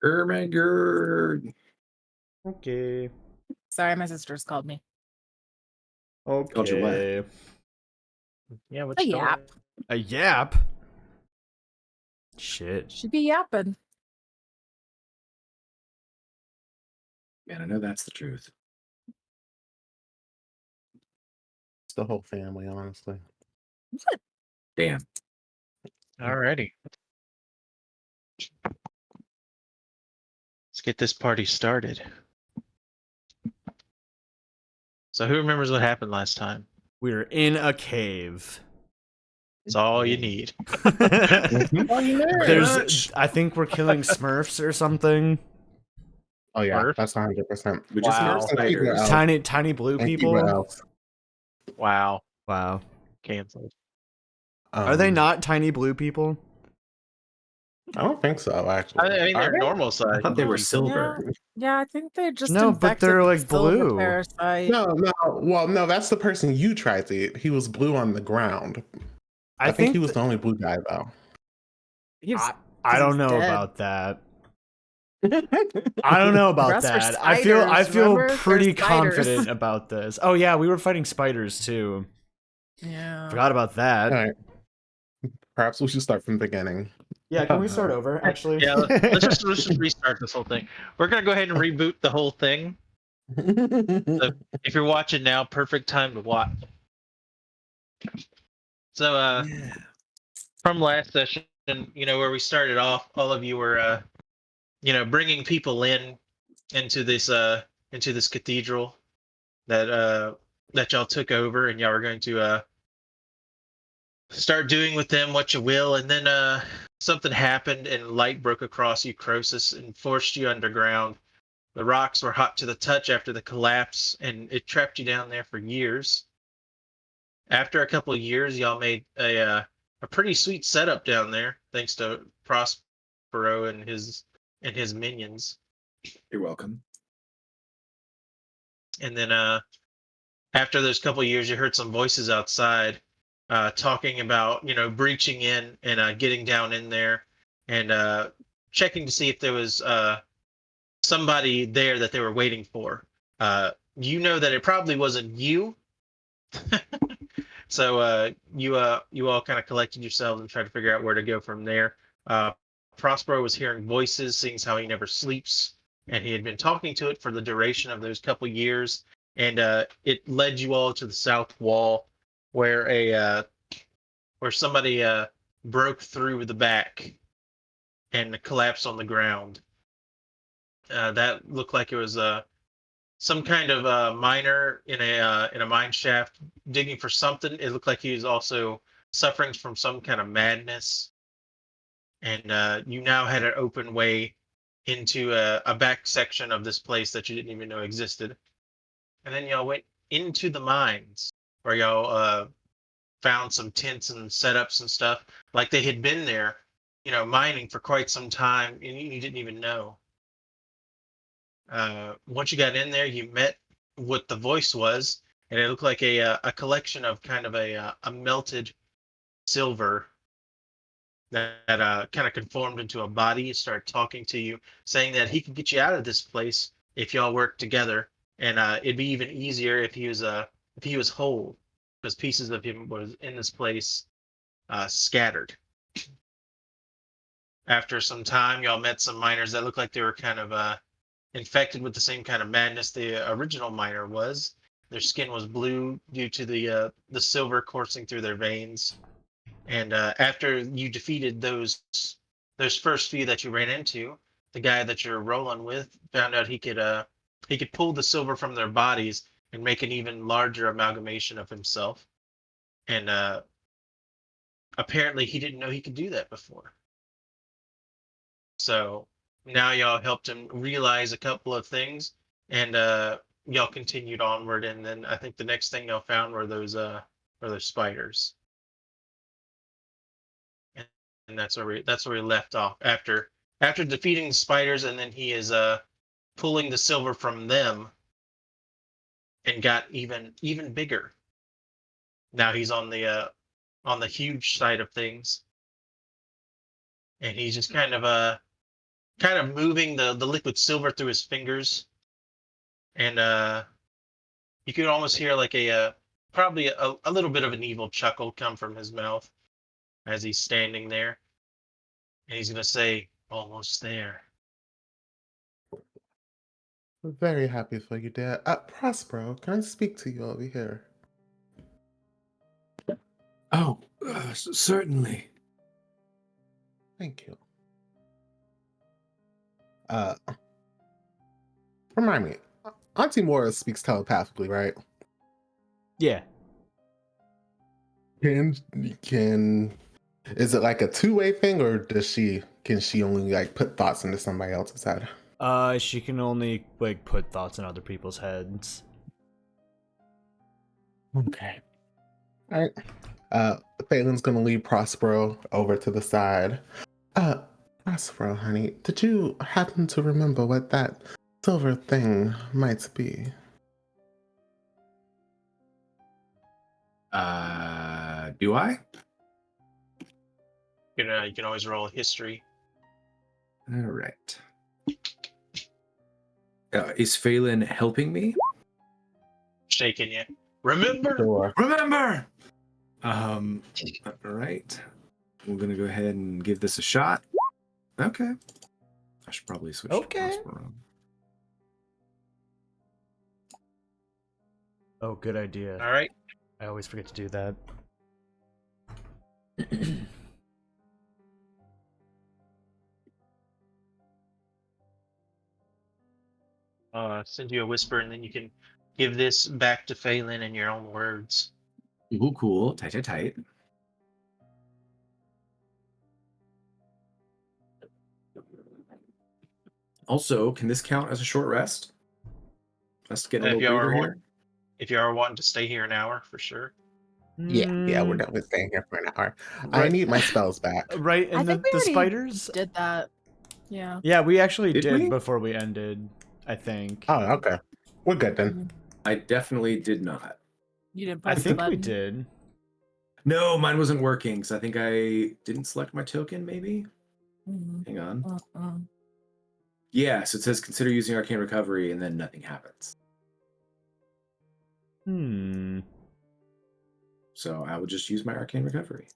Ermengerd. Okay. Sorry, my sisters called me. Called you what? Okay. Yeah, A what's going on? yap. A yap? Shit. Should be yapping. Man, I know that's the truth. It's the whole family, honestly. Damn. Alrighty. Let's get this party started. So who remembers what happened last time? We're in a cave. That's all you need. There's, I think we're killing Smurfs or something. Oh yeah, Smurf? that's 100%. We just Wow. heard spiders. Tiny blue people. Wow. Wow. Canceled. Are they not tiny blue people? I don't think so, actually. I mean, they're Are they? normal size. I thought they were silver. Yeah, I think they're just No, but infected they're, with like, silver blue. parasite. No. Well, no, that's the person you tried to eat. He was blue on the ground. I think he was the only blue guy, though. I don't know dead. about that. I don't know about rest are that. I feel spiders, remember? pretty They're spiders. confident about this. Oh yeah, we were fighting spiders too. Yeah. Forgot about that. All right. Perhaps we should start from the beginning. Yeah, can we start over actually? Yeah, let's just restart this whole thing. We're gonna go ahead and reboot the whole thing. So if you're watching now, perfect time to watch. So from last session, where we started off, all of you were bringing people into this cathedral that y'all took over, and y'all were going to start doing with them what you will. And then something happened, and light broke across you, Croesus, and forced you underground. The rocks were hot to the touch after the collapse, and it trapped you down there for years. After a couple of years, y'all made a pretty sweet setup down there, thanks to Prospero and his minions. You're welcome. And then after those couple of years, you heard some voices outside talking about breaching in and getting down in there and checking to see if there was somebody there that they were waiting for. You know that it probably wasn't you. So you all kind of collected yourselves and tried to figure out where to go from there. Prospero was hearing voices, seeing how he never sleeps, and he had been talking to it for the duration of those couple years. And it led you all to the south wall, where somebody broke through the back and collapsed on the ground. That looked like it was some kind of miner in a mine shaft digging for something. It looked like he was also suffering from some kind of madness, and you now had an open way into a back section of this place that you didn't even know existed. And then y'all went into the mines, where y'all found some tents and setups and stuff, like they had been there, mining for quite some time, and you didn't even know. Once you got in there, you met what the voice was, and it looked like a collection of kind of a melted silver that kind of conformed into a body. It started talking to you, saying that he could get you out of this place if y'all worked together, and it'd be even easier if he was whole, because pieces of him was in this place scattered. After some time, y'all met some miners that looked like they were kind of infected with the same kind of madness the original miner was. Their skin was blue due to the silver coursing through their veins. And after you defeated those first few that you ran into, the guy that you're rolling with found out he could pull the silver from their bodies and make an even larger amalgamation of himself. And apparently he didn't know he could do that before. So now y'all helped him realize a couple of things, and y'all continued onward. And then I think the next thing y'all found were those spiders, and that's where we left off after defeating the spiders. And then he is pulling the silver from them and got even bigger. Now he's on the huge side of things, and he's just kind of kind of moving the liquid silver through his fingers, and you can almost hear like probably a little bit of an evil chuckle come from his mouth as he's standing there, and he's gonna say, "Almost there." We're very happy for you, dear. Prospero, can I speak to you over here? Oh, certainly. Thank you. Remind me, Auntie Mora speaks telepathically, right? Yeah. Can is it like a two-way thing, or can she only like put thoughts into somebody else's head? She can only like put thoughts in other people's heads. Okay. All right. Phelan's gonna lead Prospero over to the side. Prospero, honey, did you happen to remember what that silver thing might be? Do I? You can always roll history. All right. Is Phelan helping me? Shaking you. Remember? Sure. Remember! All right. I'm gonna go ahead and give this a shot. Okay. I should probably switch Okay. to Prospero. Oh, good idea. All right. I always forget to do that. Send you a whisper, and then you can give this back to Phelan in your own words. Ooh, cool. Tight, tight, tight. Also, can this count as a short rest? Let's get a If little you are breather want- here. If you are wanting to stay here an hour, for sure. Yeah, we're Mm, definitely staying here for an hour. I Right. need my spells back. Right, I and the, think we the already spiders. did that. Yeah. Yeah, we actually Did did we? before we ended, I think. Oh, okay. We're good then. Mhm. I definitely did not. You didn't I press the think we button. did. No, mine wasn't working, so I think I didn't select my token, maybe? Mhm. Hang on. Uh-uh. Yeah, so it says consider using Arcane Recovery, and then nothing happens. Hmm. So I will just use my Arcane Recovery.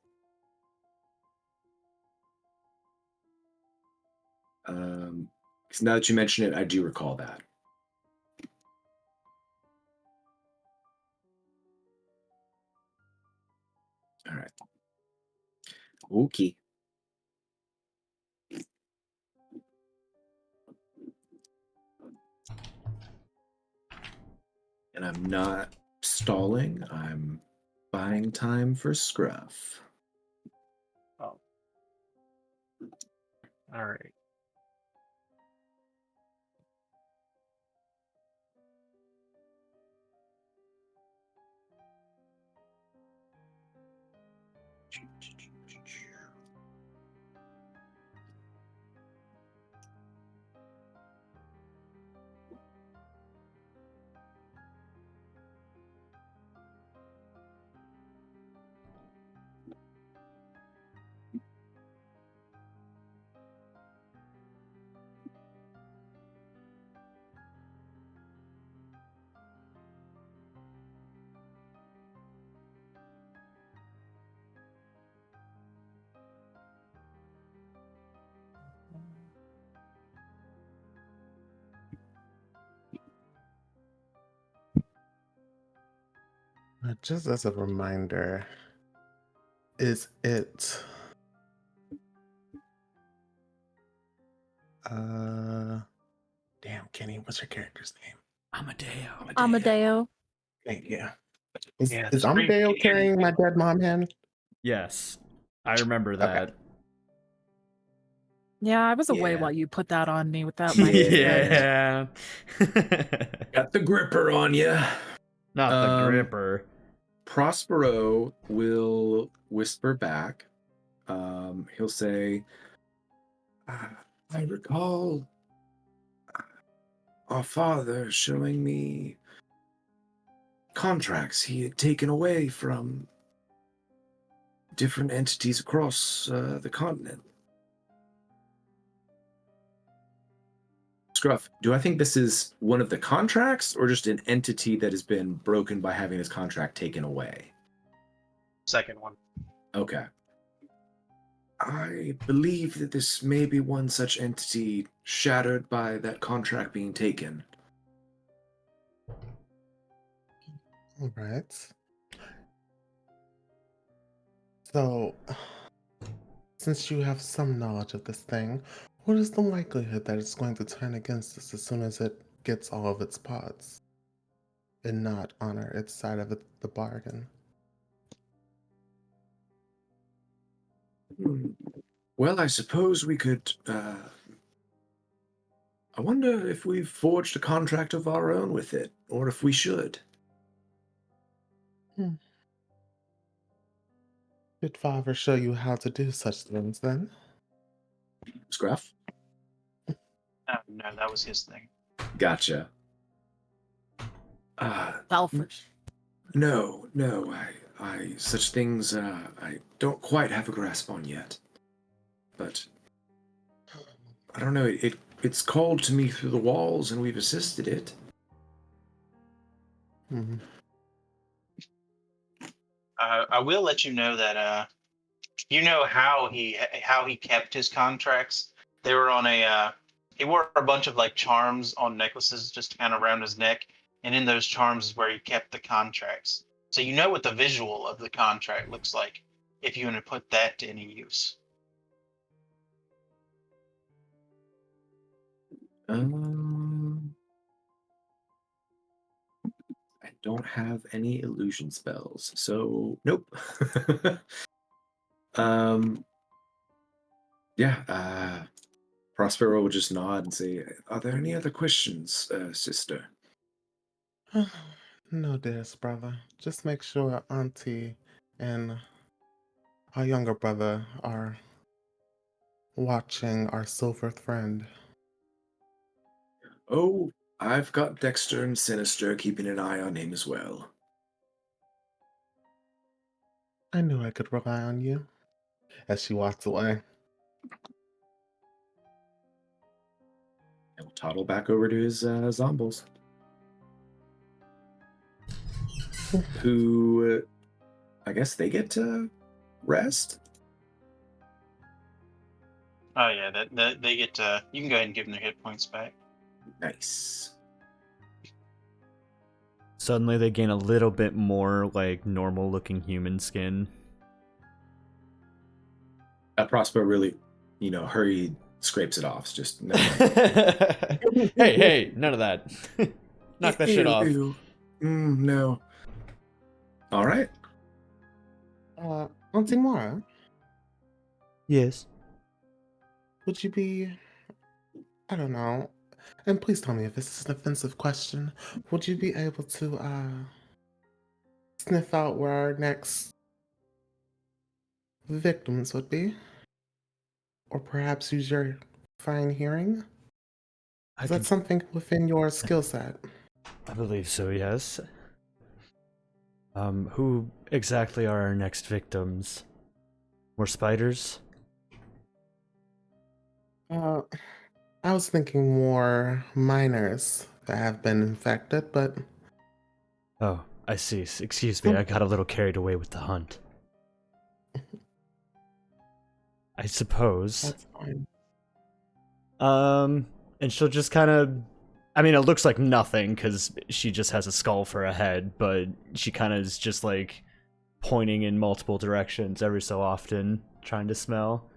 Because now that you mention it, I do recall that. All right. Okay. And I'm not stalling. I'm buying time for Scruff. All right. Just as a reminder, is it damn, Kenny, what's your character's name? Amadeo. Amadeo. Thank you. Yeah, Is scream Amadeo can't hear carrying you. my dead mom hand? Yes. I remember that. Yeah, I was away Yeah. while you put that on me without my consent. Yeah. Got the gripper on you. Not the gripper. Prospero will whisper back. He'll say, I recall our father showing me contracts he had taken away from different entities across the continent. Scruff, do I think this is one of the contracts or just an entity that has been broken by having his contract taken away? Second one. Okay. I believe that this may be one such entity shattered by that contract being taken. All right. So, since you have some knowledge of this thing, what is the likelihood that it's going to turn against us as soon as it gets all of its pods and not honor its side of the bargain? Well, I suppose we could. I wonder if we've forged a contract of our own with it, or if we should. Did Father show you how to do such things then? Scruff? No, that was his thing. Gotcha. Selfish. No, such things, I don't quite have a grasp on yet. But, I don't know, it's called to me through the walls, and we've assisted it. Mm-hmm. I will let you know that you know how he kept his contracts. They were on he wore a bunch of like charms on necklaces just kind of around his neck, and in those charms is where he kept the contracts. So you know what the visual of the contract looks like if you want to put that to any use. I don't have any illusion spells, so nope. Yeah, Prospero will just nod and say, "Are there any other questions, sister?" No, dearest brother. Just make sure Auntie and our younger brother are watching our silver friend. Oh, I've got Dexter and Sinister keeping an eye on him as well. I knew I could rely on you. As she walks away. And we'll toddle back over to his zombies. Who, I guess they get to rest? Oh yeah, that they get to. You can go ahead and give them their hit points back. Nice. Suddenly they gain a little bit more like normal looking human skin. Prosper really, hurried, scrapes it off. It's just no. Hey, none of that. Knock that shit off. Ew. No. All right. Auntie Mara, Yes. would you be, I don't know, and please tell me if this is an offensive question, would you be able to sniff out where our next victims would be? Or perhaps use your fine hearing? Is that something within your skill set? I believe so, yes. Who exactly are our next victims? More spiders? I was thinking more miners that have been infected, but... Oh, I see. Excuse me, I got a little carried away with the hunt. I suppose. That's fine. And she'll just kind of... I mean, it looks like nothing, because she just has a skull for a head, but she kind of is just, like, pointing in multiple directions every so often, trying to smell.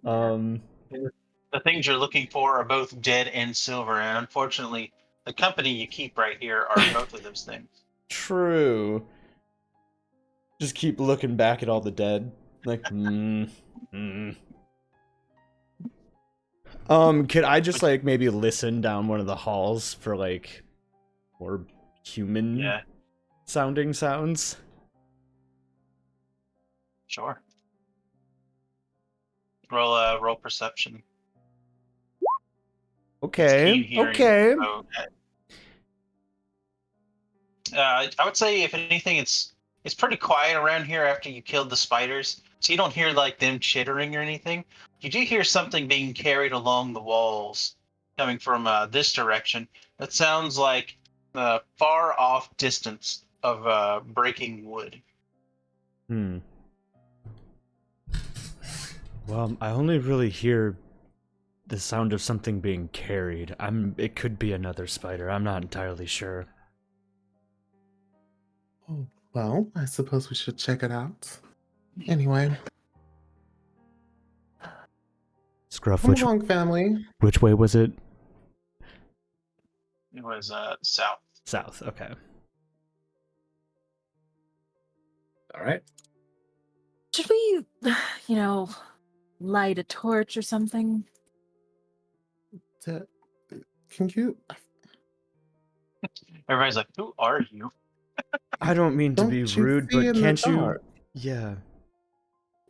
The things you're looking for are both dead and silver, and unfortunately, the company you keep right here are both of those things. True. Just keep looking back at all the dead. Like, could I just, like, maybe listen down one of the halls for, like, more human sounding sounds? Sure. Roll perception. Okay. Okay. I would say, if anything, it's pretty quiet around here after you killed the spiders, so you don't hear like them chittering or anything. You do hear something being carried along the walls, coming from this direction. That sounds like the far off distance of breaking wood. Hmm. Well, I only really hear the sound of something being carried. It could be another spider. I'm not entirely sure. Oh, well, I suppose we should check it out. Anyway, Scruff, come along, family. which way was it? It was south. South, okay. All right. Should we, light a torch or something? Can you? Everybody's like, "Who are you?" I don't mean to Don't be you rude, see but in the can't you... dark? Yeah.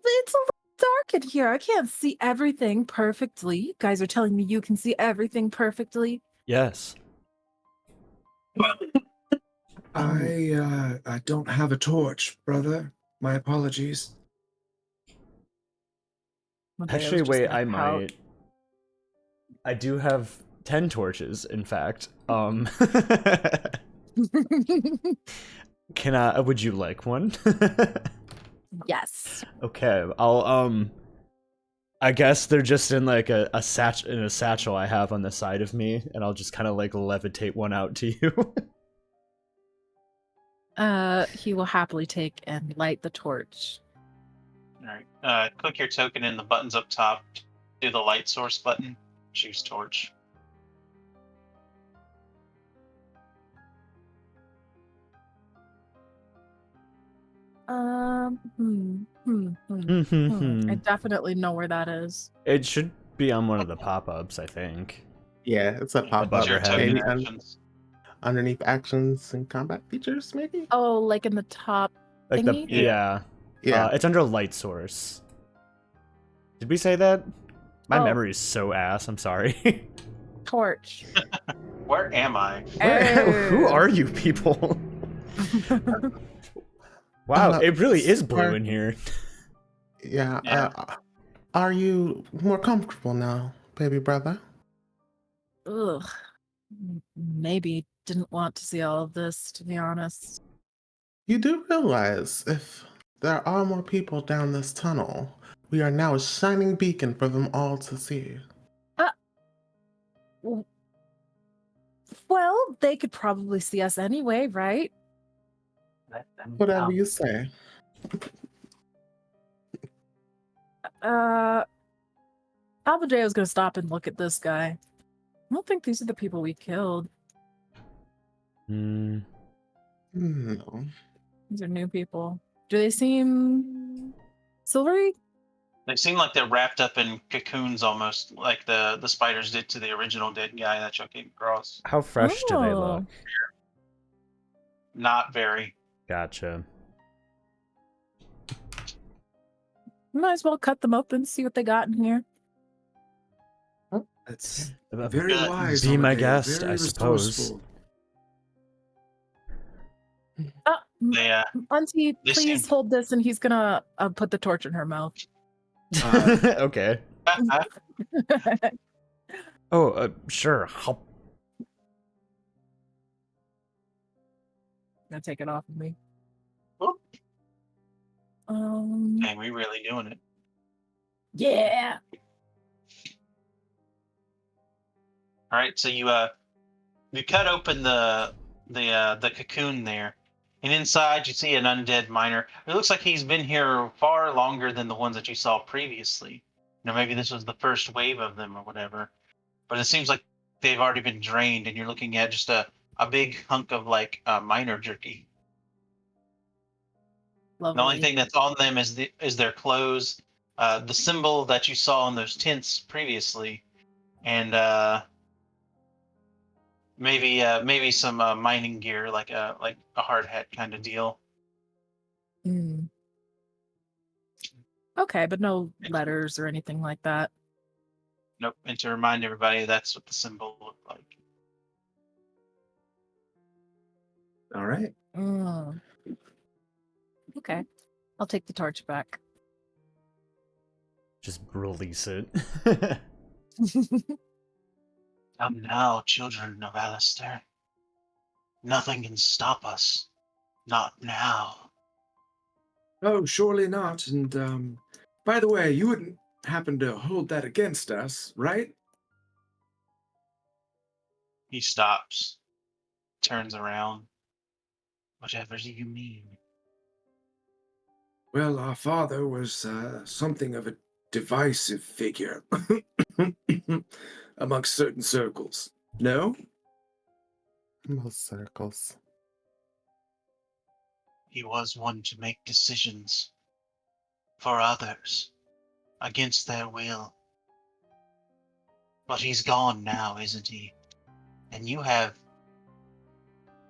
It's a little dark in here. I can't see everything perfectly. You guys are telling me you can see everything perfectly. Yes. I don't have a torch, brother. My apologies. Mateo's Actually, just wait, gonna I pout. might. I do have 10 torches, in fact. Would you like one? Yes. Okay, I guess they're just in like a satchel I have on the side of me, and I'll just kind of like levitate one out to you. He will happily take and light the torch. All right. Click your token in the buttons up top. Do the light source button. Choose torch. I definitely know where that is. It should be on one of the pop-ups, I think. Yeah, it's a pop Above up. your Your head. token Maybe actions. underneath actions and combat features, maybe. Oh, like in the top Like thingy? yeah. Yeah. It's under light source. Did we say that? My Oh. memory is so ass. I'm sorry. Torch. Where am I? Who are you people? Wow, it really is blue in here. Yeah. Yeah. Are you more comfortable now, baby brother? Ugh. Maybe didn't want to see all of this, to be honest. You do realize if there are more people down this tunnel, we are now a shining beacon for them all to see. Well, they could probably see us anyway, right? Whatever you say. Albadeo's gonna stop and look at this guy. I don't think these are the people we killed. Hmm. No. These are new people. Do they seem silvery? They seem like they're wrapped up in cocoons almost, like the spiders did to the original dead guy that y'all came across. How fresh do they Oh. look? Not very. Gotcha. Might as well cut them open, see what they got in here. That's very Good. wise. Be my Amadeo, guest, very I suppose. resourceful. They Auntie, They please seem- hold this, and he's gonna put the torch in her mouth. Okay. Oh, sure. Hop. Gonna take it off of me. Whoop. Um. Dang, we really doing it. Yeah. All right, so you cut open the cocoon there, and inside you see an undead miner. It looks like he's been here far longer than the ones that you saw previously. You know, maybe this was the first wave of them or whatever. But it seems like they've already been drained, and you're looking at just a big hunk of like miner jerky. Lovely. The only thing that's on them is their clothes, the symbol that you saw in those tents previously, and maybe some mining gear, like a hard hat kind of deal. Mm. Okay, but no letters or anything like that. Nope. And to remind everybody, that's what the symbol looked like. All right. Mm. Okay, I'll take the torch back. Just release it. Come now, children of Alistair. Nothing can stop us. Not now. Oh, surely not. And by the way, you wouldn't happen to hold that against us, right? He stops, turns around. Whatever do you mean? Well, our father was something of a divisive figure amongst certain circles. No? Most circles. He was one to make decisions for others against their will. But he's gone now, isn't he? And you have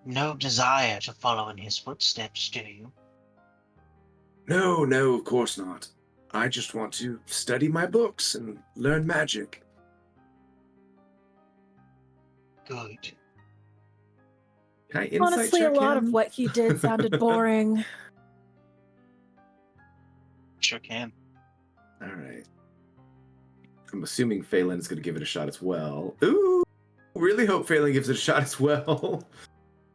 no desire to follow in his footsteps, do you? No, no, of course not. I just want to study my books and learn magic. Good. Can I insight Honestly, a check lot of him? what he did sounded boring. Sure can. All right. I'm assuming Phelan's going to give it a shot as well. Ooh! Really hope Phelan gives it a shot as well.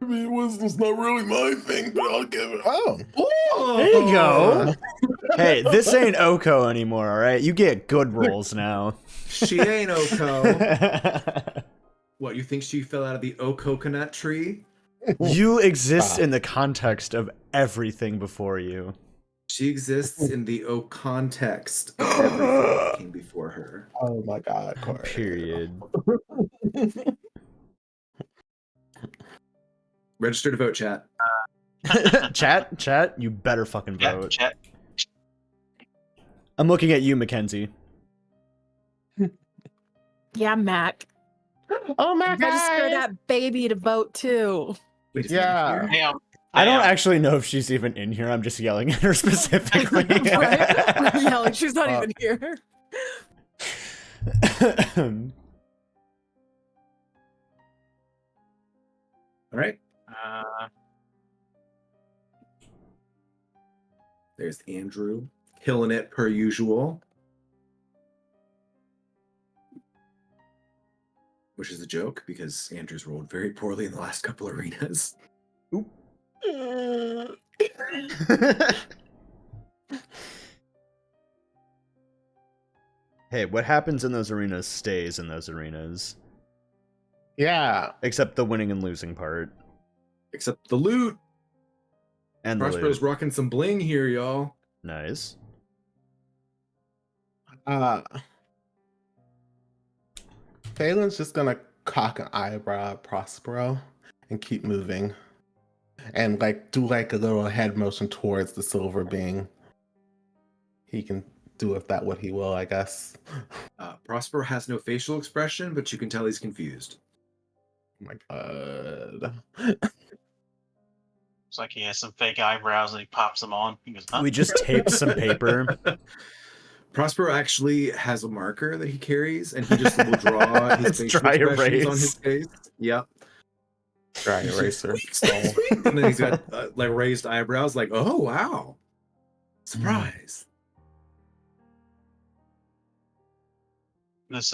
I mean, wisdom's not really my thing, but I'll give it. Oh. There you go. Hey, this ain't Oko anymore, all right? You get good rolls now. She ain't Oko. What, you think she fell out of the coconut tree? You exist in the context of everything before you. She exists in the context of everything that came before her. Oh my God, Corey. Period. Register to vote, chat. Chat, you better fucking vote. Chat. I'm looking at you, Mackenzie. Yeah, Mac. Oh my Register God. that baby to vote too. Wait, is Yeah. Matt here? Damn. I don't actually know if she's even in here. I'm just yelling at her specifically. Right? We're yelling. She's not even here. All right. There's Andrew, killing it per usual. Which is a joke because Andrew's rolled very poorly in the last couple arenas. Oop. Hey, what happens in those arenas stays in those arenas. Yeah. Except the winning and losing part. Except the loot. And the Prospero's loot. rocking some bling here, y'all. Nice. Phelan's just gonna cock an eyebrow at Prospero and keep moving. And like do like a little head motion towards the silver being. He can do with that what he will, I guess. Prospero has no facial expression, but you can tell he's confused. Oh my God. It's like he has some fake eyebrows and he pops them on. He goes, huh? We just taped some paper. Prospero actually has a marker that he carries, and he just will draw his It's facial dry expressions erase. on his face. Yep. Dry eraser. And then he's got like raised eyebrows, like, oh wow, surprise. This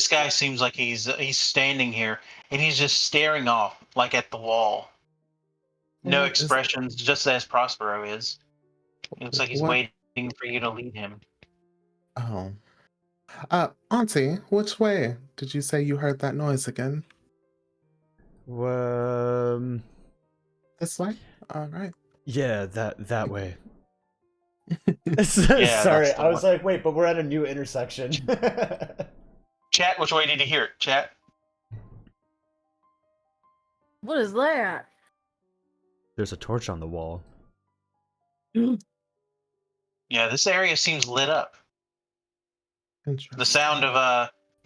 guy seems like he's standing here and he's just staring off like at the wall. No What is- expressions, just as Prospero is. It looks like he's What? waiting for you to lead him. Oh. Auntie, which way did you say you heard that noise again? This way? All right. Yeah, that way. Yeah, Sorry, that's the I was one. like, wait, but we're at a new intersection. Chat, which way did you hear it? Chat? What is that? There's a torch on the wall. Yeah, this area seems lit up. Interesting. The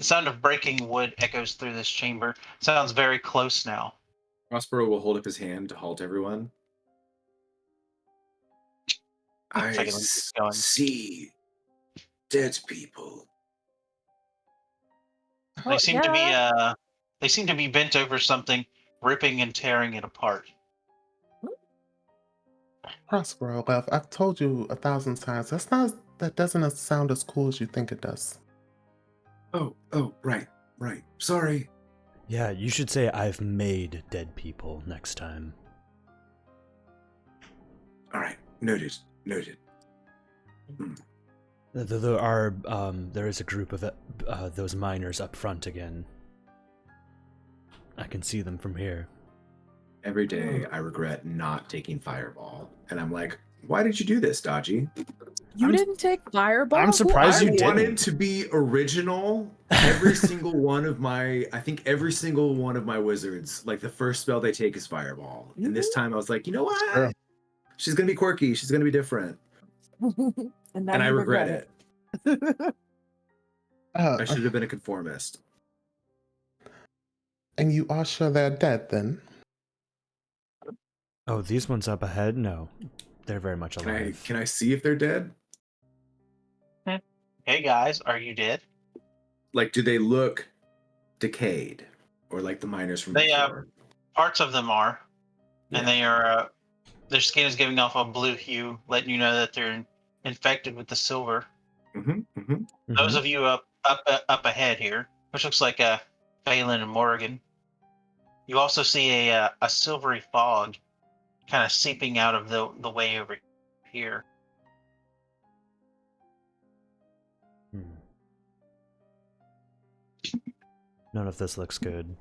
sound of breaking wood echoes through this chamber. Sounds very close now. Prospero will hold up his hand to halt everyone. I Fucking keep going. see dead people. They seem to be yeah. they seem to be bent over something, ripping and tearing it apart. Prospero, love, I've told you 1,000 times. That doesn't sound as cool as you think it does. Oh, right. Right. Sorry. Yeah, you should say I've made dead people next time. All right. Noted. Noted. There is a group of those miners up front again. I can see them from here. Every day I regret not taking Fireball. And I'm like, why did you do this, Dodgy? You didn't take Fireball? I'm surprised you I didn't. wanted to be original. Every single one of my, I think every single one of my wizards, like the first spell they take is Fireball. And this time I was like, you know what? Sure. She's going to be quirky. She's going to be different. And And I regret it. Uh, I should have been a conformist. and you are sure they're dead then? Oh, these ones up ahead? No. They're very much alive. Can I see if they're dead? Hey guys, are you dead? Like, do they look decayed? Or like the miners from They before? parts of them are, and Yeah. they are. Their skin is giving off a blue hue, letting you know that they're infected with the silver. Those of you up ahead here, which looks like Phelan and Morgan. You also see a silvery fog, kind of seeping out of the way over here. None of this looks good.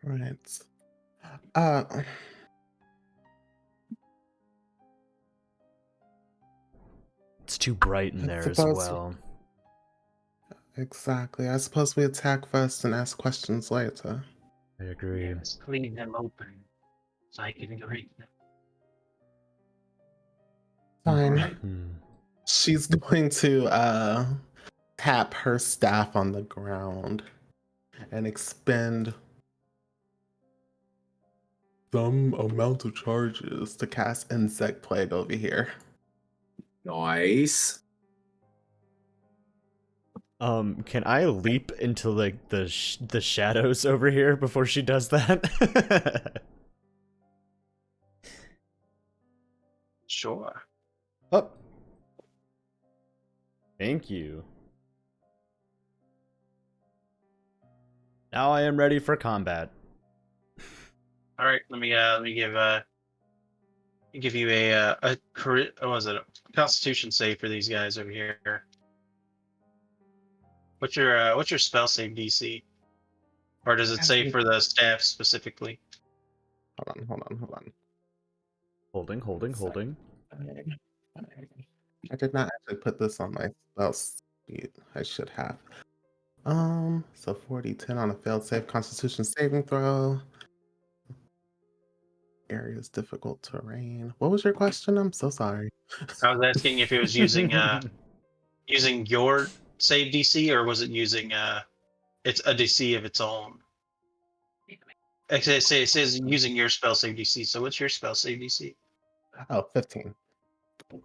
Right. It's too bright in I there as suppose- well. Exactly. I suppose we attack first and ask questions later. I agree. Let's leave them open so I can read them. Fine. Alright. She's going to tap her staff on the ground and expend some amount of charges to cast Insect Plague over here. Nice. Can I leap into like the shadows over here before she does that? Sure. Oh. Thank you. Now I am ready for combat. All right. Let me give you a what was it? A Constitution save for these guys over here. What's your spell save DC? Or does it say for the staff specifically? Hold on. Holding. I did not actually put this on my spell sheet. I should have. So 40-10 on a failed save, Constitution saving throw. Areas difficult terrain. What was your question? I'm so sorry. I was asking if it was using using your save DC or was it using it's a DC of its own. Actually, it says using your spell save DC. So what's your spell save DC? Oh, 15. All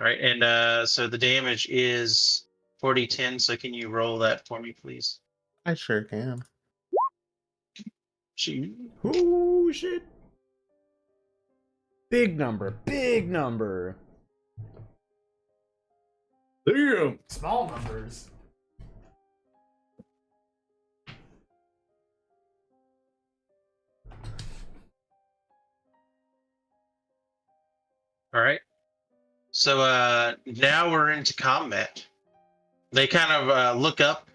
right, and so the damage is 40-10. So can you roll that for me, please? I sure can. Shoot. Oh shit. Big number. Damn. Small numbers. All right. So now we're into combat. They kind of look up.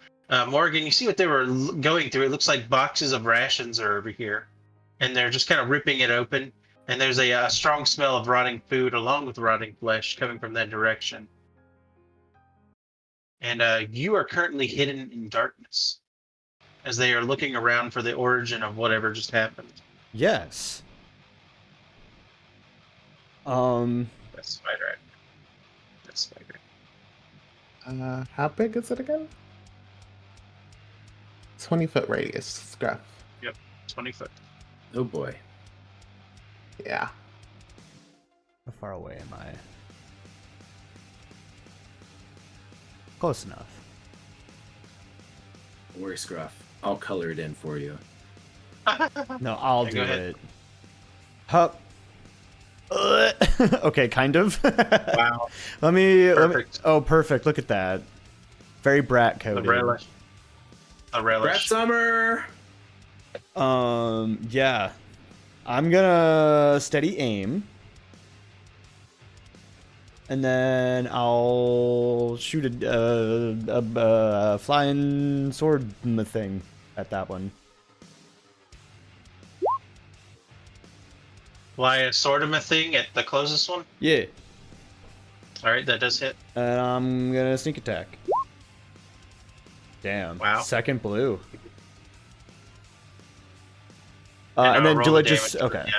Morgan, you see what they were going through. It looks like boxes of rations are over here. And they're just kind of ripping it open. And there's a strong smell of rotting food along with rotting flesh coming from that direction. And you are currently hidden in darkness as they are looking around for the origin of whatever just happened. Yes. That's spider. That's spider. How big is it again? 20-foot radius, scruff. 20 foot. Oh boy. Yeah. How far away am I? Close enough. Don't worry, Scruff. I'll color it in for you. No, I'll Yeah, do go ahead. it. Hup. Okay, kind of. Wow. Let me. Perfect. Oh, perfect. Look at that. Very brat The coded. relish. a Brett relish. Summer. Yeah. I'm gonna steady aim. And then I'll shoot a flying sword thing at that one. Fly a sort of a thing at the closest one. Yeah. All right, that does hit. And I'm gonna sneak attack. Damn. Wow. Second blue. And and then roll do the I just... damage. Okay.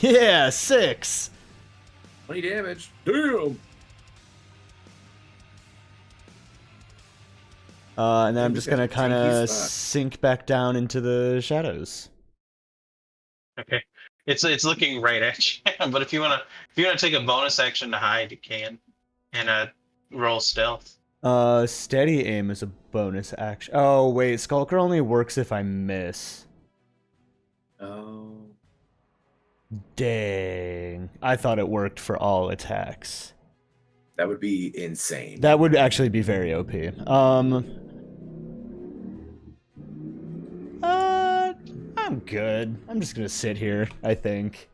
Yeah. Yeah, 6! 20 damage. Damn. And then I'm just gonna Tanky kind of fuck. sink back down into the shadows. Okay. It's looking right at you. But if you wanna take a bonus action to hide, you can, and roll stealth. Steady aim is a bonus action. Oh, wait, Skulker only works if I miss. Oh. Dang. I thought it worked for all attacks. That would be insane. That would actually be very OP. I'm good. I'm just gonna sit here, I think.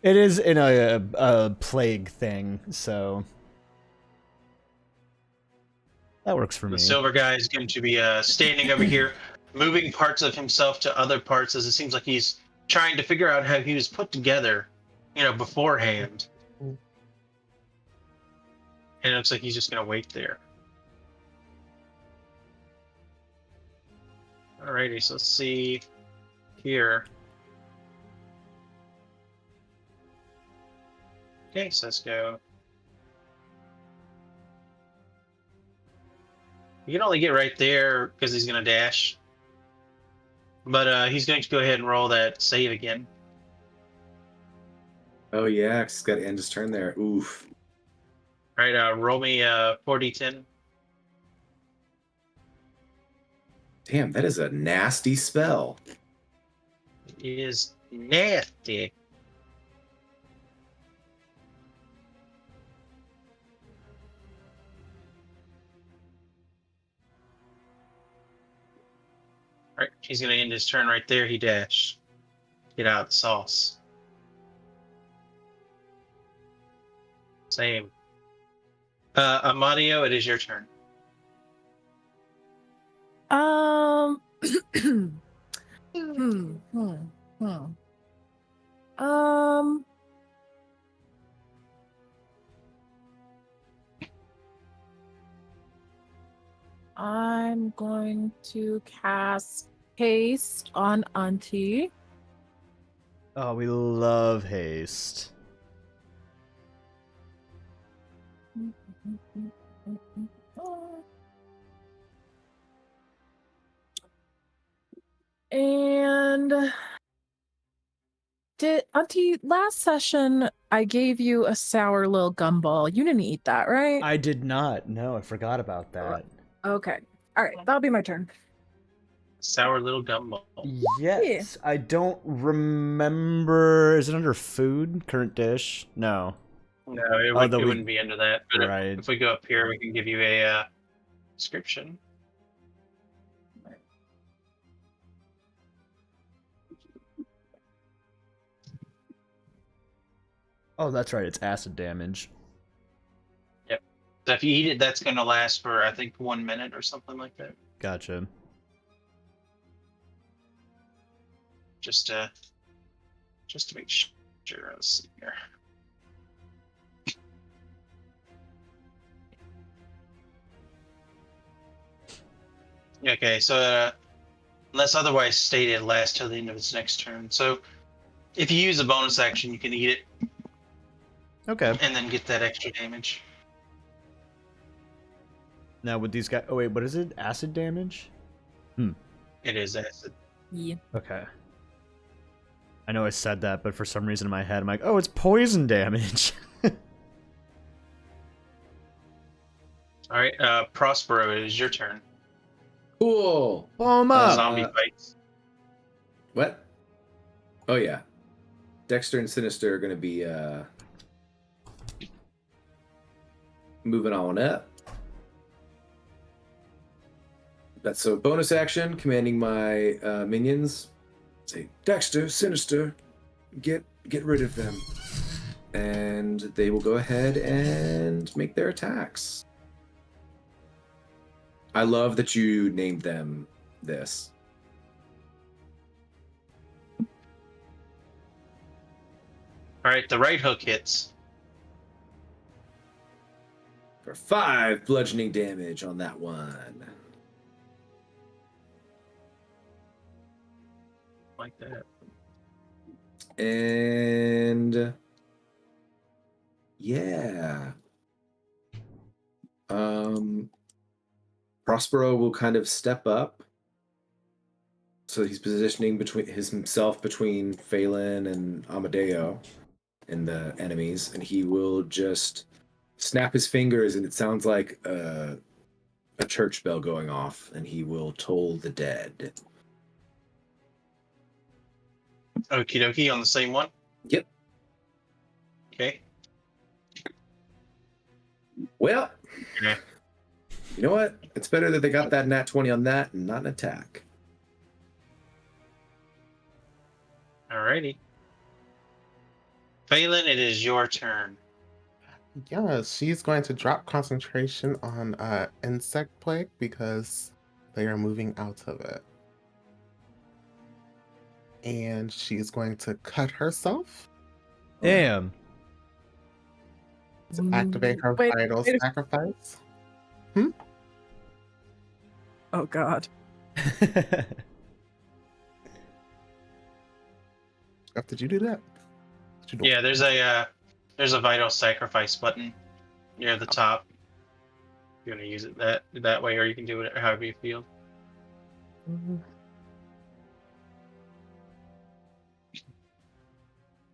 It is in a plague thing, so... That works for me. The silver guy is going to be standing over here, moving parts of himself to other parts, as it seems like he's trying to figure out how he was put together, beforehand. And it looks like he's just going to wait there. Alrighty, so let's see here. Okay, so let's go. You can only get right there because he's going to dash. But he's going to go ahead and roll that save again. Oh, yeah, 'cause he's got to end his turn there. Oof. All right, roll me 4d10. Damn, that is a nasty spell. It is nasty. All right, he's going to end his turn right there. He dashed. Get out of the sauce. Same. Amadio, it is your turn. Hmm, hmm, hmm. I'm going to cast haste on Auntie. Oh, we love haste. And did Auntie, last session I gave you a sour little gumball. You didn't eat that, right? I did not. No, I forgot about that. Okay. All right, that'll be my turn. Sour little gumball. Yes. I don't remember. Is it under food? Current dish? No. No, it we- wouldn't be under that. But Right. if we go up here, we can give you a description. Oh, that's right. It's acid damage. Yep. So if you eat it, that's going to last for, I think, 1 minute or something like that. Gotcha. Just to make sure. Let's see here. Okay, so unless otherwise stated, it lasts till the end of its next turn. So if you use a bonus action, you can eat it Okay. and then get that extra damage. Now with these guys... Oh, wait. What is it? Acid damage? It is acid. Yeah. Okay. I know I said that, but for some reason in my head, I'm like, oh, it's poison damage. All right, Prospero, it is your turn. Cool. Blow him up! Zombie fights. What? Oh, yeah. Dexter and Sinister are going to be moving on up. That's a bonus action, commanding my minions. Say, Dexter, Sinister, get rid of them. And they will go ahead and make their attacks. I love that you named them this. All right, the right hook hits. For 5 bludgeoning damage on that one. Like that. And yeah. Prospero will kind of step up. So he's positioning himself between Phelan and Amadeo and the enemies, and he will just snap his fingers, and it sounds like a church bell going off, and he will toll the dead. Okie dokie, on the same one? Yep. Okay. Well, Yeah. you know what? It's better that they got that nat 20 on that and not an attack. Alrighty. Phelan, it is your turn. Yeah, she's going to drop concentration on insect plague because they are moving out of it. And she's going to cut herself Damn. to activate her Wait, vital wait a- sacrifice. Oh God. Did you do that? Did you do Yeah, there's a vital sacrifice button near the top. You're gonna use it that way, or you can do it however you feel.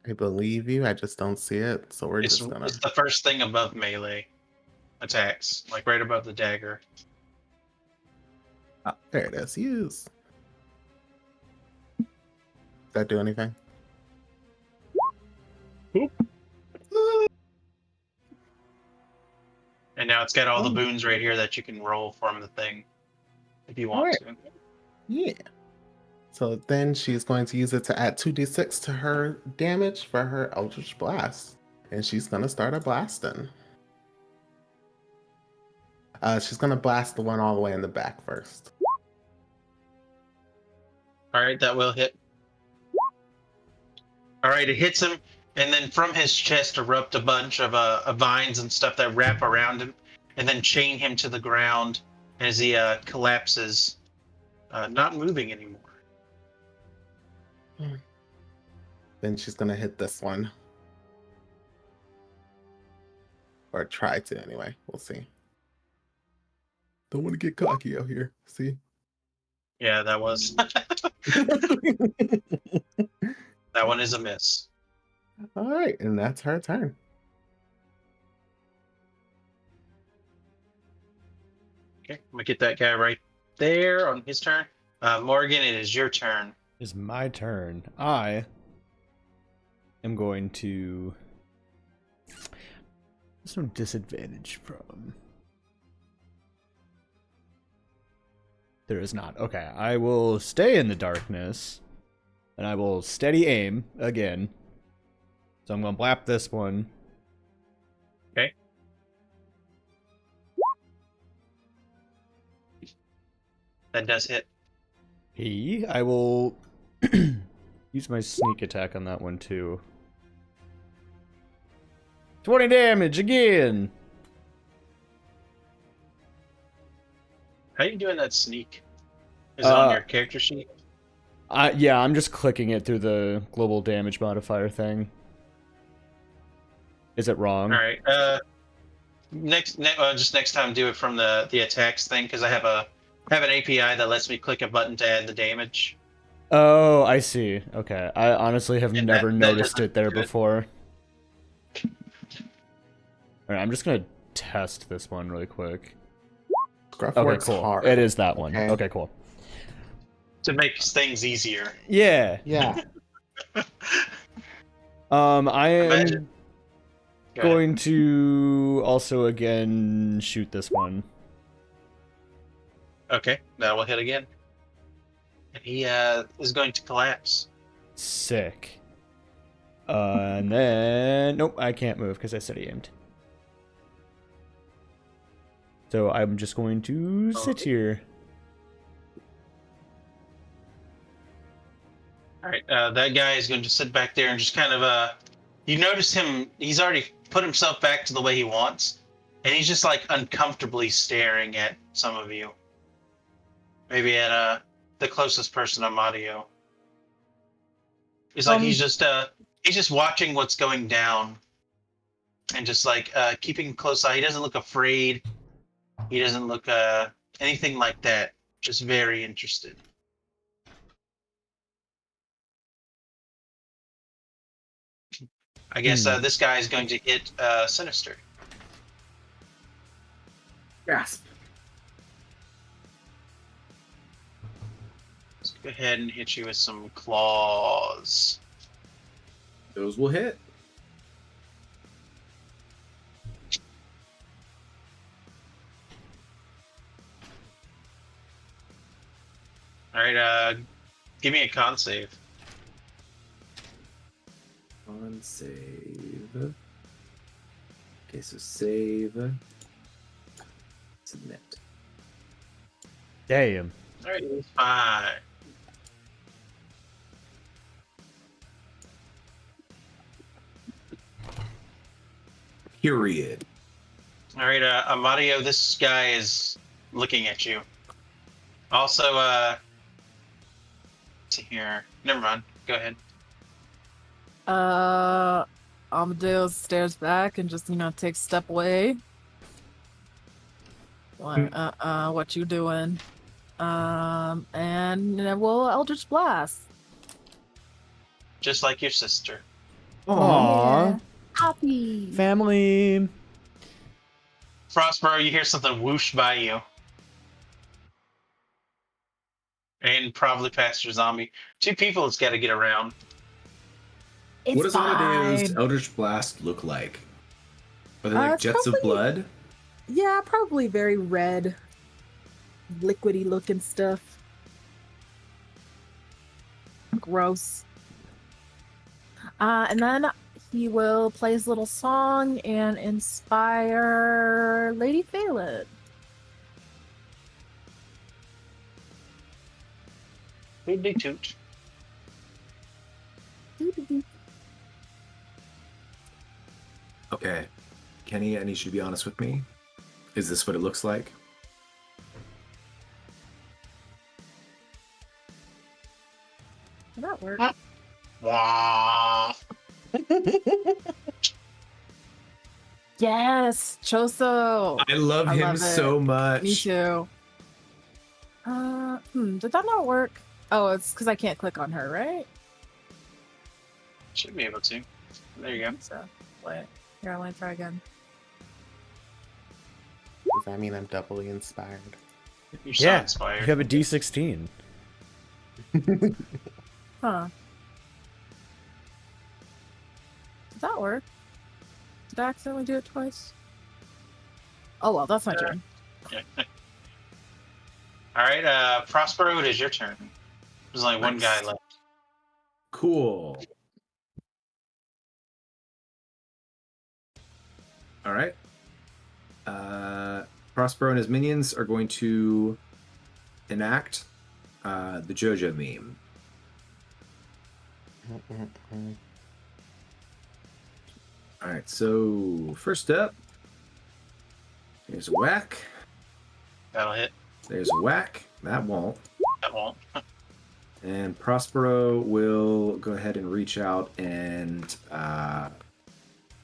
I believe you. I just don't see it, so we're It's just gonna. it's the first thing above melee attacks, like right above the dagger. Ah, there it is. Use. Does that do anything? And now it's got all the boons right here that you can roll from the thing if you want Alright. to. Yeah. So then she's going to use it to add 2d6 to her damage for her Eldritch Blast. And she's going to start a blasting. She's going to blast the one all the way in the back first. All right, that will hit. All right, it hits him, and then from his chest erupt a bunch of vines and stuff that wrap around him, and then chain him to the ground as he collapses, not moving anymore. Then she's going to hit this one. Or try to, anyway. We'll see. Don't want to get cocky out here. See? Yeah, that was that one is a miss. All right, and that's her turn. Okay, I'm gonna get that guy right there on his turn. Morgan, it is your turn. It's my turn. I am going to. There's no disadvantage from. There is not. Okay, I will stay in the darkness, and I will steady aim again. So I'm gonna blap this one. Okay. That does hit. I will use my sneak attack on that one too. 20 damage again. How are you doing that sneak? Is it on your character sheet? Yeah, I'm just clicking it through the global damage modifier thing. Is it wrong? All right. Just next time, do it from the attacks thing because I have an API that lets me click a button to add the damage. Oh, I see. Okay, I honestly have And never that noticed doesn't it there do it. before. All right, I'm just gonna test this one really quick. Scruff Okay, works cool. hard. It is that one. Okay. Okay, cool. To make things easier. Yeah. Yeah. I am Imagine. Go ahead. going to also again shoot this one. Okay, that will hit again. And he is going to collapse. Sick. And then nope, I can't move because I steady aimed. So I'm just going to sit here. All right, that guy is going to sit back there and just kind of you notice him. He's already put himself back to the way he wants, and he's just like uncomfortably staring at some of you. Maybe at the closest person, Amadio. It's like he's just watching what's going down, and just like keeping a close eye. He doesn't look afraid. He doesn't look anything like that. Just very interested. I guess this guy is going to hit Sinister. Gasp. Let's go ahead and hit you with some claws. Those will hit. All right, give me a con save. On save. Okay, so save. Submit. Damn. All right, it's fine. Period. All right, Amadio, this guy is looking at you. Also, let's see here. Never mind. Go ahead. Amadeus stares back and just, takes a step away. Like, what you doing? And we'll Eldritch Blast. Just like your sister. Aww. Yeah. Happy. Family. Frostborough, you hear something whoosh by you. And probably past your zombie. Two people it's got to get around. It's What does Amadeus' fine. Eldritch Blast look like? Are they like It's jets of probably- blood? Yeah, probably very red, liquidy looking stuff. Gross. And then he will play his little song and inspire Lady Phelan. Hoodly toot. Okay. Kenny, I need you to be honest with me. Is this what it looks like? That works. Wah. Yes, Choso. I love I him love it. so much. Me too. Did that not work? Oh, it's because I can't click on her, right? Should be able to. There you go. So, wait. Here, let me try again. Does that mean I'm doubly inspired? You're so Yeah, inspired. you have a D16. Huh. Did that work? Did I accidentally do it twice? Oh well, that's my turn. All right, Prospero, it is your turn. There's only one guy Nice. left. Cool. All right. Prospero and his minions are going to enact the JoJo meme. All right, so first up, there's a whack. That'll hit. There's a whack. That won't. That won't. And Prospero will go ahead and reach out and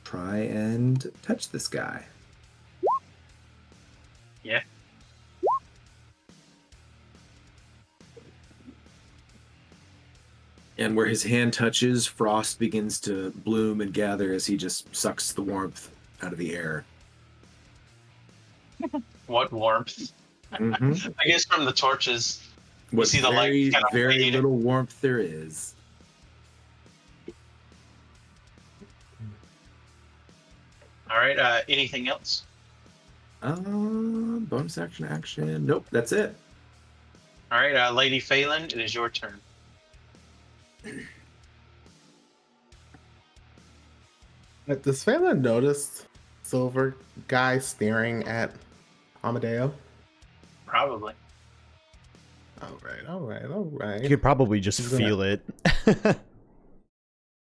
try and touch this guy. Yeah. And where his hand touches, frost begins to bloom and gather as he just sucks the warmth out of the air. What warmth? Mm-hmm. I guess from the torches. What see the light very, kind of very fade. little warmth there is. All right. Anything else? Bonus action. Nope, that's it. All right, Lady Phelan, it is your turn. Does Phelan notice Silver guy staring at Amadeo? Probably. All right. You could probably just He's gonna- feel it.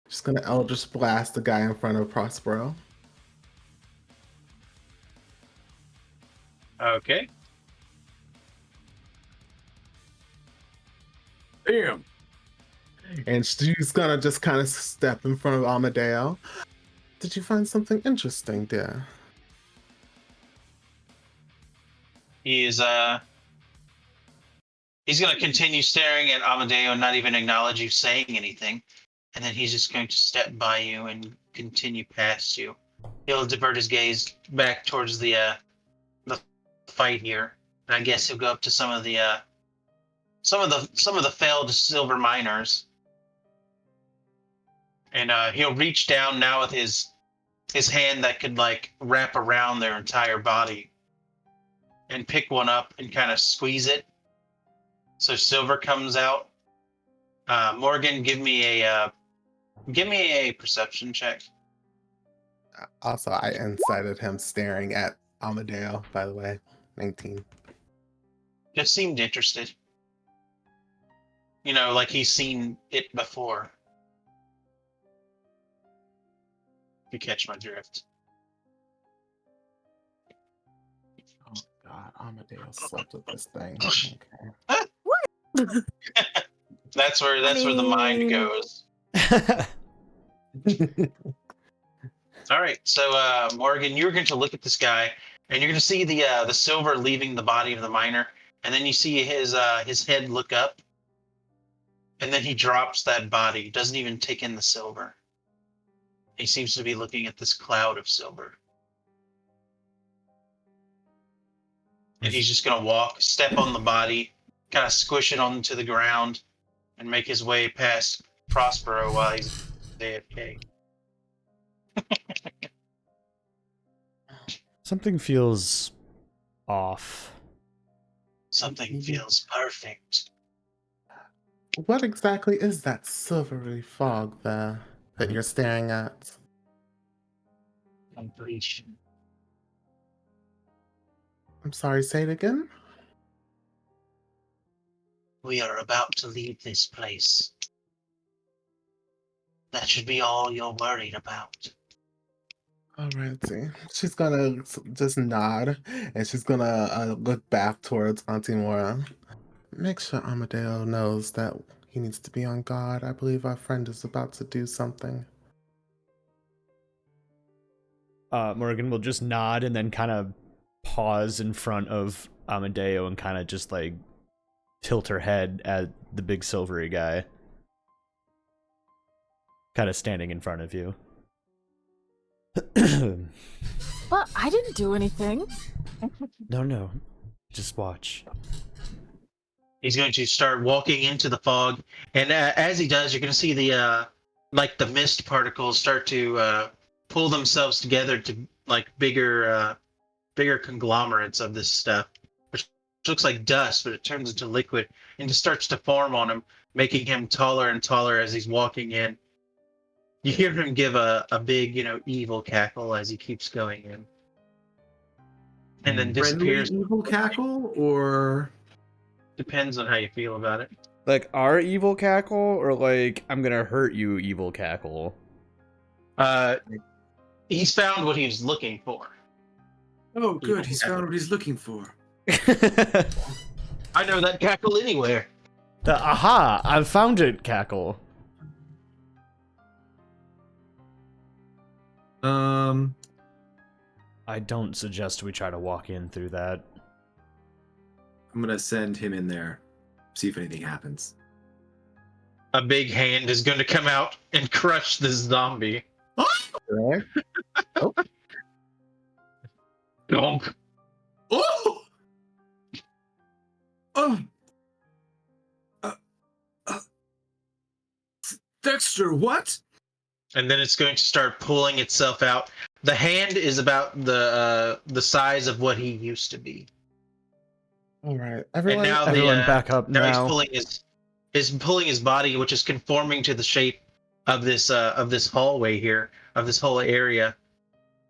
Just gonna Eldritch Blast the guy in front of Prospero. Okay. Damn. And she's gonna just kind of step in front of Amadeo. Did you find something interesting there? He's gonna continue staring at Amadeo and not even acknowledge you saying anything. And then he's just going to step by you and continue past you. He'll divert his gaze back towards the fight here. And I guess he'll go up to some of the failed silver miners. And he'll reach down now with his hand that could like wrap around their entire body and pick one up and kind of squeeze it. So silver comes out. Morgan, give me a perception check. Also, I incited him staring at Amadeo, by the way. 19. Just seemed interested. You know, like he's seen it before. If you catch my drift. Oh god, Amadeo slept with this thing. Okay. That's where the mind mean- goes. All right, so Morgan, you're going to look at this guy, and you're going to see the silver leaving the body of the miner, and then you see his head look up, and then he drops that body. Doesn't even take in the silver. He seems to be looking at this cloud of silver, and he's just going to step on the body, kind of squish it onto the ground, and make his way past Prospero while he's AFK. Something feels off. Something feels perfect. What exactly is that silvery fog there that you're staring at? Completion. I'm sorry, say it again? We are about to leave this place. That should be all you're worried about. Alrighty. She's gonna just nod, and she's gonna look back towards Auntie Mora. Make sure Amadeo knows that he needs to be on guard. I believe our friend is about to do something. Morgan will just nod and then kind of pause in front of Amadeo and kind of just like tilt her head at the big silvery guy. Kind of standing in front of you. But I didn't do anything. No. Just watch. He's going to start walking into the fog, and as he does, you're going to see the mist particles start to pull themselves together to like bigger conglomerates of this stuff, which looks like dust, but it turns into liquid and just starts to form on him, making him taller and taller as he's walking in. You hear him give a big, evil cackle as he keeps going in, and then Friendly disappears. evil cackle, or Depends on how you feel about it. Like our evil cackle, or like I'm gonna hurt you evil cackle? He's found what he was looking for. oh, good, he's found what he's looking for. I know that cackle anywhere. The aha! I found it cackle. I don't suggest we try to walk in through that. I'm gonna send him in there, see if anything happens. A big hand is going to come out and crush this zombie. Right? Donk. Oh! Oh! Dexter, what? And then it's going to start pulling itself out. The hand is about the size of what he used to be. All right, And everyone. now Everyone back up now he's now. pulling his body, which is conforming to the shape of this hallway here, of this whole area.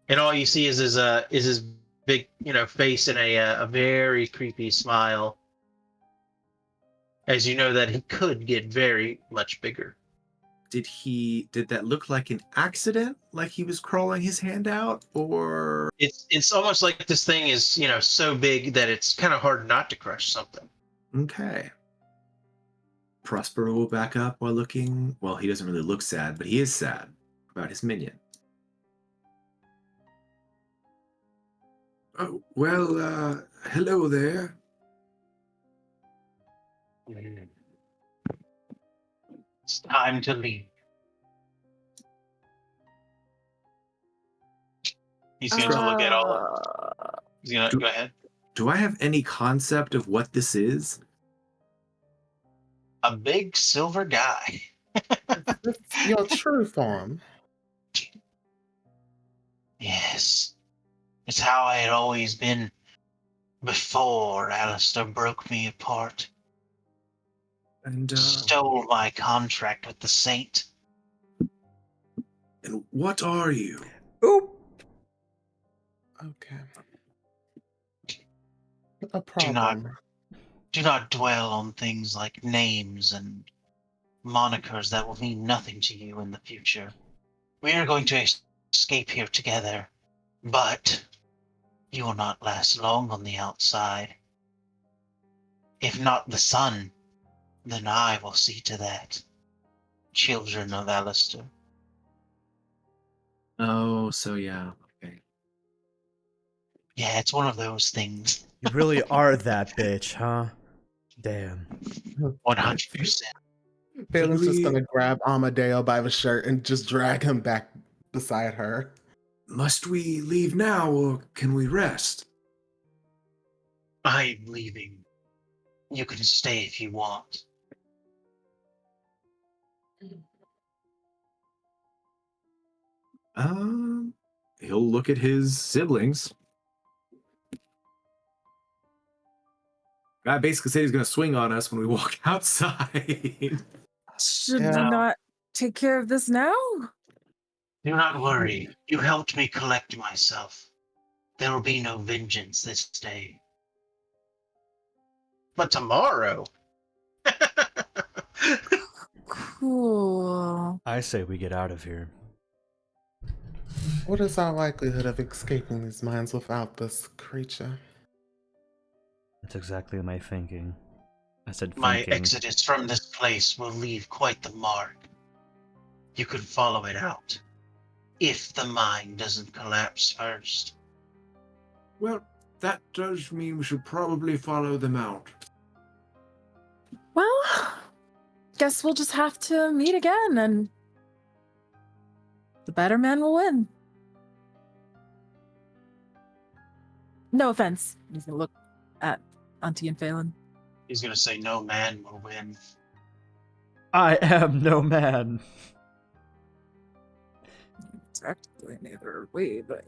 And all you see is his big, face and a very creepy smile, as you know that he could get very much bigger. Did that look like an accident, like he was crawling his hand out, or It's almost like this thing is, so big that it's kind of hard not to crush something. okay. Prospero will back up while looking. Well, he doesn't really look sad, but he is sad about his minion. Oh, well, hello there. It's time to leave. He's going to look at all of. He's going to go ahead. Do I have any concept of what this is? A big silver guy. It's your true form. Yes. It's how I had always been before Alistair broke me apart. And Stole my contract with the Saint. and what are you? Oop. Okay. A problem. Do not dwell on things like names and monikers that will mean nothing to you in the future. We are going to escape here together, but you will not last long on the outside. If not the sun, then I will see to that. Children of Alistair. Oh, so yeah. Okay. Yeah, it's one of those things. You really are that bitch, huh? Damn. 100%. Phelan's just we- gonna grab Amadeo by the shirt and just drag him back beside her. Must we leave now, or can we rest? I'm leaving. You can stay if you want. He'll look at his siblings. Guy basically said he's going to swing on us when we walk outside. Should Yeah. we not take care of this now? Do not worry. You helped me collect myself. There will be no vengeance this day. But tomorrow. Cool. I say we get out of here. What is our likelihood of escaping these mines without this creature? That's exactly my thinking. I said My thinking. exodus from this place will leave quite the mark. You could follow it out. If the mine doesn't collapse first. Well, that does mean we should probably follow them out. Well, guess we'll just have to meet again and the better man will win. No offense. He's gonna look at Auntie and Phelan. He's going to say no man will win. I am no man. Technically neither way, but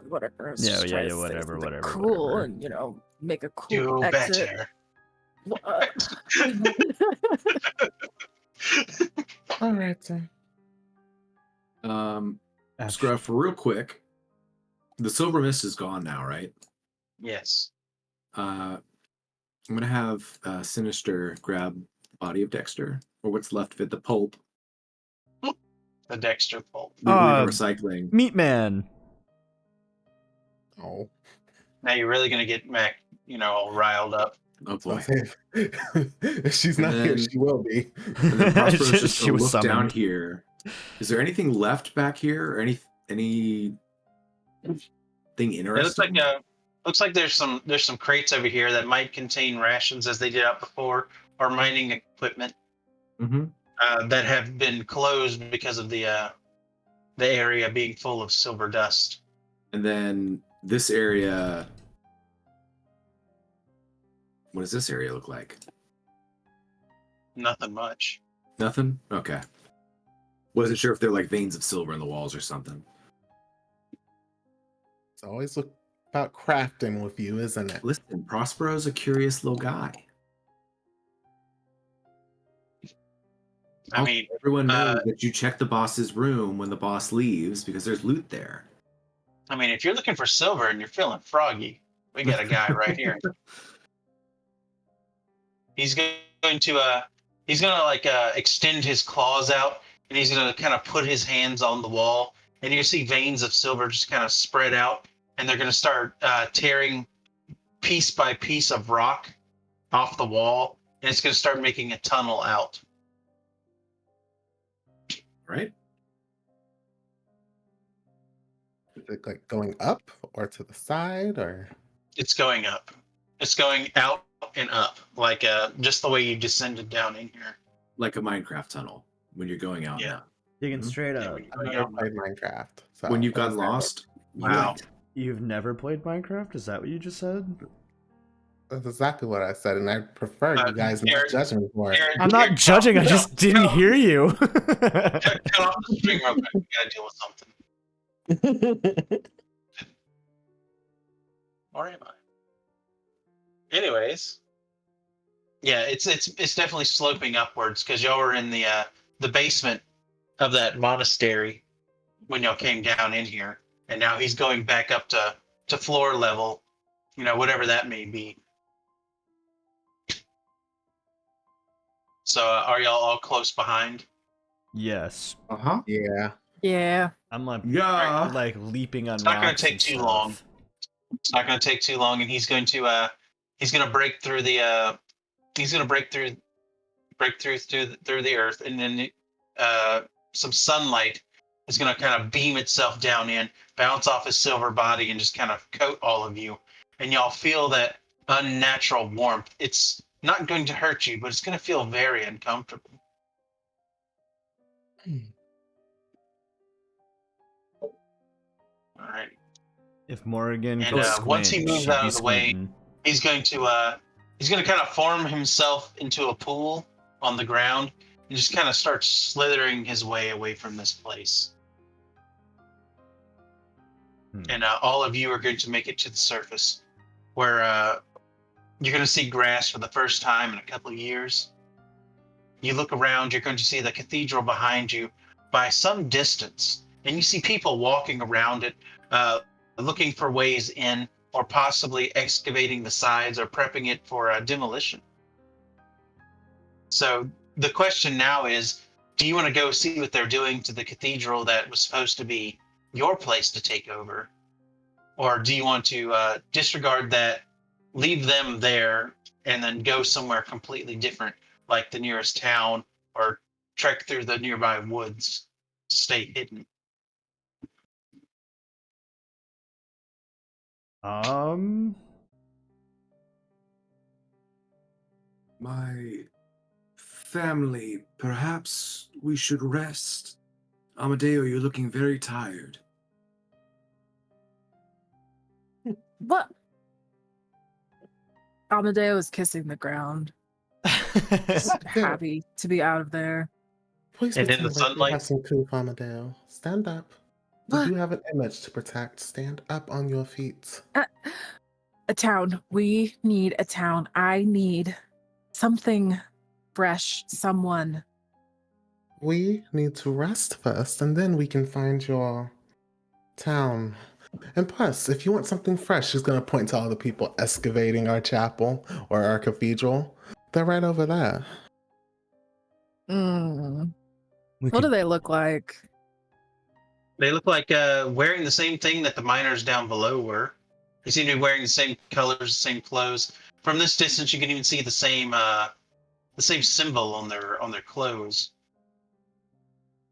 whatever. Yeah, Just yeah, try to yeah, say whatever, something whatever, cool, whatever. and make a cool Do exit. better. All right, sir. Scruff, real quick. The silver mist is gone now, right? Yes. I'm going to have Sinister grab body of Dexter, or what's left of it, the pulp. The Dexter pulp. We leave Ah, the recycling. Meat Man. Oh, Now you're really going to get Mac, all riled up. Oh boy. if she's And not here, then- she will be. And then Prospero's just She gonna was look down summoned. here. Is there anything left back here, or anything It interesting? looks like there's some crates over here that might contain rations as they did out before, or mining equipment that have been closed because of the area being full of silver dust. And then this area. What does this area look like? Nothing much. Nothing? Okay. Wasn't sure if they're like veins of silver in the walls or something. It's always look about crafting with you, isn't it? Listen, Prospero's a curious little guy. I mean, Everyone knows that you check the boss's room when the boss leaves because there's loot there. if you're looking for silver and you're feeling froggy, we got a guy right here. He's going to extend his claws out, and he's going to kind of put his hands on the wall, and you see veins of silver just kind of spread out, and they're going to start tearing piece by piece of rock off the wall, and it's going to start making a tunnel out. Right? Is it like going up or to the side or? It's going up. It's going out and up, like just the way you descended down in here. Like a Minecraft tunnel when you're going out. Yeah. Now. Digging straight Yeah, up. when you're I've going never out. played Minecraft. So When you've what gotten does that lost, Wow. You've never played Minecraft? Is that what you just said? look? That's exactly what I said, and I prefer you guys not Aaron- judging me for it. Aaron, I'm not judging, I just didn't hear you. Cut off the string real quick. We gotta deal with something. Or am I? Anyways, yeah, it's definitely sloping upwards because y'all were in the basement of that monastery when y'all came down in here, and now he's going back up to floor level, whatever that may be. So are y'all all close behind? Yes. Uh-huh. Yeah. Yeah. I'm like, Yeah. like leaping on It's not gonna rocks take and too stuff. long. It's not going to take too long, and he's going to break through the through the earth, and then some sunlight is going to kind of beam itself down in, bounce off his silver body, and just kind of coat all of you, and y'all feel that unnatural warmth. It's not going to hurt you, but it's going to feel very uncomfortable. All right. If Morrigan And could once he squint, moves she'd out be of the way, squinting. he's going to kind of form himself into a pool on the ground and just kind of start slithering his way away from this place. And all of you are going to make it to the surface, where you're going to see grass for the first time in a couple of years. You look around, you're going to see the cathedral behind you by some distance, and you see people walking around it, looking for ways in, or possibly excavating the sides or prepping it for demolition. So the question now is, do you want to go see what they're doing to the cathedral that was supposed to be your place to take over? Or do you want to disregard that, leave them there, and then go somewhere completely different, like the nearest town, or trek through the nearby woods, stay hidden? My family, perhaps we should rest. Amadeo, you're looking very tired. What? Amadeo is kissing the ground, happy to be out of there. Please And in the pretend like you sunlight? have some cool, Amadeo. Stand up. What? You do have an image to protect. Stand up on your feet. A town. We need a town. I need something fresh. Someone. We need to rest first, and then we can find your town. And plus, if you want something fresh, she's going to point to all the people excavating our chapel or our cathedral. They're right over there. What do they look like? They look like wearing the same thing that the miners down below were. They seem to be wearing the same colors, the same clothes. From this distance, you can even see the same symbol on their clothes.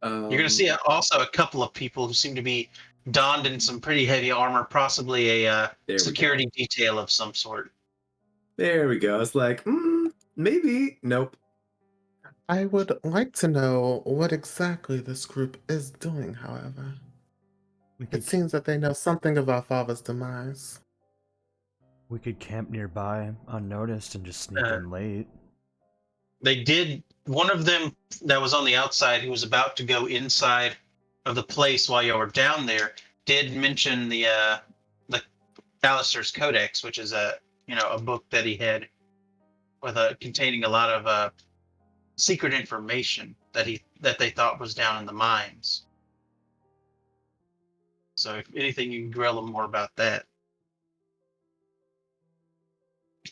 You're going to see also a couple of people who seem to be donned in some pretty heavy armor, possibly a security detail of some sort. There we go. It's like, maybe. Nope. I would like to know what exactly this group is doing, however. It seems that they know something of our father's demise. We could camp nearby, unnoticed, and just sneak in late. They did. One of them that was on the outside, who was about to go inside of the place while you were down there, did mention the Alistair's Codex, which is a book that he had with containing a lot of secret information that they thought was down in the mines. So if anything, you can grill him more about that.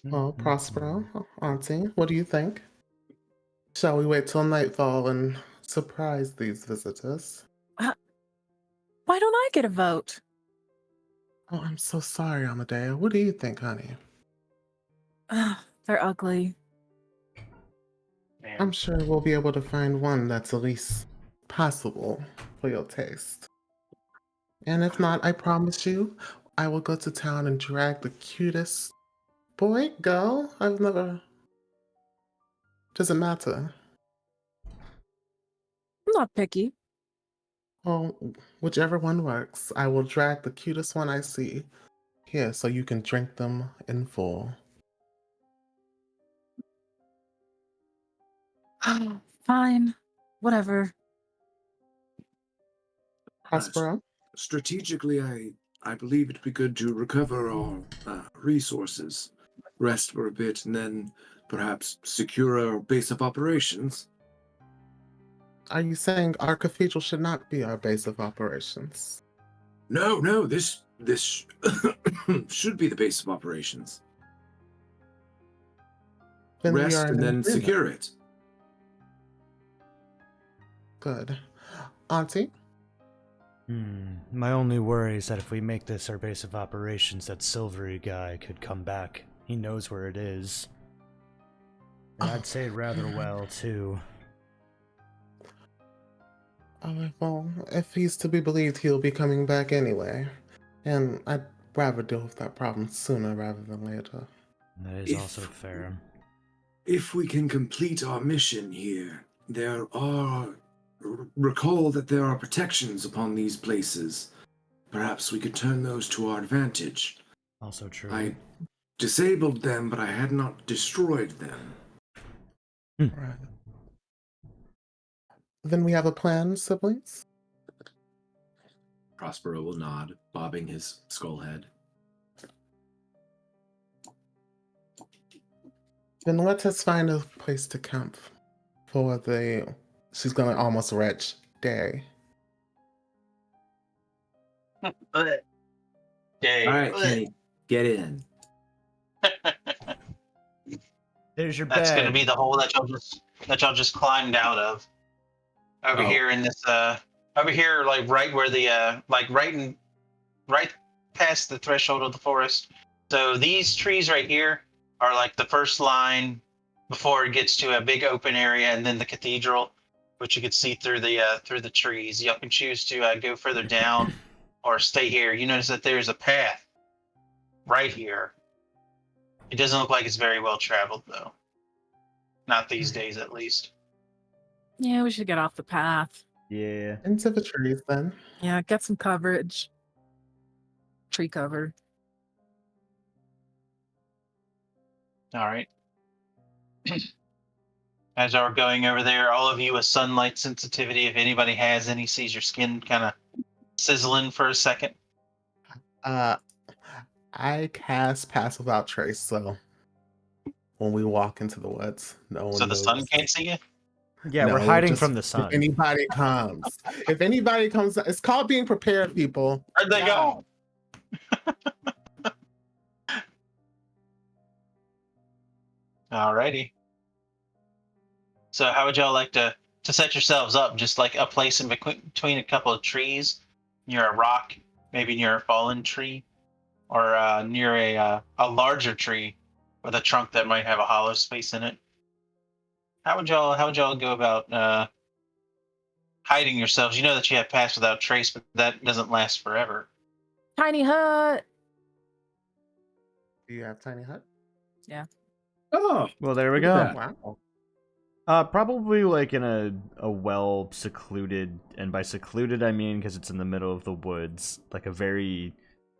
Well, Prospero, Auntie, what do you think? Shall we wait till nightfall and surprise these visitors? Why don't I get a vote? Oh, I'm so sorry, Amadea. What do you think, honey? They're ugly. Man. I'm sure we'll be able to find one that's at least possible for your taste. And if not, I promise you, I will go to town and drag the cutest boy, girl. I've never. Doesn't matter. I'm not picky. Oh, whichever one works. I will drag the cutest one I see here so you can drink them in full. Fine. Whatever. Prospero? Strategically, I believe it'd be good to recover our resources, rest for a bit, and then perhaps secure our base of operations. Are you saying our cathedral should not be our base of operations? No, this should be the base of operations. Then we Rest are in and then agreement. secure it. Good. Auntie? My only worry is that if we make this our base of operations, that silvery guy could come back. He knows where it is. And I'd say rather well, too. Well, if he's to be believed, he'll be coming back anyway. And I'd rather deal with that problem sooner rather than later. That is also fair. If we can complete our mission here, recall that there are protections upon these places. Perhaps we could turn those to our advantage. Also true. I disabled them, but I had not destroyed them. Right. Then we have a plan, siblings? Prospero will nod, bobbing his skull head. Then let us find a place to camp for she's gonna almost retch day. Day. All right, Kenny, get in. There's your That's bed. going to be the hole that y'all just climbed out of. Over here in this over here, like right where the right past the threshold of the forest. So these trees right here are like the first line before it gets to a big open area, and then the cathedral, which you can see through the trees. Y'all can choose to go further down or stay here. You notice that there's a path right here. It doesn't look like it's very well traveled though. Not these days, at least. Yeah, we should get off the path. Yeah. Into the trees then. Yeah, get some coverage. Tree cover. All right. As y'all are going over there, all of you with sunlight sensitivity, if anybody has any, sees your skin kind of sizzling for a second. I cast Pass Without Trace, so when we walk into the woods, no one So the knows. sun can't see you? Yeah, we're No, hiding just from the If sun. anybody comes, it's called being prepared, people. Where'd they go? Alrighty. So how would y'all like to set yourselves up? Just like a place in between a couple of trees, near a rock, maybe near a fallen tree, or near a larger tree with a trunk that might have a hollow space in it. How would y'all go about hiding yourselves? You know that you have Pass Without Trace, but that doesn't last forever. Tiny hut. Do you have tiny hut? Yeah. Oh, Well, there we look go. at that. Wow. Probably like in a well secluded, and by secluded I mean because it's in the middle of the woods, like a very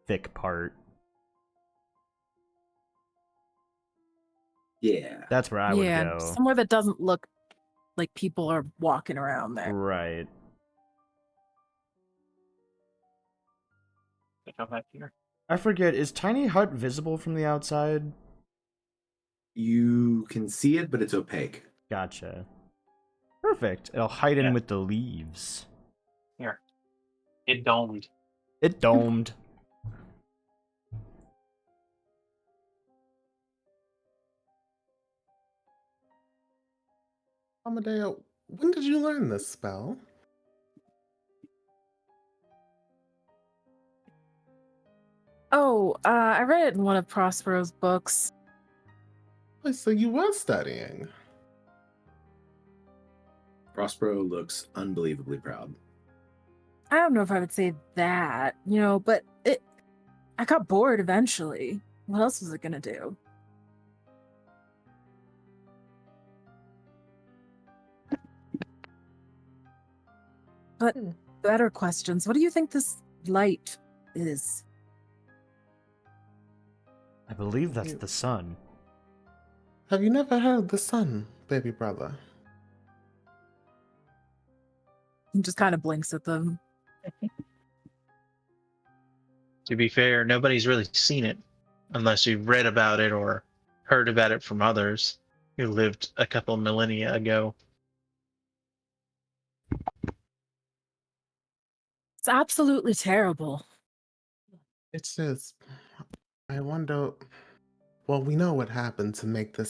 thick part. Yeah. That's where I would go. Somewhere that doesn't look like people are walking around there. Right. Come back here. I forget, is Tiny Hut visible from the outside? You can see it, but it's opaque. Gotcha. Perfect. It'll hide in Yeah. with the leaves. Here. It domed. It domed. Amadeo, when did you learn this spell? Oh, I read it in one of Prospero's books. Oh, so you were studying. Prospero looks unbelievably proud. I don't know if I would say that, but I got bored eventually. What else was it gonna do? But better questions. What do you think this light is? I believe that's the sun. Have you never heard the sun, baby brother? He just kind of blinks at them. To be fair, nobody's really seen it unless you've read about it or heard about it from others who lived a couple millennia ago. It's absolutely terrible. It's just, I wonder. Well, we know what happened to make the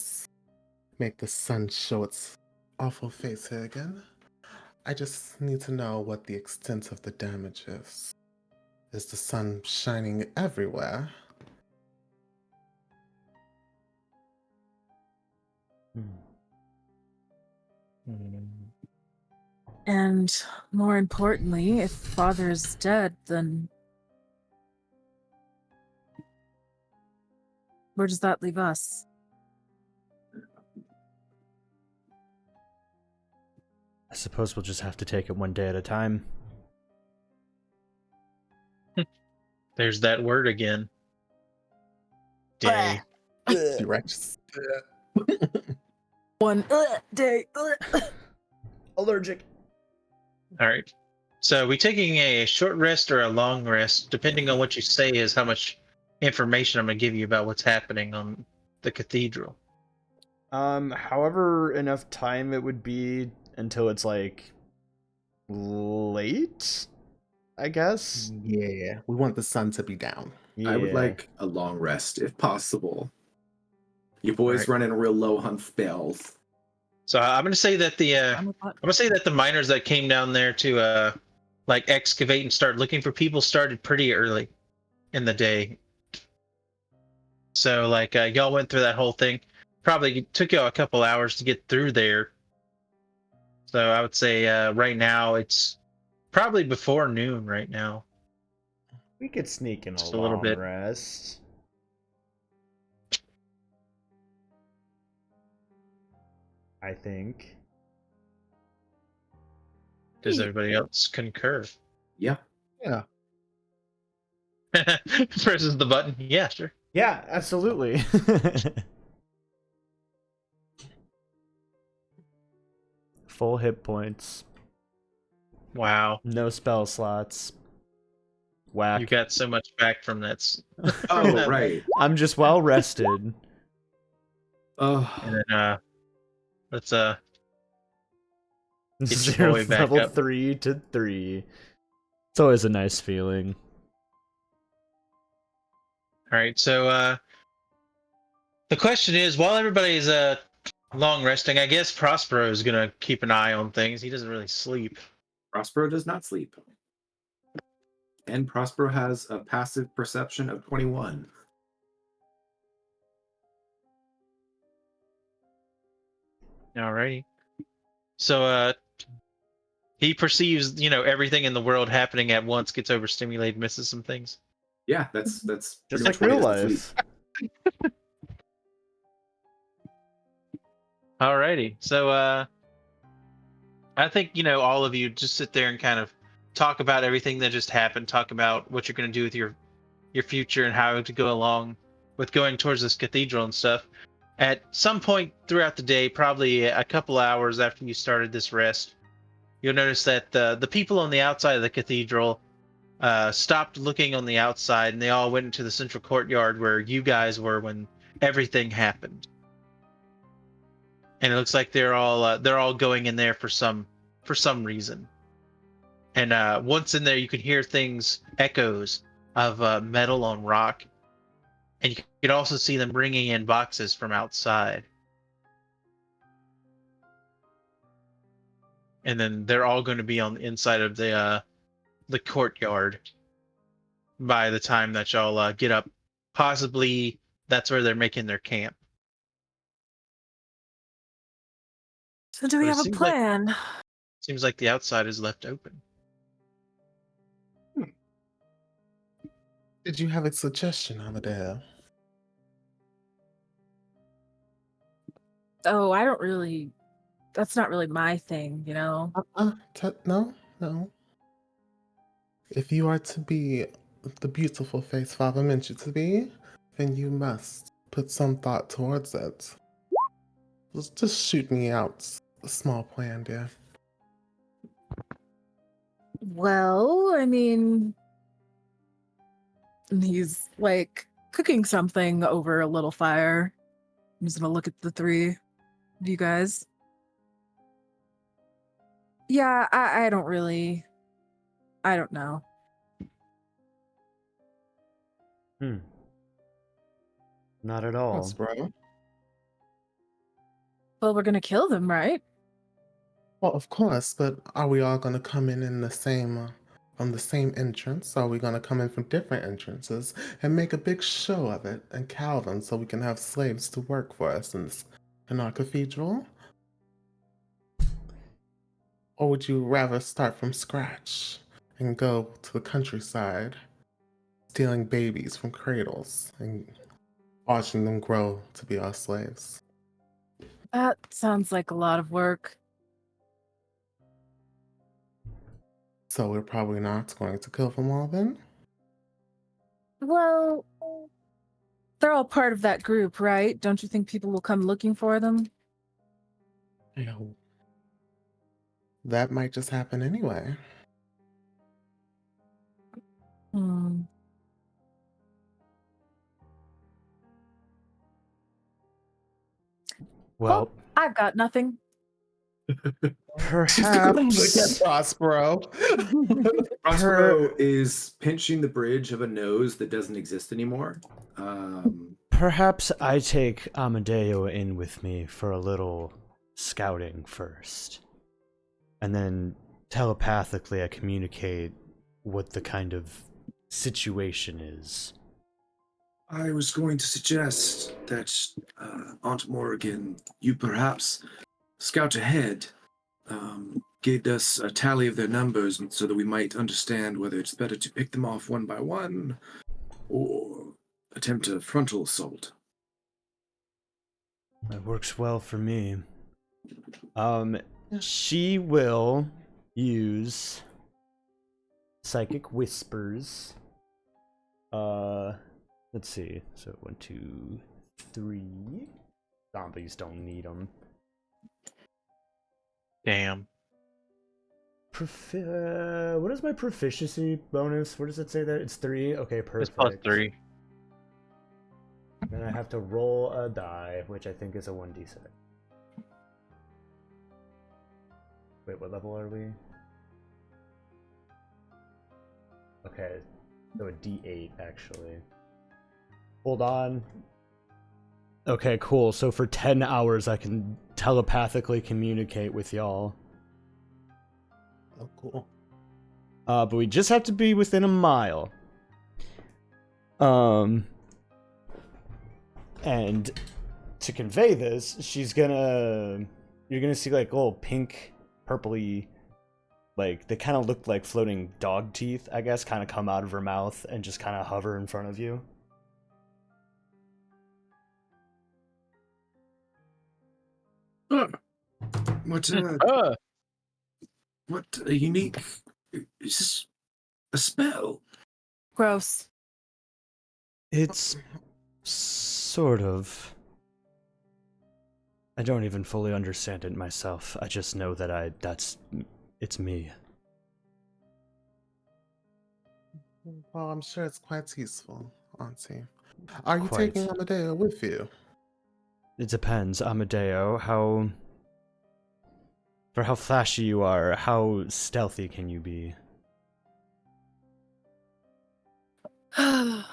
sun show its awful face here again. I just need to know what the extent of the damage is. Is the sun shining everywhere? And more importantly, if father is dead, then where does that leave us? I suppose we'll just have to take it one day at a time. There's that word again. Day. You're righteous. One day. Allergic. All right. So we taking a short rest or a long rest, depending on what you say is how much information I'm going to give you about what's happening on the cathedral. However enough time it would be until it's like late, I guess. Yeah, we want the sun to be down. Yeah. I would like a long rest if possible. You boys Right. running real low on spells. So I'm going to say that the miners that came down there to like excavate and start looking for people started pretty early in the day. So like y'all went through that whole thing. Probably took y'all a couple hours to get through there. So I would say right now it's probably before noon right now. We could sneak in Just a a little long bit. rest. I think. Does everybody else concur? Yeah. Yeah. Presses the button. Yeah, sure. Yeah, absolutely. Full hit points. Wow. No spell slots. Whack. You got so much back from that. Oh, right. I'm just well rested. Oh, And then let's Get your Zero boy back level up. 3 to 3. It's always a nice feeling. all right. So the question is, while everybody's long resting, I guess Prospero is gonna keep an eye on things. He doesn't really sleep. Prospero does not sleep. And Prospero has a passive perception of 21. Alrighty. So he perceives, everything in the world happening at once, gets overstimulated, misses some things. Yeah, that's Just pretty like much what he real does to sleep. life. Alrighty. So I think, all of you just sit there and kind of talk about everything that just happened, talk about what you're gonna do with your future and how to go along with going towards this cathedral and stuff. At some point throughout the day, probably a couple hours after you started this rest, you'll notice that the people on the outside of the cathedral stopped looking on the outside, and they all went into the central courtyard where you guys were when everything happened. And it looks like they're all going in there for some reason. And once in there, you can hear echoes of metal on rock, and you could also see them bringing in boxes from outside. And then they're all going to be on the inside of the courtyard by the time that y'all get up. Possibly that's where they're making their camp. So do we But it have a plan? Seems like the outside is left open. Did you have a suggestion, Amadeo? Oh, I don't really. That's not really my thing, you know? No. If you are to be the beautiful face Father meant you to be, then you must put some thought towards it. Just shoot me out a small plan, dear. Well, I mean, he's like cooking something over a little fire. I'm just gonna look at the three of you guys. Yeah, I don't really. I don't know. Not at all. Yes, bro. Well, we're gonna kill them, right? Well, of course, but are we all going to come in the same, from the same entrance? Are we going to come in from different entrances and make a big show of it and cow them so we can have slaves to work for us in our cathedral? Or would you rather start from scratch and go to the countryside, stealing babies from cradles and watching them grow to be our slaves? That sounds like a lot of work. So we're probably not going to kill them all then? Well, they're all part of that group, right? Don't you think people will come looking for them? Yeah. That might just happen anyway. Hmm. Well, I've got nothing. perhaps. Prospero. Prospero is pinching the bridge of a nose that doesn't exist anymore. Perhaps I take Amadeo in with me for a little scouting first. And then telepathically I communicate what the kind of situation is. I was going to suggest that Aunt Morrigan, you perhaps scout ahead, get us a tally of their numbers so that we might understand whether it's better to pick them off one by one or attempt a frontal assault. That works well for me. She will use Psychic Whispers. Let's see. So 1, 2, 3. Zombies don't need them. Damn. What is my proficiency bonus? What does it say there? It's 3? Okay, perfect. It's +3. Then I have to roll a die, which I think is a 1d6. Wait, what level are we? Okay, so a d8 actually. Hold on. Okay, cool. So for 10 hours I can telepathically communicate with y'all. Oh, cool. But we just have to be within a mile. And to convey this, you're gonna see like little pink, purpley, like they kind of look like floating dog teeth, I guess, kind of come out of her mouth and just kind of hover in front of you. What a unique... Is this a spell? Gross. It's sort of. I don't even fully understand it myself. I just know that it's me. Well, I'm sure it's quite useful, Auntie. Are you Quite. taking Amadeo with you? It depends, Amadeo. For how flashy you are, how stealthy can you be? I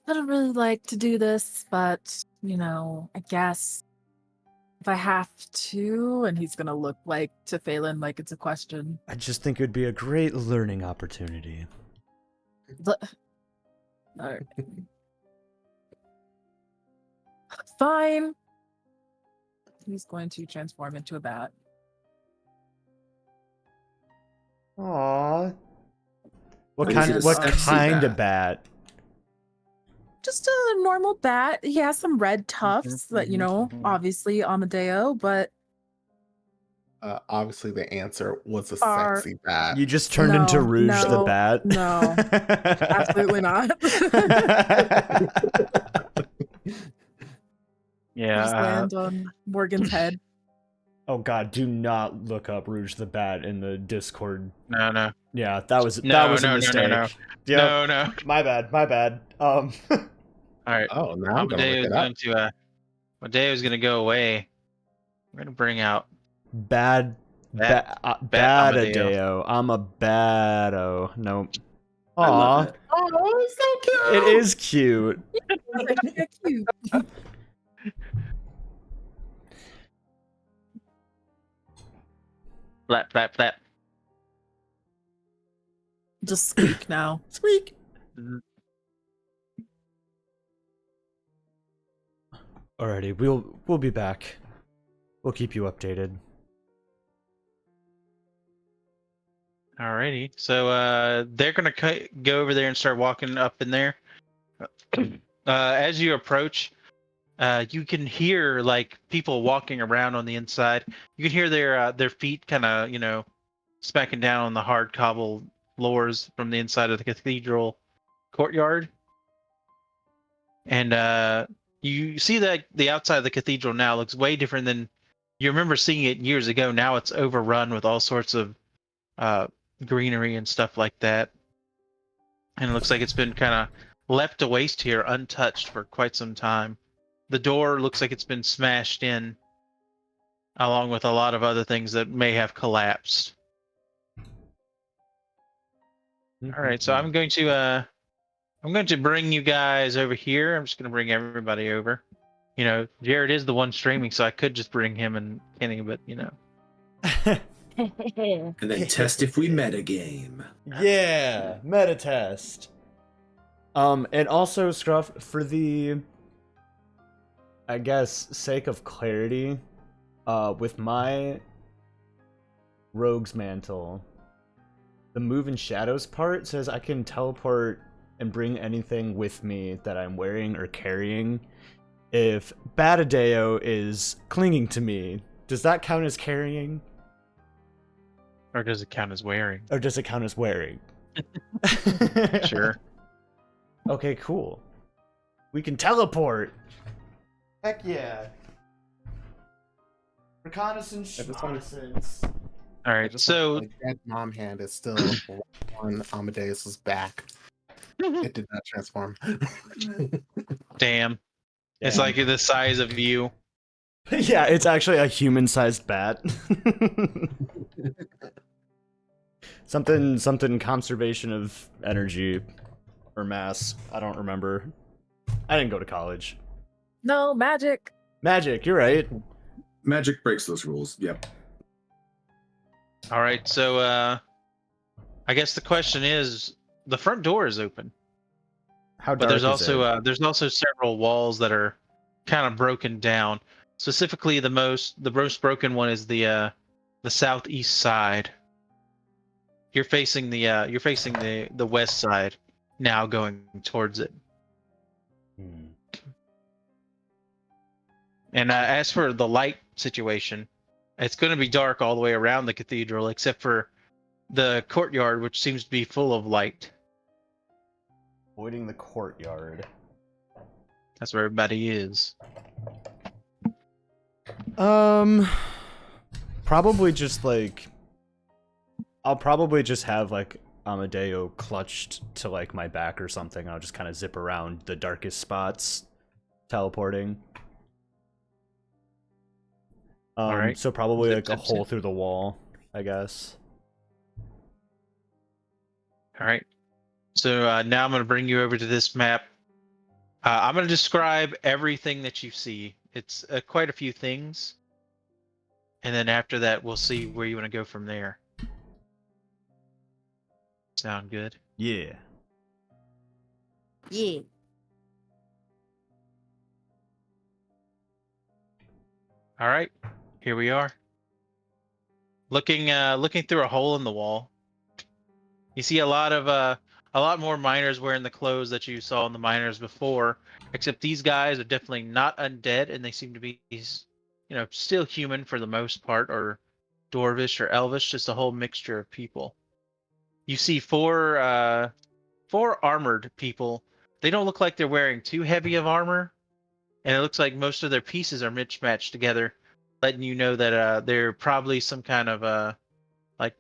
don't really like to do this, but, I guess if I have to, and he's gonna look like to Phelan like it's a question. I just think it would be a great learning opportunity. Alright. Fine. He's going to transform into a bat. Aww. What Is it a what sexy kind of bat? bat? Just a normal bat. He has some red tufts that, obviously Amadeo, but Obviously, the answer was a Are- sexy bat. You just turned into Rouge the no, Bat? no. Absolutely not. Just land on Morgan's head. Oh god, do not look up Rouge the Bat in the Discord. No. Yeah, that was a No. mistake. No. Yep. No. My bad. All right. Oh, now I'm gonna look it up. Amadeo's gonna go away. We're gonna bring out Bad Adeo. I'm a bado. Nope. I love Aw, it. Oh, it's so cute. it is cute. Cute. flap. Just squeak now. Squeak. Alrighty, we'll be back. We'll keep you updated. Alrighty. So they're gonna go over there and start walking up in there. As you approach, you can hear like people walking around on the inside. You can hear their feet kind of smacking down on the hard cobble floors from the inside of the cathedral courtyard. And you see that the outside of the cathedral now looks way different than you remember seeing it years ago. Now it's overrun with all sorts of greenery and stuff like that. And it looks like it's been kind of left to waste here untouched for quite some time. The door looks like it's been smashed in, along with a lot of other things that may have collapsed. All right, so I'm going to bring you guys over here. I'm just going to bring everybody over. Jared is the one streaming, so I could just bring him and Kenny, but And then test if we metagame. Yeah, meta test. And also, Scruff, for the, I guess, sake of clarity, with my Rogue's Mantle, the Move in Shadows part says I can teleport and bring anything with me that I'm wearing or carrying. If Batadeo is clinging to me, does that count as carrying? or does it count as wearing? Or does it count as wearing? Sure. Okay, cool. We can teleport. Heck yeah. Reconnaissance. All right, so the dead mom hand is still on Amadeus's back. It did not transform. damn, it's like the size of you. Yeah, it's actually a human-sized bat. something conservation of energy or mass. I don't remember. I didn't go to college. No, magic. Magic, you're right. Magic breaks those rules. Yep. All right, so I guess the question is, the front door is open, How dark but there's is it? also several walls that are kind of broken down. Specifically, the most broken one is the southeast side. You're facing the west side now, going towards it. And as for the light situation, it's going to be dark all the way around the cathedral, except for the courtyard, which seems to be full of light. Avoiding the courtyard. That's where everybody is. Probably just like, I'll probably just have like Amadeo clutched to like my back or something. I'll just kind of zip around the darkest spots, teleporting. All right. So probably Zip, like a zip, hole zip. through the wall, I guess. All right. So now I'm going to bring you over to this map. I'm going to describe everything that you see. It's quite a few things. And then after that, we'll see where you want to go from there. Sound good? Yeah. Yeah. All right. Here we are. Looking through a hole in the wall. You see a lot more miners wearing the clothes that you saw in the miners before, except these guys are definitely not undead, and they seem to be, still human for the most part, or dwarvish or elvish, just a whole mixture of people. You see four armored people. They don't look like they're wearing too heavy of armor, and it looks like most of their pieces are mismatched together, letting you know that they're probably some kind of like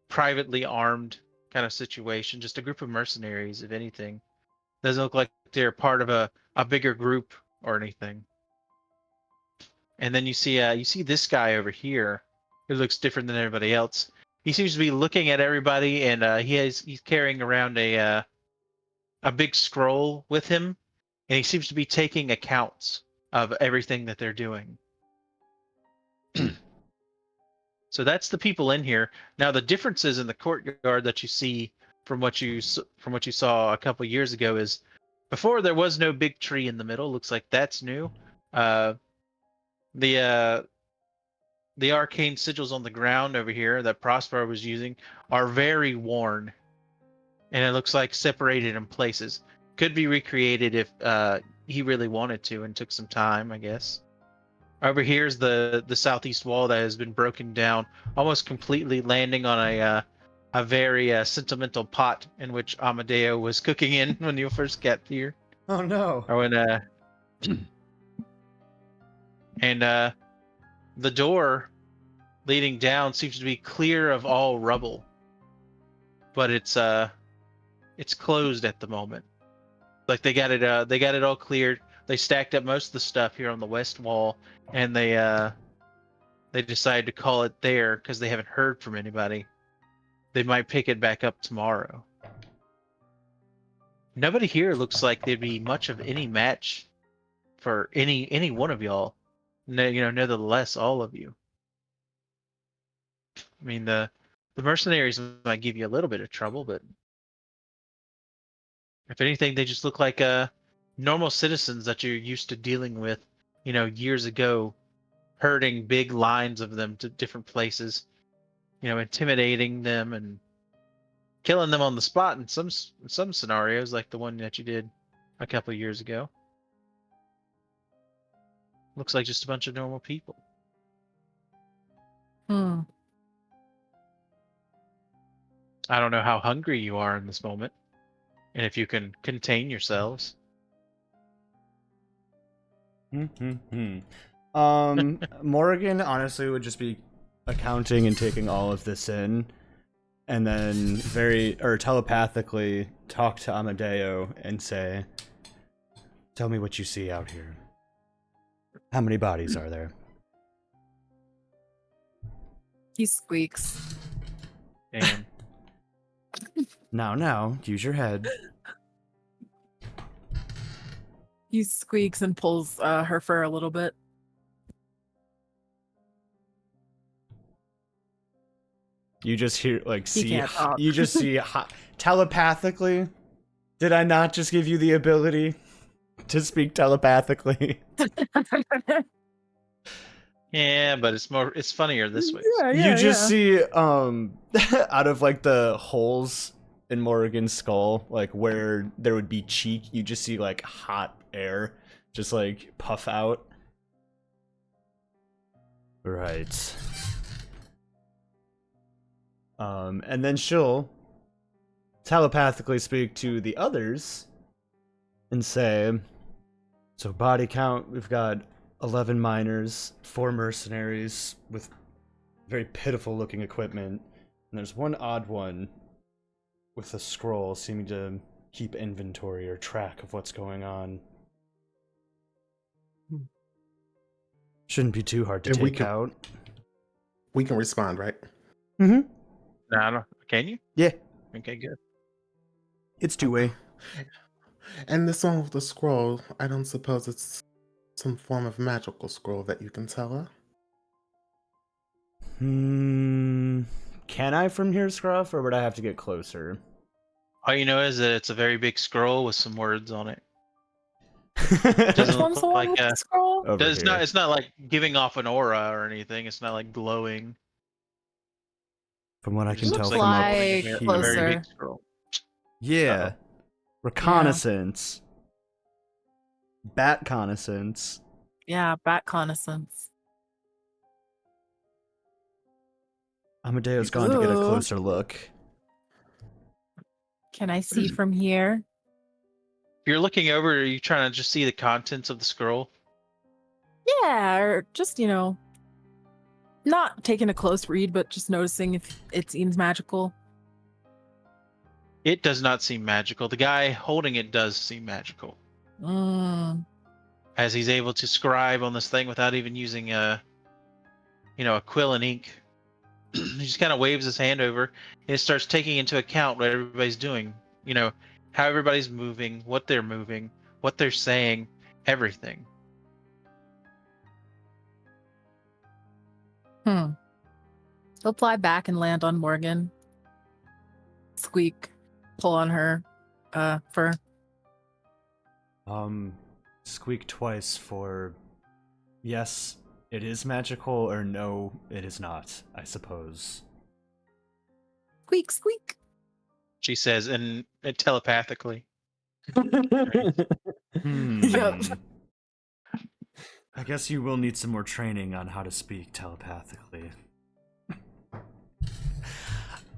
privately armed kind of situation, just a group of mercenaries, if anything. Doesn't look like they're part of a bigger group or anything. And then you see this guy over here who looks different than everybody else. He seems to be looking at everybody, and he's carrying around a big scroll with him, and he seems to be taking accounts of everything that they're doing. So that's the people in here. Now the differences in the courtyard that you see from what you saw a couple years ago is before there was no big tree in the middle. Looks like that's new. The arcane sigils on the ground over here that Prospero was using are very worn, and it looks like separated in places. Could be recreated if he really wanted to and took some time, I guess. Over here is the southeast wall that has been broken down almost completely, landing on a very sentimental pot in which Amadeo was cooking in when you first got here. Oh no. Or when and the door leading down seems to be clear of all rubble, but it's closed at the moment. Like they got it all cleared. They stacked up most of the stuff here on the west wall, and they decided to call it there because they haven't heard from anybody. They might pick it back up tomorrow. Nobody here looks like they'd be much of any match for any one of y'all. Nevertheless, all of you. I mean, the mercenaries might give you a little bit of trouble, but if anything, they just look like normal citizens that you're used to dealing with, years ago, herding big lines of them to different places, intimidating them and killing them on the spot in some scenarios, like the one that you did a couple of years ago. Looks like just a bunch of normal people. Hmm. I don't know how hungry you are in this moment, and if you can contain yourselves. Morgan honestly would just be accounting and taking all of this in, and then telepathically talk to Amadeo and say, "Tell me what you see out here. How many bodies are there?" He squeaks. And Now, use your head. He squeaks and pulls her fur a little bit. You just hear can't talk. you just see telepathically. Did I not just give you the ability to speak telepathically? yeah, but it's funnier this way. You just see out of like the holes in Morgan's skull, like where there would be cheek, you just see like hot air just like puff out. Right. And then she'll telepathically speak to the others and say, so body count, we've got 11 miners, 4 mercenaries with very pitiful looking equipment, and there's one odd one with a scroll, seeming to keep inventory or track of what's going on. Shouldn't be too hard to And take out. We can respond, right? Mm-hmm. No, I don't. Can you? Yeah, Okay, good. it's two-way. And this one with the scroll, I don't suppose it's some form of magical scroll that you can tell her? Can I from here, Scruff, or would I have to get closer? All you know is that it's a very big scroll with some words on it. Which Doesn't one's the look one like with the scroll? Over it's here. not. It's not like giving off an aura or anything. It's not like glowing. From what I It can just tell looks from like up Like here. a very closer. big scroll. Yeah. Reconnaissance. Bat connaissance. Yeah, bat connaissance. Amadeo's gone to get a Ooh. closer look. Can I see from here? If you're looking over, are you trying to just see the contents of the scroll? Yeah, or just, not taking a close read, but just noticing if it seems magical. It does not seem magical. The guy holding it does seem magical, as he's able to scribe on this thing without even using a quill and ink. He just kind of waves his hand over and it starts taking into account what everybody's doing. How everybody's moving, what they're moving, what they're saying, everything. He'll fly back and land on Morgan. Squeak. Pull on her fur. Squeak twice for yes, it is magical, or no, it is not, I suppose. Squeak, squeak. She says, and telepathically. Yep. I guess you will need some more training on how to speak telepathically.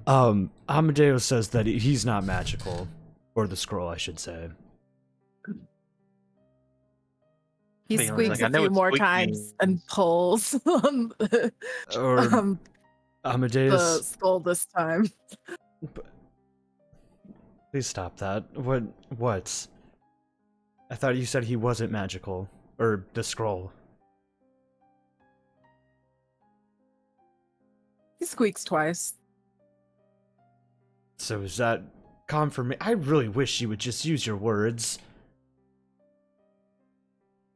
Amadeo says that he's not magical. Or the scroll, I should say. He Feelings squeaks like, I a know few what more squeak times means. and pulls on Or the Amadeus... skull this time. Please stop that. What? I thought you said he wasn't magical. Or the scroll. He squeaks twice. So is that confirmation? I really wish you would just use your words.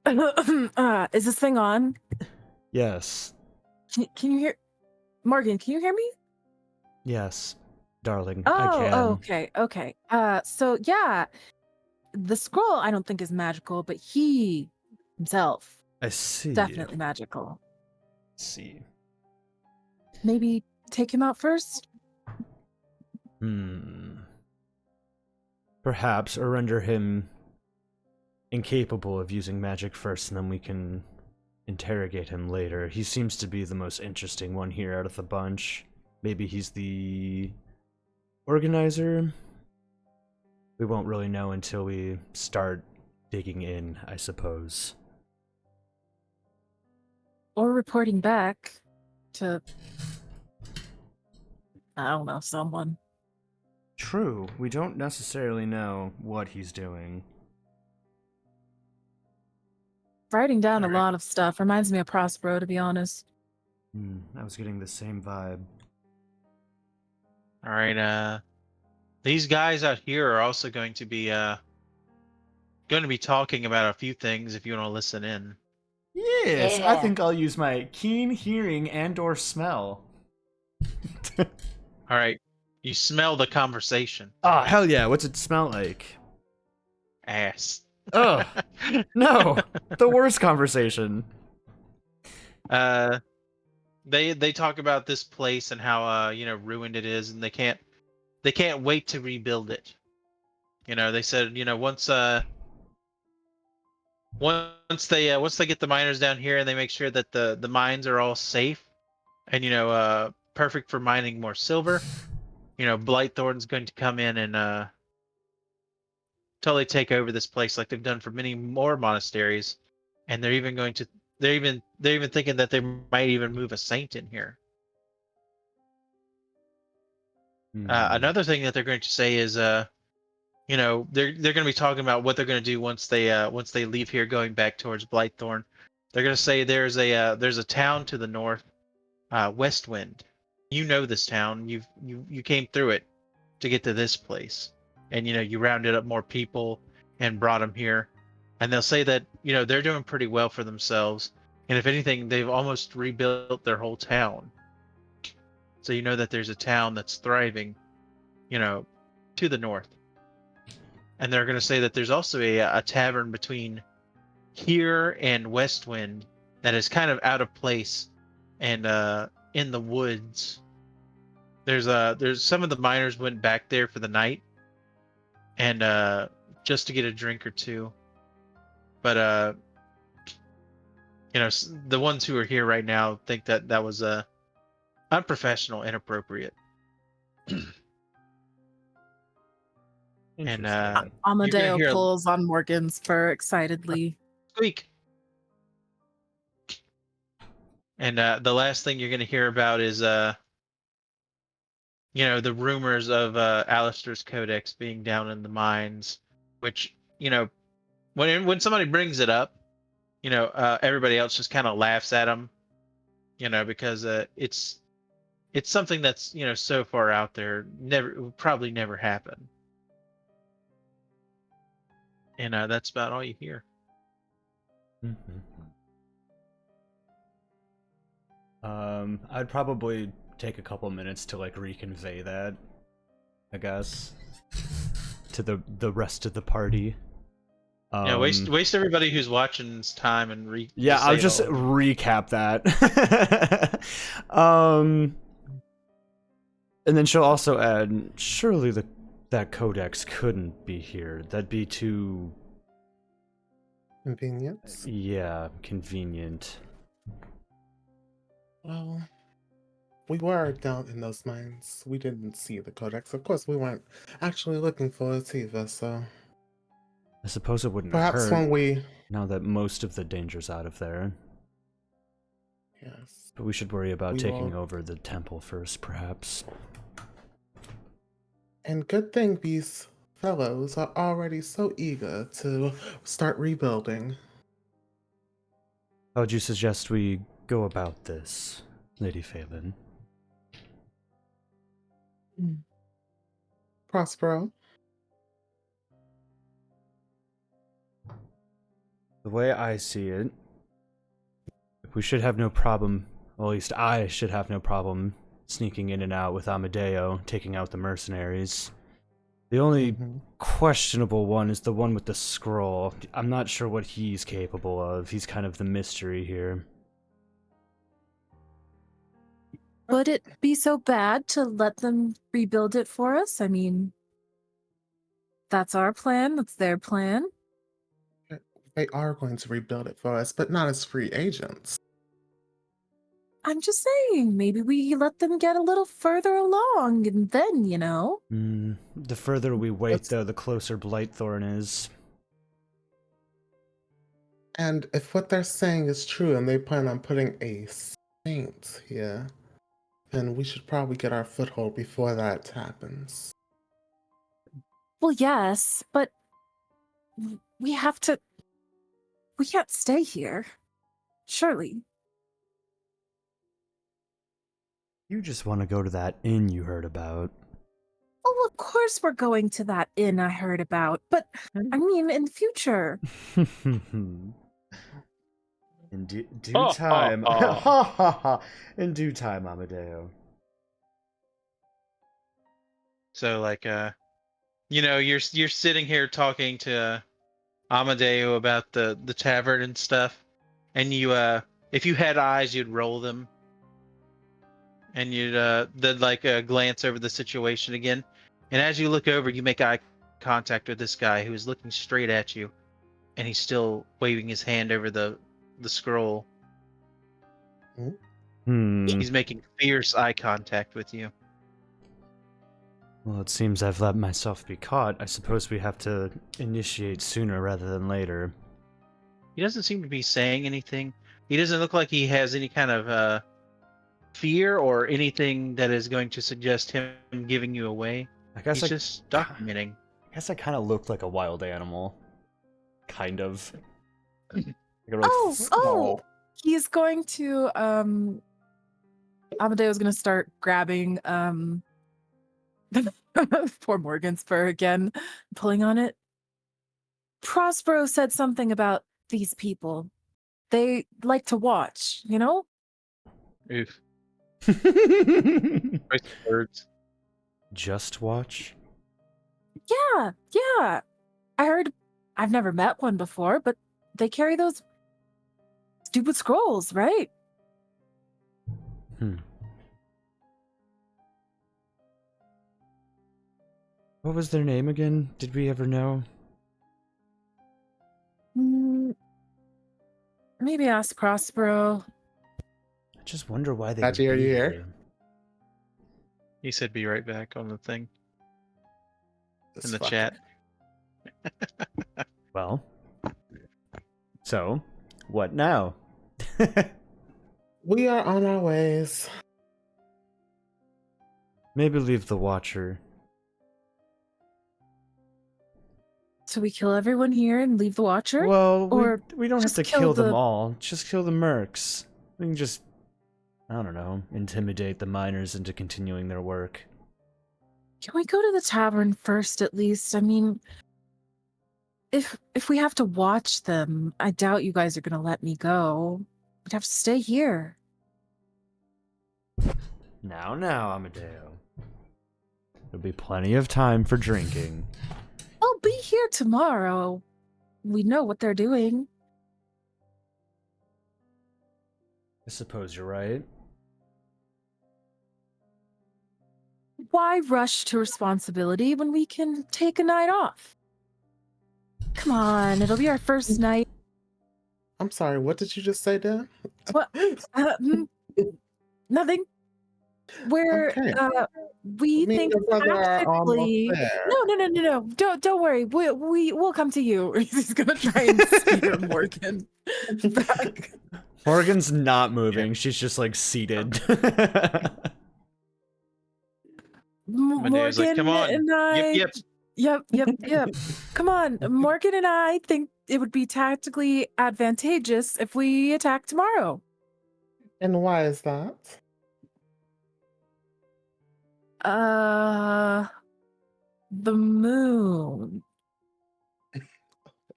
Is this thing on? Yes. Can you hear? Morgan, can you hear me? Yes, darling. I can. Oh, okay. So yeah, the scroll I don't think is magical, but he himself I see. definitely magical. See. Maybe take him out first? Perhaps, or render him incapable of using magic first, and then we can interrogate him later. He seems to be the most interesting one here out of the bunch. Maybe he's the organizer? We won't really know until we start digging in, I suppose. Or reporting back to, I don't know, someone. True, we don't necessarily know what he's doing. Writing down a Alright. lot of stuff reminds me of Prospero, to be honest. I was getting the same vibe. All right. These guys out here are also going to be talking about a few things. If you want to listen in. Yes, I Yeah. think I'll use my keen hearing and/or smell. All right. You smell the conversation. Oh, hell yeah, what's it smell like? Ass. Ugh, no, the worst conversation. They talk about this place and how ruined it is, and they can't wait to rebuild it. They said once they get the miners down here and they make sure that the mines are all safe and perfect for mining more silver, Blightthorn's going to come in and totally take over this place like they've done for many more monasteries, and they're even thinking that they might even move a saint in here. Another thing that they're going to say is, you know, they're going to be talking about what they're going to do once they leave here, going back towards Blythethorn. They're going to say there's a town to the north, Westwind. You know this town. You came through it to get to this place, and you know you rounded up more people and brought them here. And they'll say that you know they're doing pretty well for themselves, and if anything, they've almost rebuilt their whole town. So you know that there's a town that's thriving, you know, to the north. And they're going to say that there's also a tavern between here and Westwind that is kind of out of place and in the woods. There's some of the miners went back there for the night and just to get a drink or two. But you know, the ones who are here right now think that that was unprofessional, inappropriate. And Amadeo hear pulls on Morgan's fur excitedly. squeak. And the last thing you're going to hear about is, you know, the rumors of Alistair's Codex being down in the mines, which, you know, when somebody brings it up, you know, everybody else just kind of laughs at them, you know, because it's something that's, you know, so far out there, it would probably never happen. And that's about all you hear. I'd probably take a couple minutes to like reconvey that, I guess, to the rest of the party. Yeah, waste everybody who's watching's time and yeah, I'll just recap that. And then she'll also add, surely that codex couldn't be here. That'd be too Convenience? Yeah, convenient. Well, we were down in those mines. We didn't see the codex. Of course, we weren't actually looking for it either, so... I suppose it wouldn't Perhaps hurt, when we... now that most of the danger's out of there. Yes. But we should worry about taking over the temple first, perhaps. And good thing these fellows are already so eager to start rebuilding. How would you suggest we go about this, Lady Phelan? Prospero? The way I see it, we should have no problem, well, at least I should have no problem sneaking in and out with Amadeo, taking out the mercenaries. The only questionable one is the one with the scroll. I'm not sure what he's capable of. He's kind of the mystery here. Would it be so bad to let them rebuild it for us? I mean, that's our plan. That's their plan. They are going to rebuild it for us, but not as free agents. I'm just saying, maybe we let them get a little further along, and then, you know. The further we wait, though, the closer Blythethorn is. And if what they're saying is true and they plan on putting a saint here, then we should probably get our foothold before that happens. Well, yes, but we have to... We can't stay here. Surely. You just want to go to that inn you heard about. Well, of course we're going to that inn I heard about, but I mean, in the future. In due time. In due time, Amadeo. So, like, you know, you're sitting here talking to Amadeo about the tavern and stuff, and you, if you had eyes, you'd roll them, and you'd then like glance over the situation again, and as you look over, you make eye contact with this guy who is looking straight at you, and he's still waving his hand over the scroll. He's making fierce eye contact with you. Well, it seems I've let myself be caught. I suppose we have to initiate sooner rather than later. He doesn't seem to be saying anything. He doesn't look like he has any kind of fear or anything that is going to suggest him giving you away. I guess He's just documenting. I guess I kind of looked like a wild animal. Kind of. Like a really Oh, small. he's going to Amadeo's gonna start grabbing poor Morgan's fur again, pulling on it. Prospero said something about these people. They like to watch, you know? Oof. Choice words. Just watch. Yeah. I heard, I've never met one before, but they carry those stupid scrolls, right? What was their name again? Did we ever know? Maybe ask Prospero. I just wonder why they Patchy, would are be you here? here. He said, "Be right back" on the thing This in the fucker. chat. Well, so what now? We are on our ways. Maybe leave the Watcher. So we kill everyone here and leave the Watcher? Well, Or we don't have just to kill kill them the- all. Just kill the mercs. We can just, I don't know, intimidate the miners into continuing their work. Can we go to the tavern first, at least? I mean, if we have to watch them, I doubt you guys are gonna let me go. We'd have to stay here. Now, Amadeo. There'll be plenty of time for drinking. I'll be here tomorrow. We know what they're doing. I suppose you're right. Why rush to responsibility when we can take a night off? Come on, it'll be our first night. I'm sorry, what did you just say, Dan? What? Nothing. We're Okay. we Me and think your brother are almost tactically. there. No. Don't worry. We'll come to you. He's gonna try and steer Morgan back. Morgan's not moving. She's just like seated. Amadeo's like, "Come on. and I. Yep. Yep. Come on, Morgan and I think it would be tactically advantageous if we attack tomorrow. And why is that? The moon.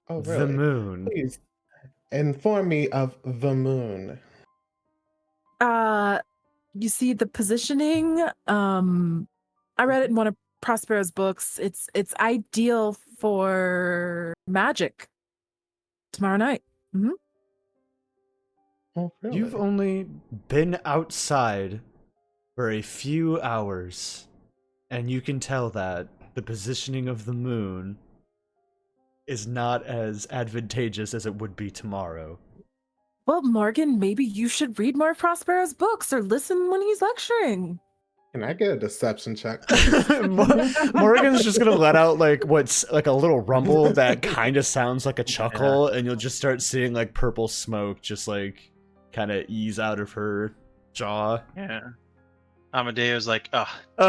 Oh, The really? moon. Please inform me of the moon. You see the positioning. I read it in one of Prospero's books. It's ideal for magic tomorrow night. Mm-hmm. Oh, really? You've only been outside for a few hours, and you can tell that the positioning of the moon is not as advantageous as it would be tomorrow. Well, Morgan, maybe you should read more of Prospero's books or listen when he's lecturing. Can I get a deception check? Morgan's just gonna let out like what's like a little rumble that kind of sounds like a chuckle, and you'll just start seeing like purple smoke just like kind of ease out of her jaw. Yeah. Amadeo's like, "Oh no!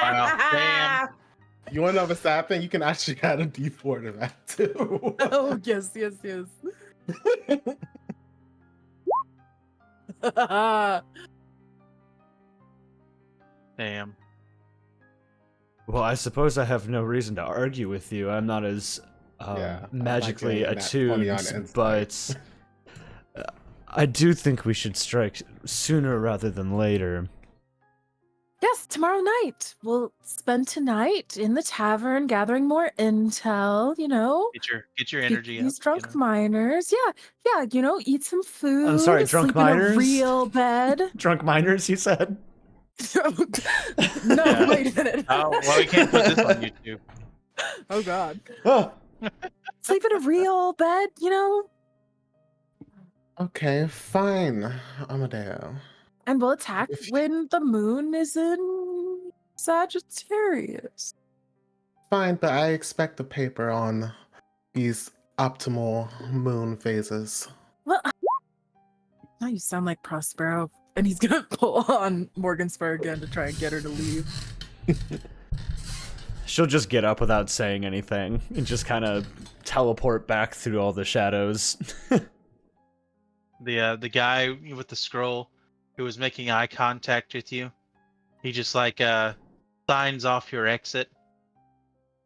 wow, damn." You want to know the sad thing? You can actually add a D4 to that too. Oh, yes. Damn. Well, I suppose I have no reason to argue with you. I'm not as Yeah, magically I like getting that 20 on attuned, insight. but I do think we should strike sooner rather than later. Yes, tomorrow night. We'll spend tonight in the tavern gathering more intel, you know. Get your Keep energy up. these drunk you know? miners. Yeah, you know, eat some food. I'm sorry, drunk sleep miners? in a real bed. Drunk miners, you said? No, Yeah. wait a minute. Oh, well, we can't put this on YouTube. Oh, God. Oh. Sleep in a real bed, you know. Okay, fine, Amadeo. And we'll attack If you- when the moon is in Sagittarius. Fine, but I expect a paper on these optimal moon phases. Well, Now you sound like Prospero. And he's gonna pull on Morgan's fur again to try and get her to leave. She'll just get up without saying anything and just kind of teleport back through all the shadows. The guy with the scroll who was making eye contact with you, he just like signs off your exit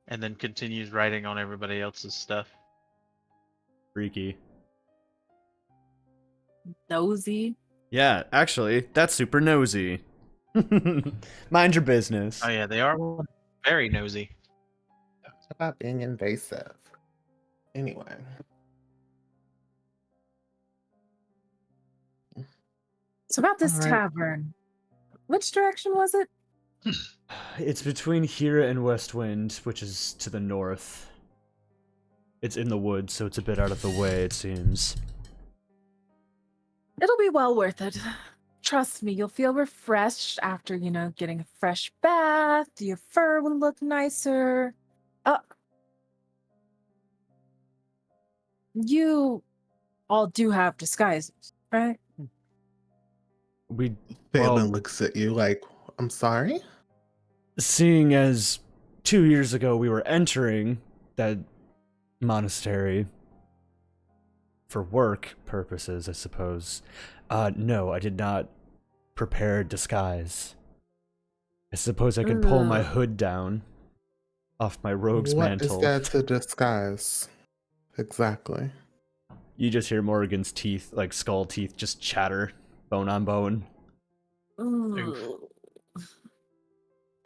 and then continues writing on everybody else's stuff. Freaky. Nosy. Yeah, actually, that's super nosy. Mind your business. Oh yeah, they are very nosy. It's about being invasive. Anyway. So about this All right. tavern. Which direction was it? It's between here and Westwind, which is to the north. It's in the woods, so it's a bit out of the way, it seems. It'll be well worth it. Trust me, you'll feel refreshed after, getting a fresh bath. Your fur will look nicer. You all do have disguises, right? We, Phelan looks at you like, I'm sorry? seeing as 2 years ago we were entering that monastery for work purposes, I suppose. No, I did not prepare disguise. I suppose I could pull my hood down off my rogue's mantle. What is that to disguise? Exactly. You just hear Morgan's teeth, like skull teeth, just chatter, bone on bone. Ooh.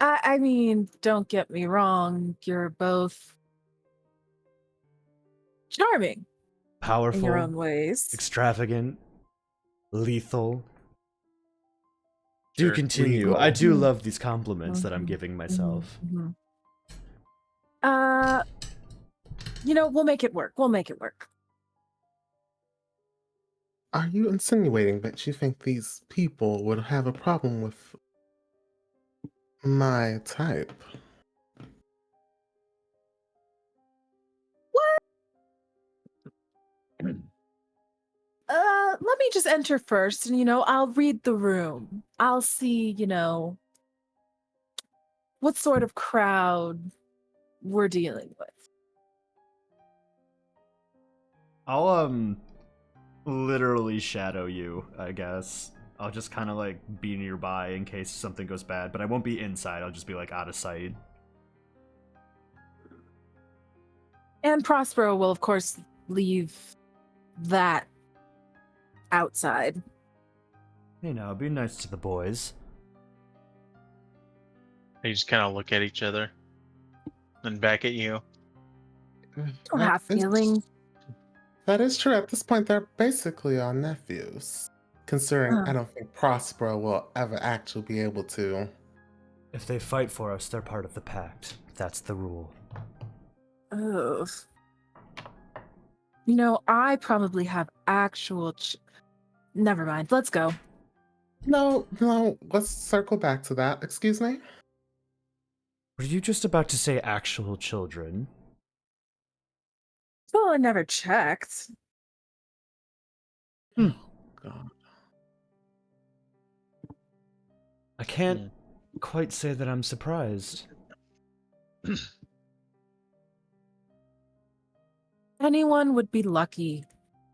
I mean, don't get me wrong. You're both charming Powerful, in your own ways. extravagant, lethal. Do Sure. continue. Lethal. I do love these compliments that I'm giving myself. Mhm. We'll make it work. We'll make it work. Are you insinuating that you think these people would have a problem with my type? Let me just enter first, and I'll read the room. I'll see, what sort of crowd we're dealing with. I'll literally shadow you, I guess. I'll just kind of like be nearby in case something goes bad, but I won't be inside. I'll just be like out of sight. And Prospero will, of course, leave that outside. Be nice to the boys. They just kind of look at each other, and back at you. Don't have feelings. That is true. At this point, they're basically our nephews. Considering Huh. I don't think Prospero will ever actually be able to. If they fight for us, they're part of the pact. That's the rule. Ugh. I probably have actual. Never mind. Let's go. No, let's circle back to that. Excuse me? Were you just about to say actual children? Well, I never checked. God. I can't quite say that I'm surprised. Anyone would be lucky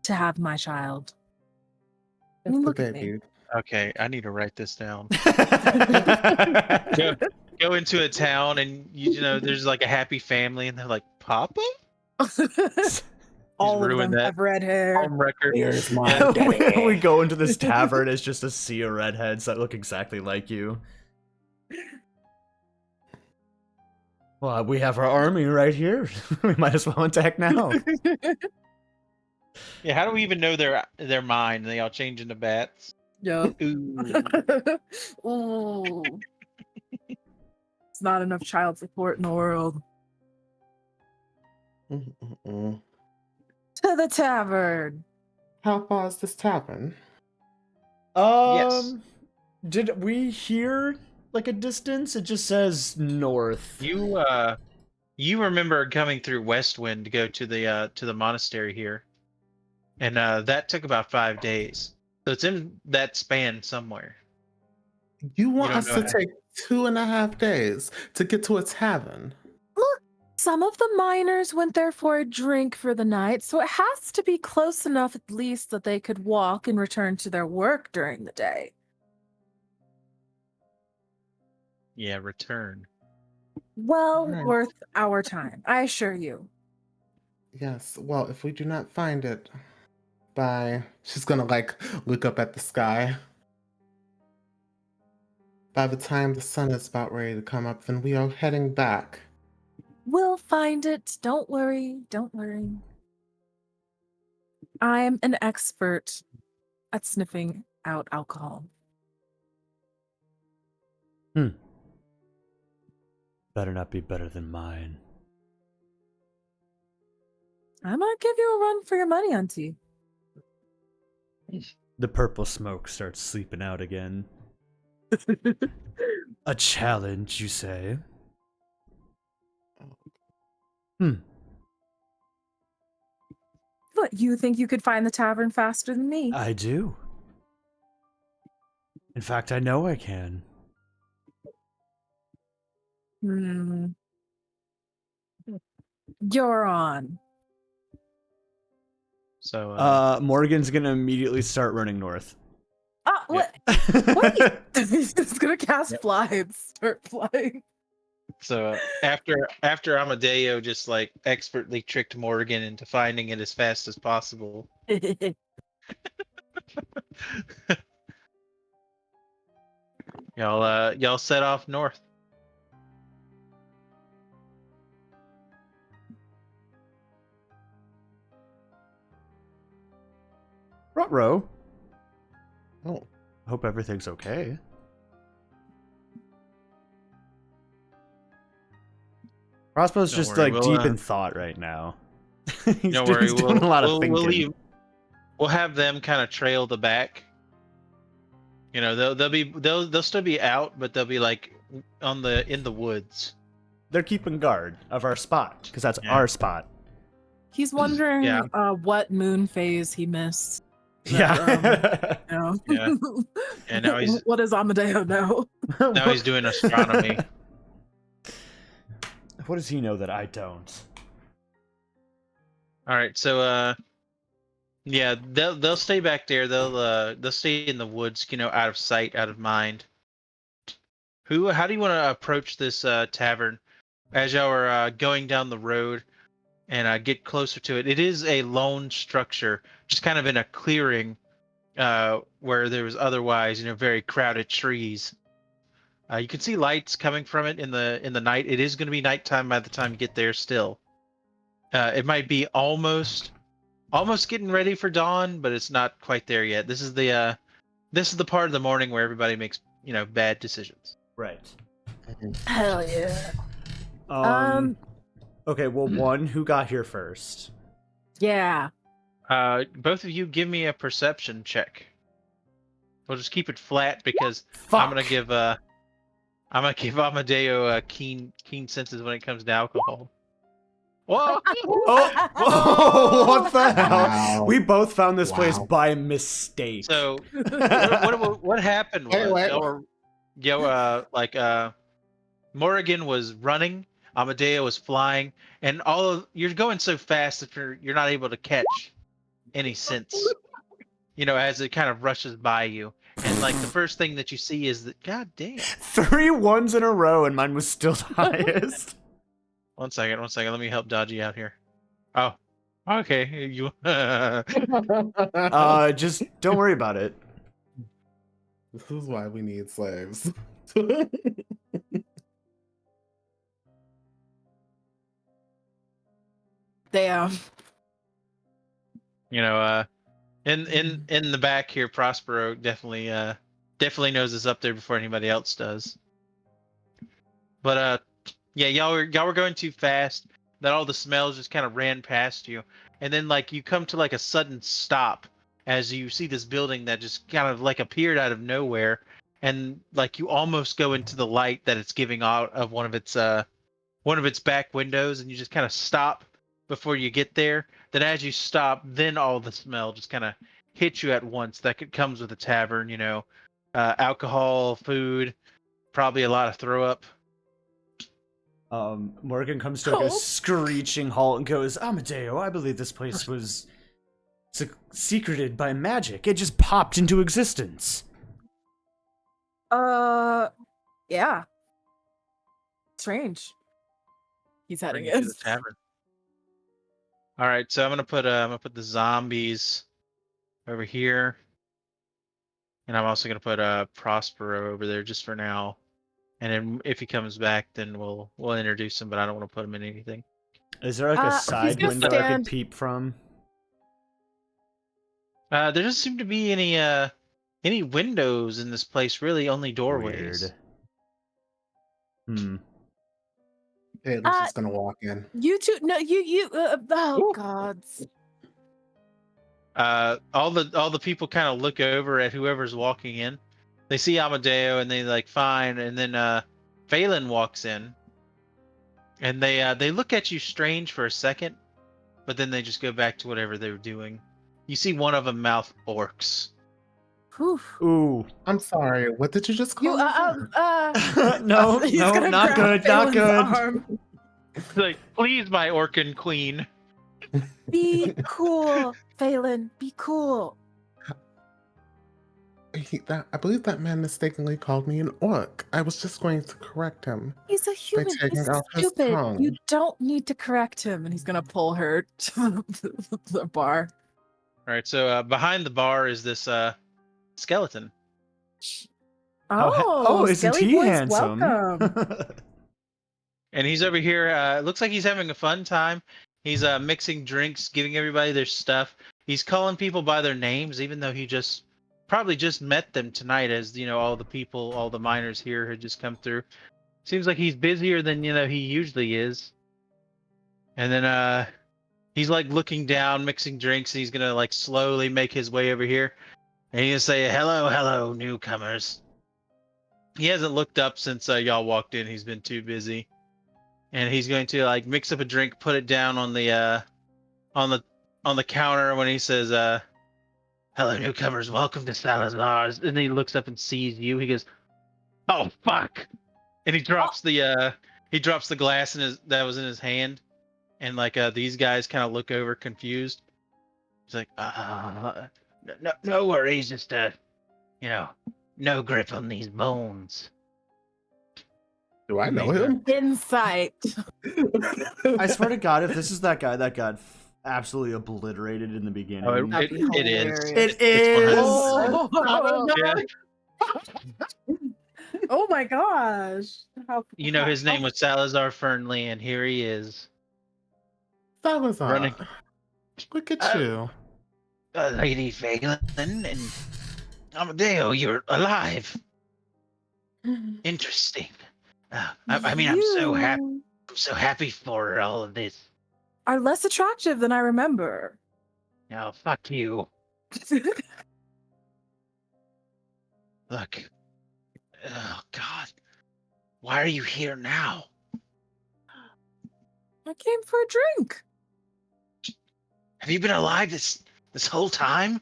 to have my child. I mean, It's the look at me. baby. Okay, I need to write this down. Go into a town and there's like a happy family and they're like, Papa? All of ruined them that. have red hair. Home record. Here's my daddy. we go into this tavern, it's just a sea of redheads that look exactly like you. Well, we have our army right here. We might as well attack now. Yeah, how do we even know their mind? They all change into bats. Yup. Ooh. Ooh. It's not enough child support in the world. Mm-mm-mm. To the tavern. How far is this tavern? Yes. Did we hear like a distance? It just says north. You remember coming through Westwind to go to the monastery here, and that took about 5 days. So it's in that span somewhere. You want don't us know to how- take 2.5 days to get to a tavern? Look, some of the miners went there for a drink for the night, so it has to be close enough at least that they could walk and return to their work during the day. Yeah, return. Well Right. worth our time, I assure you. Yes. Well, if we do not find it by, she's gonna like look up at the sky. By the time the sun is about ready to come up, then we are heading back. We'll find it. Don't worry. Don't worry. I'm an expert at sniffing out alcohol. Better not be better than mine. I'm gonna give you a run for your money, Auntie. The purple smoke starts sleeping out again. A challenge, you say? What, you think you could find the tavern faster than me? I do. In fact, I know I can. You're on. So Morgan's gonna immediately start running north. What? Wait! He's just gonna cast fly and start flying. So after Amadeo just like expertly tricked Morgan into finding it as fast as possible. Y'all set off north. Ruh-roh. Oh. Hope everything's okay. Prosper's Don't just worry, like we'll, deep in thought right now. He's Don't worry, doing a lot of thinking. We'll have them kind of trail the back. You know, they'll still be out, but they'll be like in the woods. They're keeping guard of our spot because that's Yeah. our spot. He's wondering Yeah. What moon phase he missed. Yeah. You know? Yeah. And now he's What does Amadeo know? now he's doing astronomy. What does he know that I don't? All right, so yeah, they'll stay back there. They'll stay in the woods, you know, out of sight, out of mind. How do you want to approach this tavern as y'all are going down the road and get closer to it? It is a lone structure, just kind of in a clearing where there was otherwise, you know, very crowded trees. You can see lights coming from it in the night. It is going to be nighttime by the time you get there. Still, it might be almost getting ready for dawn, but it's not quite there yet. This is the part of the morning where everybody makes, you know, bad decisions. Right. Hell yeah. Okay, well, one, who got here first? Yeah. Both of you give me a perception check. We'll just keep it flat because Fuck. I'm gonna give Amadeo keen senses when it comes to alcohol. Whoa! Oh, what the hell? Wow. We both found this place Wow. by mistake. So what happened was Morrigan was running, Amadeo was flying, and you're going so fast that you're not able to catch any sense. You know, as it kind of rushes by you. And like the first thing that you see is that, god damn. 3 ones in a row and mine was still the highest. One second, let me help Dodgy out here. Oh. Okay. You Just don't worry about it. This is why we need slaves. Damn. you know, in the back here, Prospero definitely knows it's up there before anybody else does. But yeah, y'all were going too fast that all the smells just kind of ran past you, and then like you come to like a sudden stop as you see this building that just kind of like appeared out of nowhere, and like you almost go into the light that it's giving out of one of its back windows, and you just kind of stop before you get there. Then as you stop, then all the smell just kind of hit you at once that comes with a tavern. Alcohol, food, probably a lot of throw up. Morgan comes to like a Oh. screeching halt and goes, Amadeo, I believe this place was secreted by magic. It just popped into existence. Yeah. Strange. He's heading Bring you to in. the tavern. All right, so I'm gonna put the zombies over here, and I'm also gonna put Prospero over there just for now. And then if he comes back, then we'll introduce him. But I don't want to put him in anything. Is there like a He's side gonna window I could stand- peep from? There doesn't seem to be any windows in this place. Really, only doorways. Weird. Caitlin's just gonna walk in. You two, no, oh Ooh. gods. All the people kind of look over at whoever's walking in. They see Amadeo and they like fine, and then Phelan walks in, and they look at you strange for a second, but then they just go back to whatever they were doing. You see one of them mouth orcs. Whew. Ooh. I'm sorry. What did you just call You, me? No, he's no, gonna not grab good, not Phelan's good. arm. Like, please, my Orcan queen. Be cool, Phelan. Be cool. I believe that man mistakenly called me an orc. I was just going to correct him. He's a human. taking He's out his stupid. tongue. You don't need to correct him. And he's gonna pull her to the bar. All right, so behind the bar is this skeleton. Oh, isn't Skelly he Boy's handsome? welcome. And he's over here. Looks like he's having a fun time. He's mixing drinks, giving everybody their stuff. He's calling people by their names, even though he probably just met them tonight, as all the miners here had just come through. Seems like he's busier than he usually is. And then he's like looking down, mixing drinks, and he's gonna like slowly make his way over here. And he's gonna say, "Hello, newcomers." He hasn't looked up since y'all walked in. He's been too busy. And he's going to like mix up a drink, put it down on the counter when he says, "Hello, newcomers, welcome to Salazar's." And then he looks up and sees you. He goes, "Oh fuck!" And he drops the glass that was in his hand, and like these guys kind of look over confused. He's like, no worries, just no grip on these bones." Do I know him? Insight. I swear to God, if this is that guy that got absolutely obliterated in the beginning. Oh, That'd be it is. hilarious. It It's is. 100%. Yeah. Oh my gosh. His name was Salazar Fernley, and here he is. Salazar. Running. Look at you. Lady Phelan and Amadeo, you're alive. Interesting. I mean, I'm so happy. I'm so happy for all of this. Are less attractive than I remember. Now, fuck you. Look. Oh God. Why are you here now? I came for a drink. Have you been alive this whole time?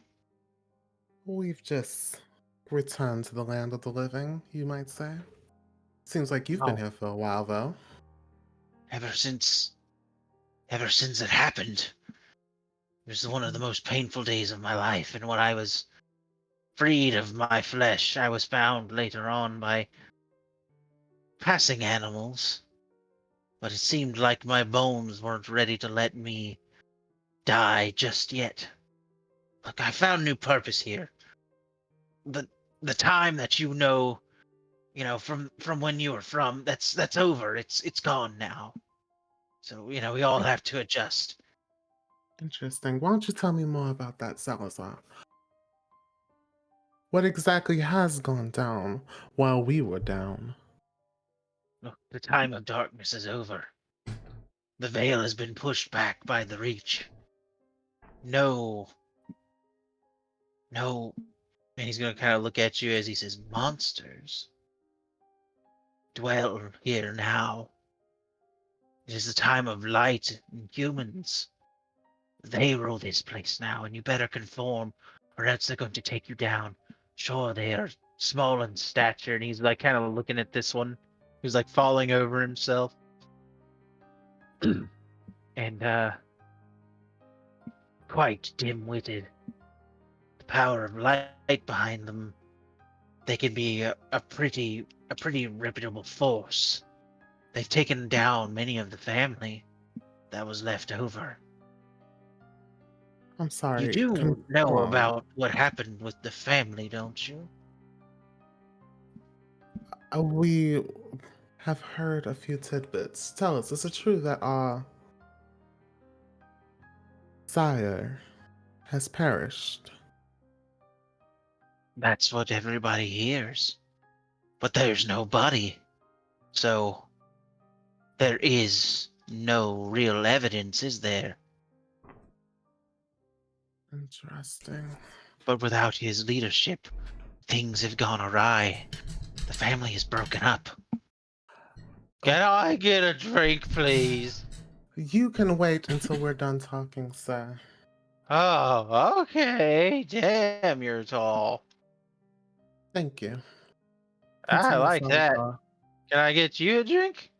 We've just returned to the land of the living, you might say. Seems like you've been here for a while, though. Ever since it happened, it was one of the most painful days of my life. And when I was freed of my flesh, I was found later on by passing animals. But it seemed like my bones weren't ready to let me die just yet. Look, I found new purpose here. The time that from when you were from, that's over. It's gone now. So, we all have to adjust. Interesting. Why don't you tell me more about that, Salazar? What exactly has gone down while we were down? Look, the time of darkness is over. The veil has been pushed back by the Reach. No. And he's going to kind of look at you as he says, monsters dwell here now. It is the time of light and humans. They rule this place now, and you better conform or else they're going to take you down. Sure, they are small in stature, and he's like kind of looking at this one who's like falling over himself. And quite dim-witted. The power of light behind them. They can be a pretty reputable force. They've taken down many of the family that was left over. I'm You sorry. do know Confirm. about what happened with the family, don't you? We have heard a few tidbits. Tell us, is it true that our sire has perished? That's what everybody hears. But there's no body. So there is no real evidence, is there? Interesting. But without his leadership, things have gone awry. The family is broken up. Can I get a drink, please? You can wait until we're done talking, sir. Oh, okay. Damn, you're tall. Thank you. I Continue, like that. Salazar. Can I get you a drink?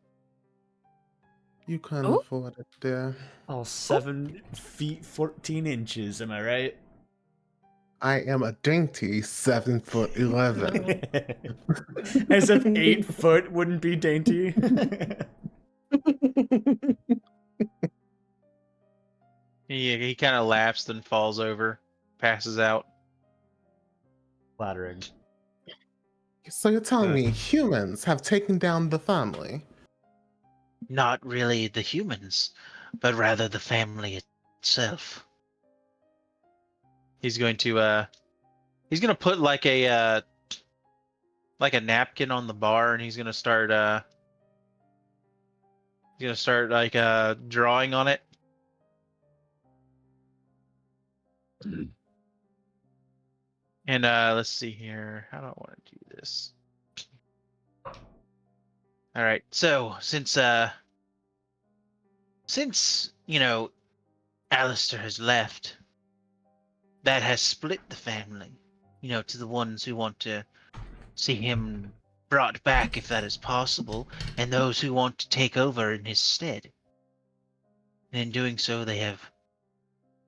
You can Oh. afford it, dear. All 7 feet 14 inches, am I right? I am a dainty 7'11". As if 8 foot wouldn't be dainty. He kind of laughs, then falls over, passes out. Flattering. So you're telling me humans have taken down the family? Not really the humans, but rather the family itself. He's going to put like a napkin on the bar, and he's gonna start like drawing on it. And let's see here. How do I want to do this? All right. So since Alistair has left, that has split the family. To the ones who want to see him brought back if that is possible, and those who want to take over in his stead. And in doing so, they have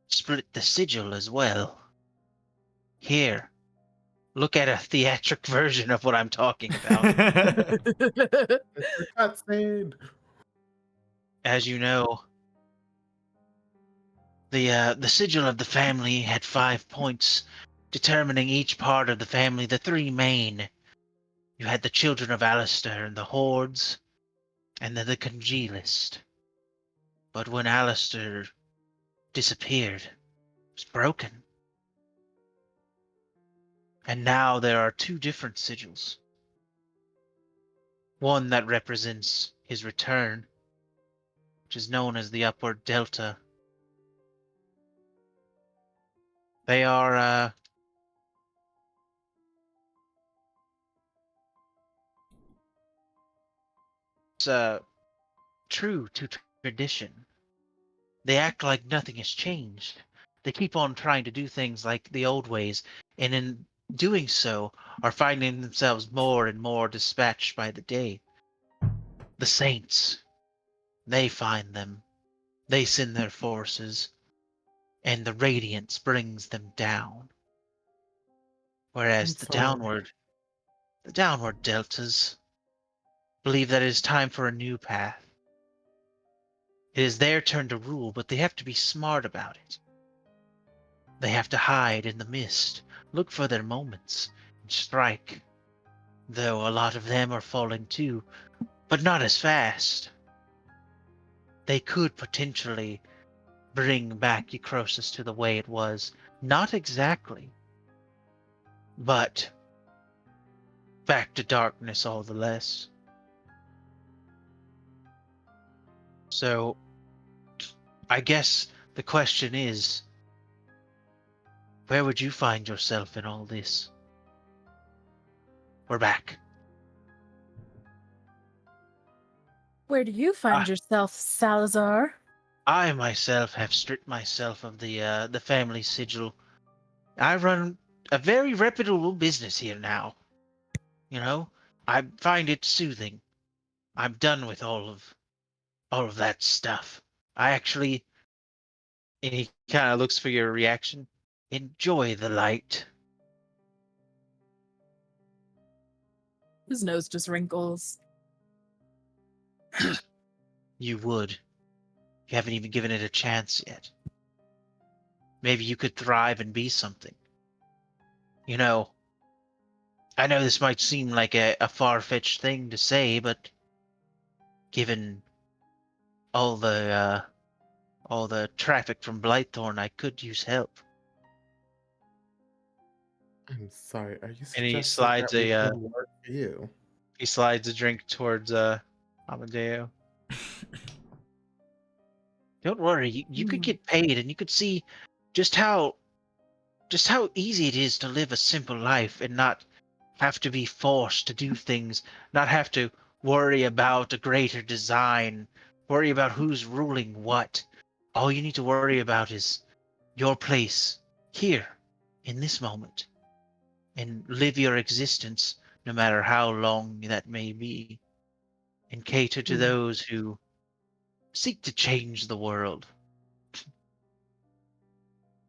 split the sigil as well. Here, look at a theatric version of what I'm talking about. Cutscene. As you know, the sigil of the family had 5 points, determining each part of the family. The 3 main. You had the children of Alistair and the hordes, and then the congealist. But when Alistair disappeared, it was broken. And now there are 2 different sigils. One that represents his return, which is known as the Upward Delta. They are true to tradition. They act like nothing has changed. They keep on trying to do things like the old ways, and in doing so, are finding themselves more and more dispatched by the day. The saints, they find them. They send their forces, and the radiance brings them down. Whereas I'm sorry. the downward deltas believe that it is time for a new path. It is their turn to rule, but they have to be smart about it. They have to hide in the mist, look for their moments, and strike. Though a lot of them are falling too, but not as fast. They could potentially bring back Eucrosis to the way it was. Not exactly, but back to darkness all the less. So, I guess the question is, where would you find yourself in all this? We're back. Where do you find yourself, Salazar? I myself have stripped myself of the family sigil I run a very reputable business here now. You know, I find it soothing. I'm done with all of that stuff. I actually, and he kind of looks for your reaction. Enjoy the light. His nose just wrinkles. You would. You haven't even given it a chance yet. Maybe you could thrive and be something. You know, I know this might seem like a far-fetched thing to say, but given all the traffic from Blythorn, I could use help. I'm sorry, are you And he suggesting slides that we a could work for you? he slides a drink towards Amadeo. Don't worry, you could get paid, and you could see just how easy it is to live a simple life and not have to be forced to do things, not have to worry about a greater design, worry about who's ruling what. All you need to worry about is your place here in this moment and live your existence no matter how long that may be and cater to those who seek to change the world.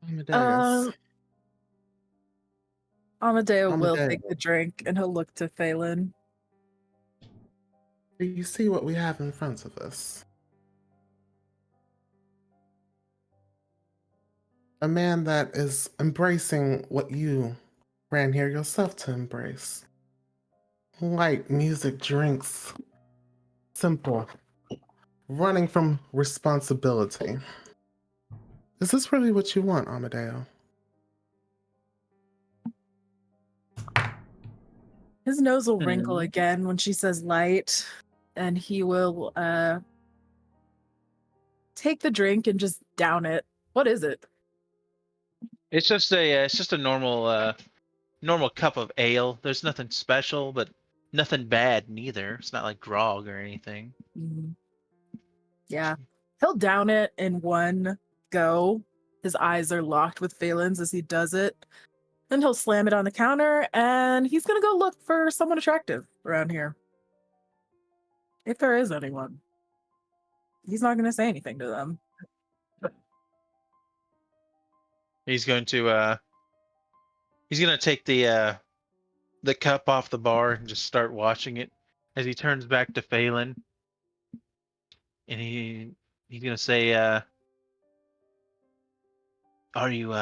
Amadeus. Amadeo will Amadeo, take the drink and he'll look to Phelan. do you see what we have in front of us? A man that is embracing what you ran here yourself to embrace. Light music, drinks, simple, running from responsibility. Is this really what you want, Amadeo? His nose will wrinkle again when she says light, and he will take the drink and just down it. What is it? It's just a normal cup of ale. There's nothing special, but nothing bad neither. It's not like grog or anything. Mm. Yeah. He'll down it in one go. His eyes are locked with Phelan's as he does it. Then he'll slam it on the counter and he's going to go look for someone attractive around here. If there is anyone. He's not going to say anything to them. He's going to take the cup off the bar and just start watching it as he turns back to Phelan. And he's gonna say, are you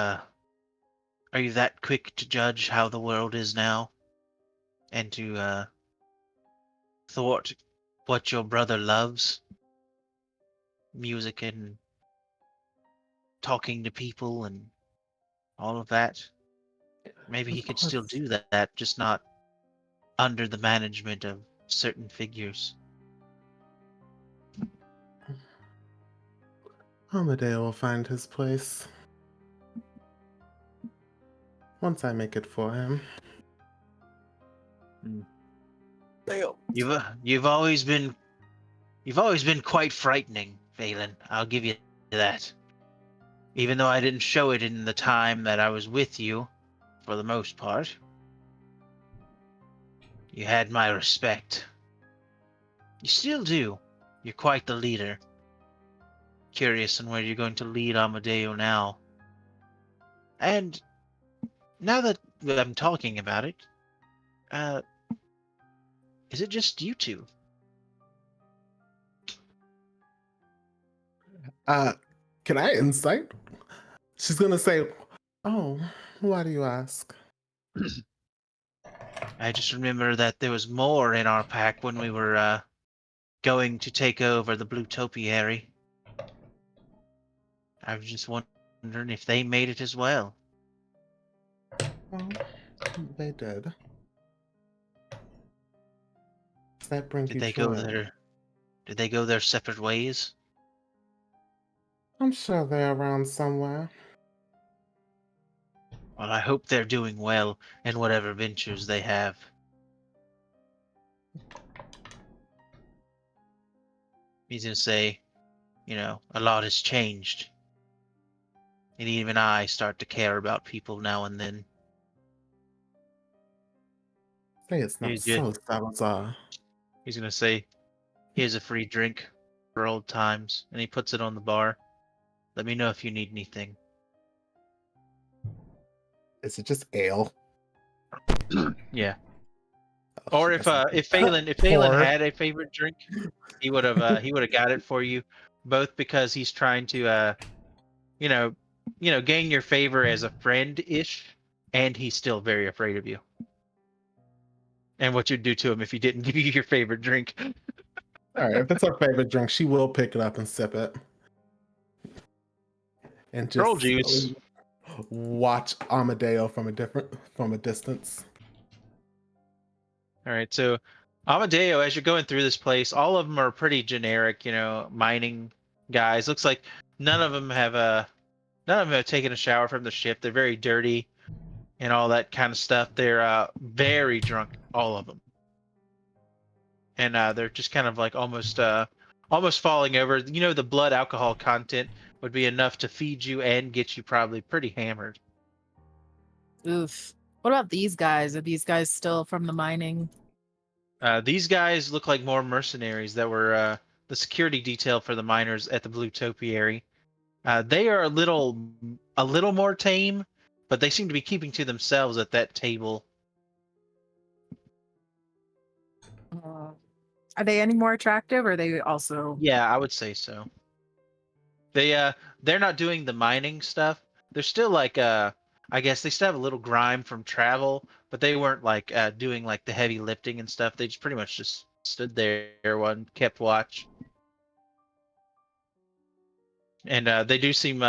that quick to judge how the world is now? And to thwart what your brother loves? Music and talking to people and all of that. Maybe he Of could still course. do that, just not under the management of certain figures. Amadeo will find his place. Once I make it for him. You've always been quite frightening, Phelan. I'll give you that. Even though I didn't show it in the time that I was with you, for the most part. You had my respect. You still do. You're quite the leader. Curious on where you're going to lead Amadeo now. And now that I'm talking about it, is it just you two? Can I insight? She's gonna say, "Oh, why do you ask?" I just remember that there was more in our pack when we were going to take over the Blue Topiary. I was just wondering if they made it as well. Well, they did. Does that bring Did you they go joy? their separate ways? I'm sure they're around somewhere. Well, I hope they're doing well in whatever ventures they have. He's gonna say, a lot has changed. And even I start to care about people now and then. Say it's not He's, yeah, so, Salazar. he's gonna say, "Here's a free drink for old times," and he puts it on the bar. "Let me know if you need anything." Is it just ale? Yeah. Oh, Or she doesn't. if Phelan Pour. had a favorite drink, he would have got it for you, both because he's trying to you know gain your favor as a friend ish, and he's still very afraid of you. And what you'd do to him if he didn't give you your favorite drink. All right, if it's her favorite drink, she will pick it up and sip it. And just Troll juice. watch Amadeo from a distance. All right, so Amadeo, as you're going through this place, all of them are pretty generic, mining guys. Looks like none of them have taken a shower from the ship. They're very dirty and all that kind of stuff. They're very drunk, all of them, and they're just kind of like almost falling over. The blood alcohol content would be enough to feed you and get you probably pretty hammered. Oof. What about these guys? Are these guys still from the mining? These guys look like more mercenaries that were the security detail for the miners at the Blue Topiary. They are a little more tame, but they seem to be keeping to themselves at that table. Are they any more attractive, or are they also? Yeah, I would say so. They're not doing the mining stuff. They're still like I guess they still have a little grime from travel, but they weren't like doing like the heavy lifting and stuff. They just pretty much just stood there and kept watch. And they do seem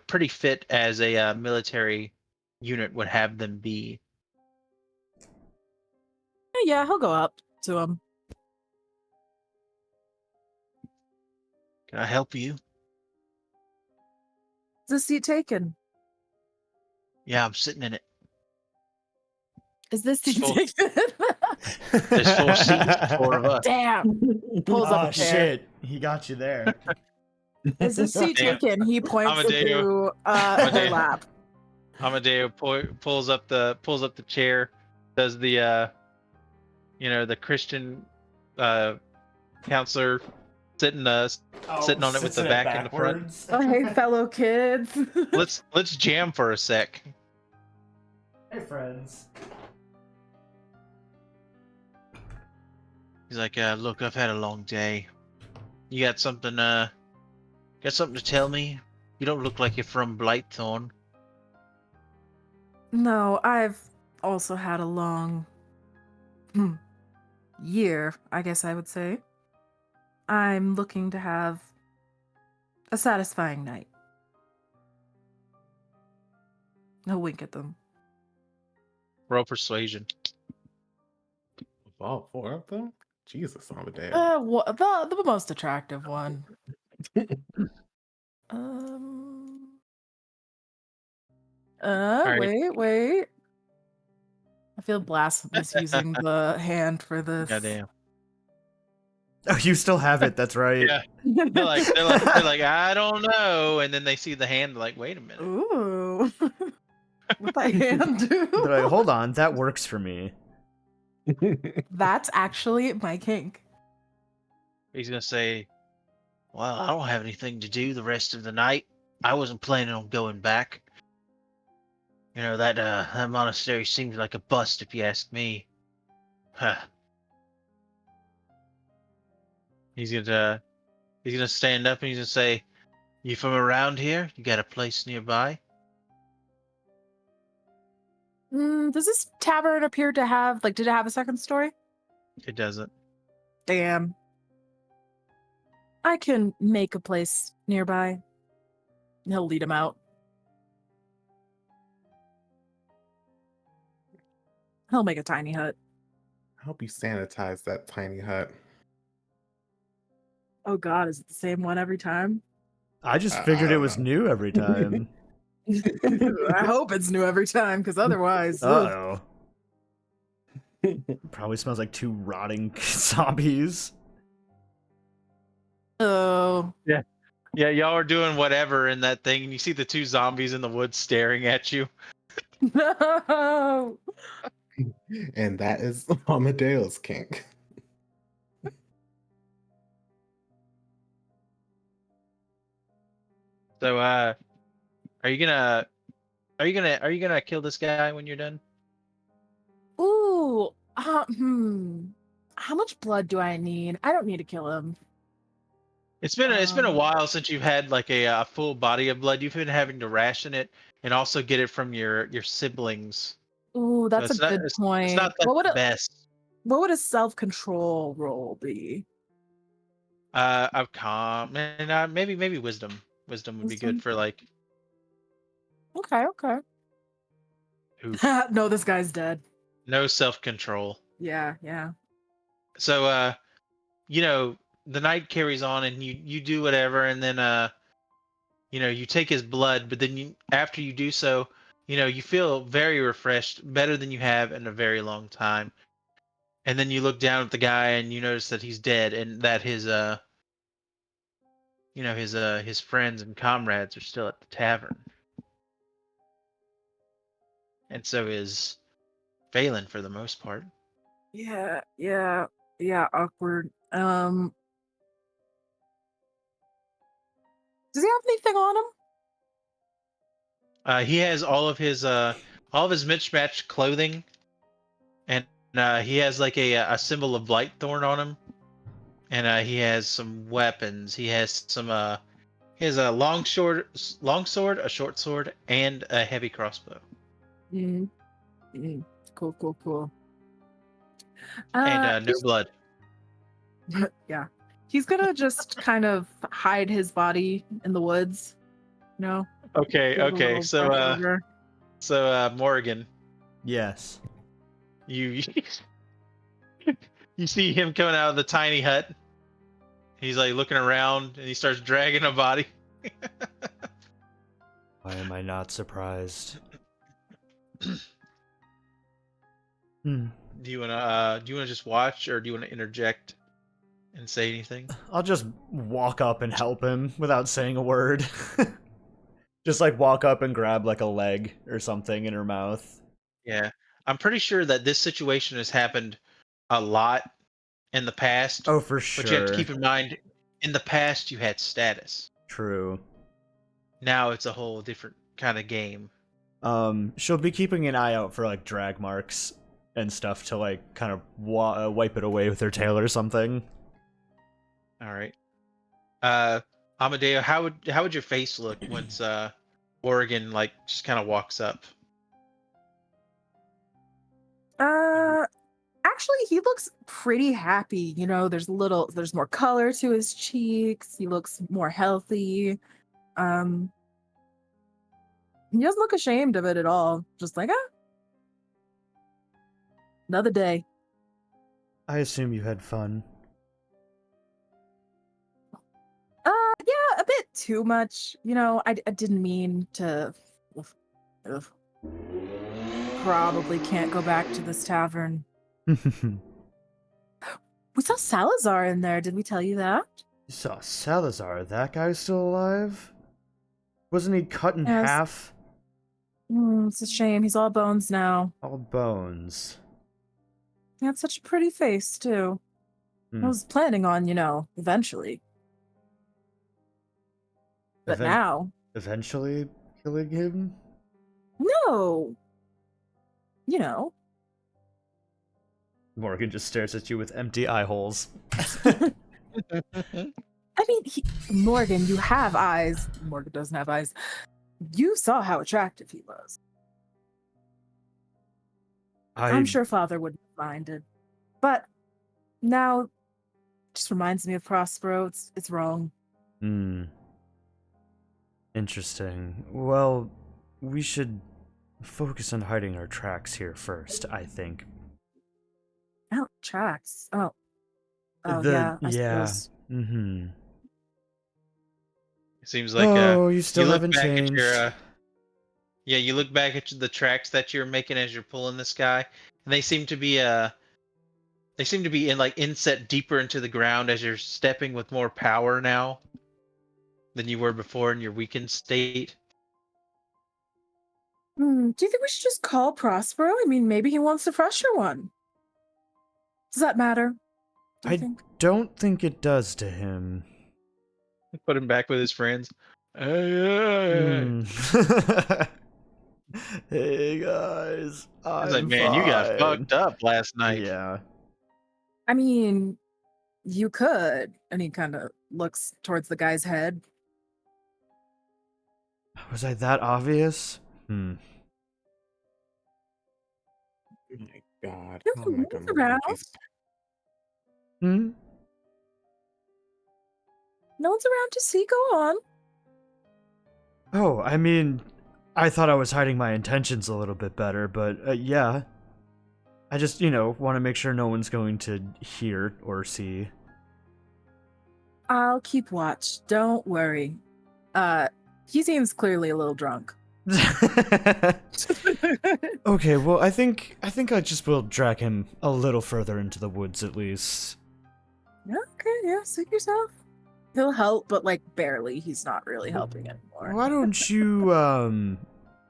pretty fit as a military unit would have them be. Yeah, he'll go up to him. Can I help you? Is the seat taken? Yeah, I'm sitting in it. Is this seat Full. taken? There's 4 seats, 4 of us. Damn. Pulls Oh up a chair. shit, he got you there. Is this seat Damn. taken? He points to her lap. Amadeo pulls up the chair, does the the Christian counselor sitting on it with the back in the front. Oh, hey, fellow kids. Let's jam for a sec. Hey friends. He's like, look, I've had a long day. You got something to tell me? You don't look like you're from Blightthorn. No, I've also had a long year, I guess I would say. I'm looking to have a satisfying night. He'll wink at them. Roll persuasion. Of all 4 of them? Jesus, Amadeo. The most attractive one. Alrighty. Wait. I feel blasphemous using the hand for this. Goddamn. Oh, you still have it. That's right. Yeah. They're like, I don't know, and then they see the hand, like, wait a minute. Ooh. What that hand do? They're like, hold on, that works for me. That's actually my kink. He's gonna say, well, I don't have anything to do the rest of the night. I wasn't planning on going back. That monastery seems like a bust, if you ask me. Huh. He's gonna stand up and he's gonna say, "You from around here? You got a place nearby?" Does this tavern appear to have, did it have a second story? It doesn't. Damn. I can make a place nearby. He'll lead him out. He'll make a tiny hut. I hope you sanitize that tiny hut. Oh god, is it the same one every time? I just figured I it don't was know. new every time. I hope it's new every time, because otherwise... Uh-oh. Probably smells like 2 rotting zombies. Oh. Yeah. Yeah, y'all are doing whatever in that thing, and you see the two zombies in the woods staring at you. No. And that is Amadeo's kink. So, are you gonna kill this guy when you're done? Ooh. How much blood do I need? I don't need to kill him. It's been a while since you've had like a full body of blood. You've been having to ration it and also get it from your siblings. Ooh, So that's a good it's not point. like the best. What would a self-control roll be? I've calm and maybe wisdom. Wisdom would be good Wisdom? for like. Okay, okay. Oof, No, this guy's dead. no self control. Yeah, yeah. So the night carries on and you do whatever, and then you take his blood, but then after you do so, you feel very refreshed, better than you have in a very long time. And then you look down at the guy and you notice that he's dead, and that his friends and comrades are still at the tavern. And so is Phelan for the most part. Yeah, awkward. Does he have anything on him? He has all of his mismatched clothing, and he has like a symbol of Blightthorn on him, and he has some weapons. He has he has a long sword, a short sword, and a heavy crossbow. Cool. And no blood. Yeah. He's gonna just kind of hide his body in the woods. No. Okay. So Morgan, Yes. you you see him coming out of the tiny hut. He's like looking around, and he starts dragging a body. Why am I not surprised? Do you wanna just watch, or do you wanna interject and say anything? I'll just walk up and help him without saying a word. Just like walk up and grab like a leg or something in her mouth. Yeah, I'm pretty sure that this situation has happened a lot in the past. Oh, for But you have to sure. keep in mind, in the past you had status. True. Now it's a whole different kind of game. She'll be keeping an eye out for like drag marks and stuff to like kind of wipe it away with her tail or something. All right. Amadeo, how would your face look once Oregon like just kind of walks up? Actually, he looks pretty happy. There's more color to his cheeks. He looks more healthy. Um, he doesn't look ashamed of it at all. Just like, another day. I assume you had fun. Yeah, a bit too much. I didn't mean to. Ugh. Probably can't go back to this tavern. We saw Salazar in there. Did we tell you that? You saw Salazar? That guy's still alive? Wasn't he cut in Yes. half? It's a shame. He's all bones now. All bones. He had such a pretty face, too. I was planning on, eventually. But now... Eventually killing him? No! Morgan just stares at you with empty eye holes. I mean, Morgan, you have eyes. Morgan doesn't have eyes. You saw how attractive he was. I'm sure Father wouldn't have minded. But now, it just reminds me of Prospero. It's wrong. Interesting. Well, we should focus on hiding our tracks here first, I think. Oh, tracks. Oh, yeah, I suppose. It seems like you still haven't changed. You look back at the tracks that you're making as you're pulling this guy, and they seem to be in like inset deeper into the ground as you're stepping with more power now. than you were before in your weakened state? Do you think we should just call Prospero? I mean, maybe he wants a fresher one. Does that matter? Do you I think? don't think it does to him. Put him back with his friends. Hey, Hmm. Hey guys, I was like, I'm man, you got fine. fucked up last night. Yeah. I mean, you could. And he kind of looks towards the guy's head. Was I that obvious? Hmm. Oh my god. No How am I one's gonna around. leave these? Hmm? No one's around to see. Go on. Oh, I mean, I thought I was hiding my intentions a little bit better, but yeah. I just, want to make sure no one's going to hear or see. I'll keep watch. Don't worry. He seems clearly a little drunk. Okay, well, I think I just will drag him a little further into the woods at least. Okay, yeah, suit yourself. He'll help, but like barely. He's not really helping anymore. Why don't you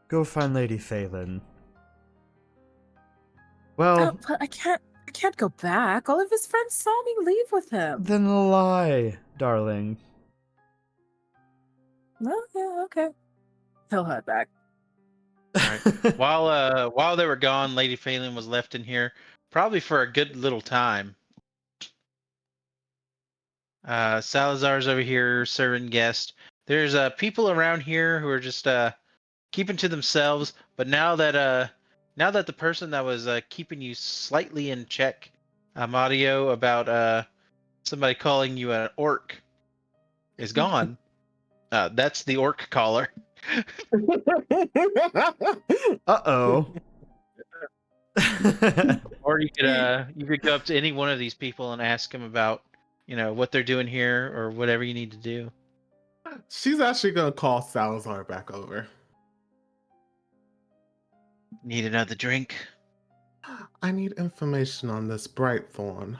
go find Lady Phelan? Well, But I can't go back. All of his friends saw me leave with him. then lie, darling. No, yeah, okay. He'll head back. Right. While they were gone, Lady Phelan was left in here, probably for a good little time. Salazar's over here serving guests. There's people around here who are just keeping to themselves. But now that the person that was keeping you slightly in check, Amadio, about somebody calling you an orc, is gone. That's the orc caller. Uh-oh. Or you could go up to any one of these people and ask them about what they're doing here or whatever you need to do. She's actually gonna call Salazar back over. Need another drink? I need information on this Brightthorn.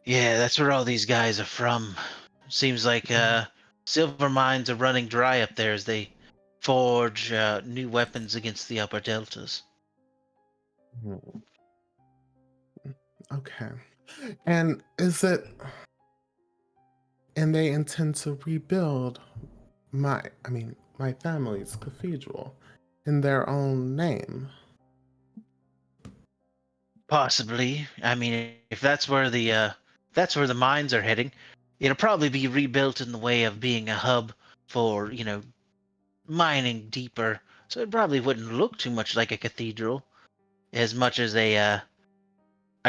Yeah, that's where all these guys are from. Seems like silver mines are running dry up there as they forge new weapons against the upper deltas. Hmm. Okay. And is it... And they intend to rebuild my family's cathedral in their own name. Possibly. I mean, if that's where the mines are heading, it'll probably be rebuilt in the way of being a hub for, mining deeper. So it probably wouldn't look too much like a cathedral, as much as a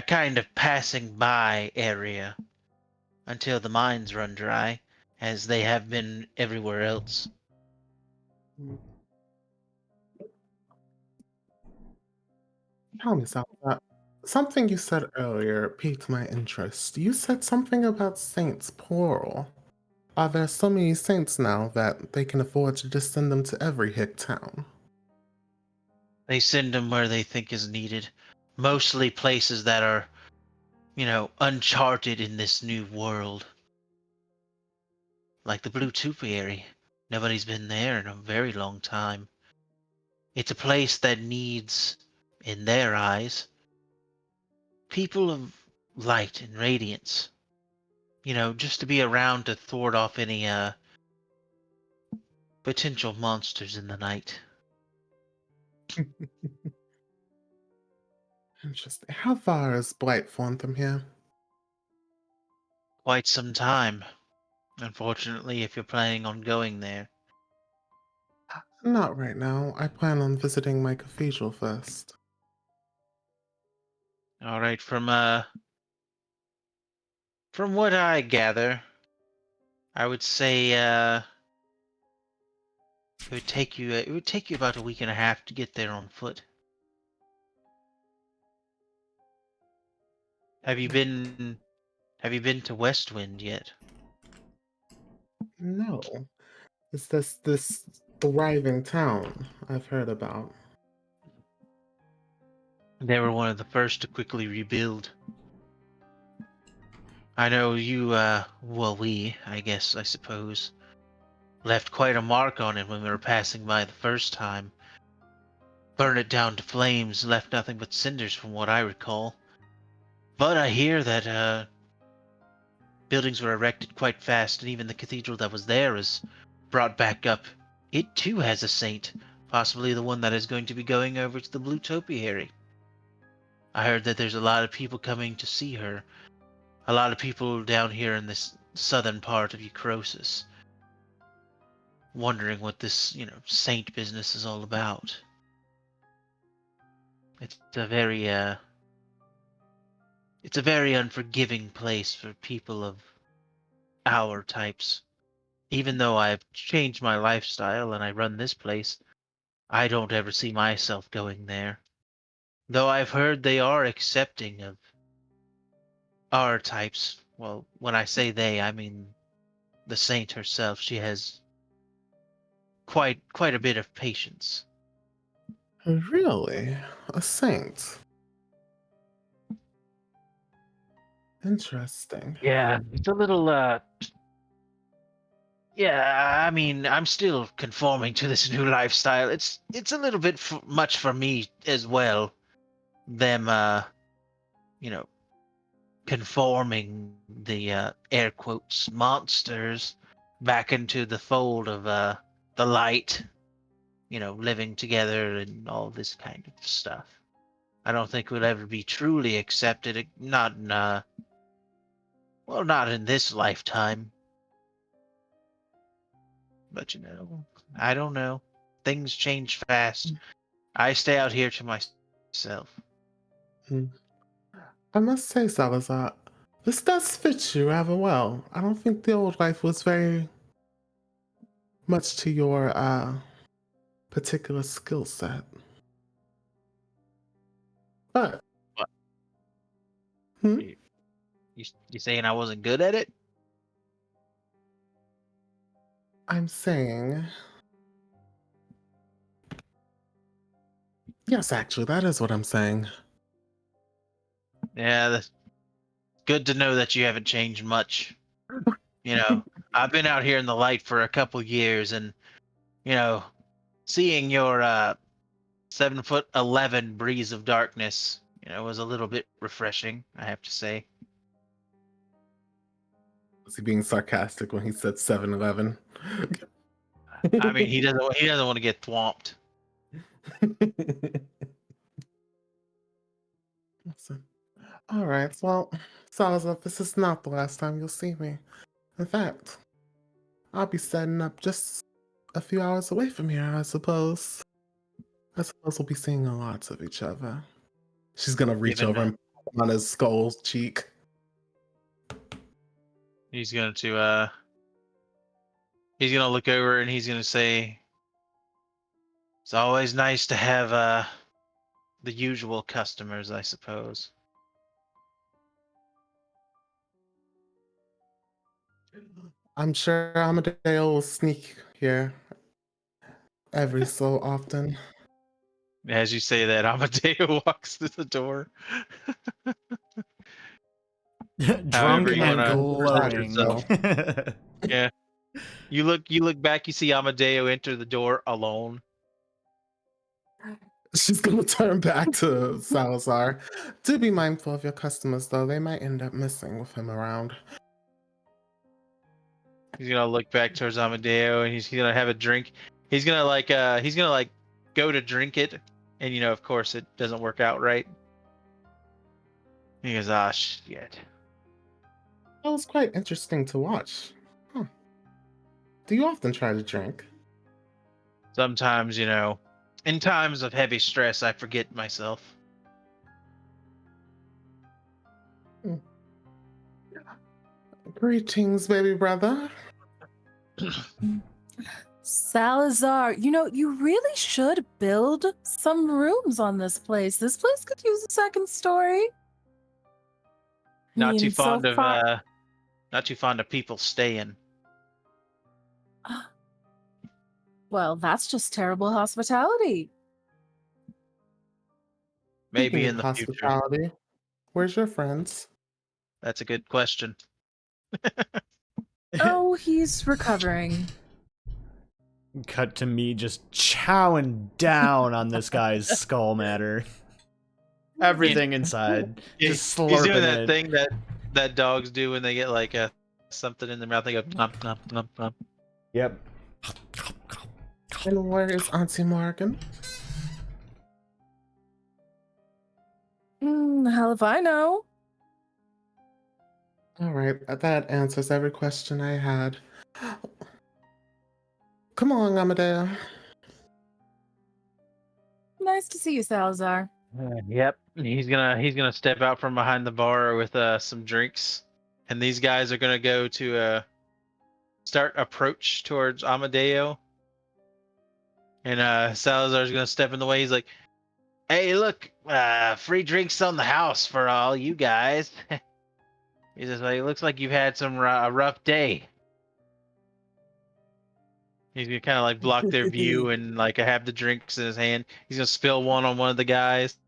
kind of passing by area until the mines run dry, as they have been everywhere else. Tell me something. Something you said earlier piqued my interest. You said something about saints, plural. Are there so many saints now that they can afford to just send them to every hick town? They send them where they think is needed, mostly places that are, uncharted in this new world. Like the Blue Topiary. Nobody's been there in a very long time. It's a place that needs, in their eyes, people of light and radiance. Just to be around to thwart off any potential monsters in the night. Interesting. How far is Blightthorn from here? Quite some time, unfortunately, if you're planning on going there. Not right now. I plan on visiting my cathedral first. All right, from what I gather, I would say it would take you about a week and a half to get there on foot. Have you been to Westwind yet? No. Is this thriving town I've heard about? They were one of the first to quickly rebuild. I know you, well, I guess, I suppose, left quite a mark on it when we were passing by the first time. Burned it down to flames, left nothing but cinders from what I recall. But I hear that, buildings were erected quite fast, and even the cathedral that was there is brought back up. It too has a saint, possibly the one that is going to be going over to the Blue Topiary. I heard that there's a lot of people coming to see her. A lot of people down here in this southern part of Eucrosis, wondering what this, saint business is all about. It's a very, it's a very unforgiving place for people of our types. Even though I've changed my lifestyle and I run this place, I don't ever see myself going there. Though I've heard they are accepting of our types. Well, when I say they, I mean the saint herself. She has quite a bit of patience. Really? A saint? Interesting. Yeah, it's a little yeah, I mean, I'm still conforming to this new lifestyle. It's a little bit much for me as well. Them you know, conforming the air quotes monsters back into the fold of the light, living together and all this kind of stuff. I don't think we'll ever be truly accepted, not in well, not in this lifetime. But I don't know. Things change fast. I stay out here to myself. Hmm. I must say, Salazar, this does fit you rather well. I don't think the old life was very much to your particular skill set. But What? hmm? You saying I wasn't good at it? I'm saying, yes, actually, that is what I'm saying. Yeah, that's good to know that you haven't changed much. I've been out here in the light for a couple years, and you know, seeing your 7'11" breeze of darkness, was a little bit refreshing, I have to say. Was he being sarcastic when he said 7-Eleven? I mean, he doesn't want to get thwomped. Listen. All right, well, Salazar, this is not the last time you'll see me. In fact, I'll be setting up just a few hours away from here, I suppose. I suppose we'll be seeing a lot of each other. She's gonna reach Given over and on his skull cheek. he's going to he's gonna look over and he's gonna say, "It's always nice to have the usual customers, I suppose." I'm sure Amadeo will sneak here every so often. As you say that, Amadeo walks through the door. Drunk you and wanna glowing. yourself. Yeah. You look back, you see Amadeo enter the door alone. She's gonna turn back to Salazar. Do be mindful of your customers, though. They might end up missing with him around. He's gonna look back towards Amadeo and he's gonna have a drink. He's gonna go to drink it, and of course it doesn't work out right. He goes, "Ah, shit." That was quite interesting to watch. Huh. Do you often try to drink? Sometimes, in times of heavy stress, I forget myself. Greetings, baby brother. Salazar, you really should build some rooms on this place. This place could use a second story. Not too so fond of far- not too fond of people staying. Well, that's just terrible hospitality. Maybe Speaking in of the future. hospitality, where's your friends? That's a good question. Oh, he's recovering. Cut to me just chowing down on this guy's skull matter. Everything inside. Just He's doing slurping that it. thing that dogs do when they get like something in their mouth. They go nom nom nom nom. Yep. And where is Auntie Morgan? The hell if I know. All right, that answers every question I had. Come on, Amadeo. Nice to see you, Salazar. Yep. He's gonna step out from behind the bar with some drinks, and these guys are gonna go to start approach towards Amadeo. And Salazar's gonna step in the way. He's like, "Hey, look, free drinks on the house for all you guys." He's just like, "It looks like you've had a rough day." He's gonna kind of like block their view and like have the drinks in his hand. He's gonna spill one on one of the guys.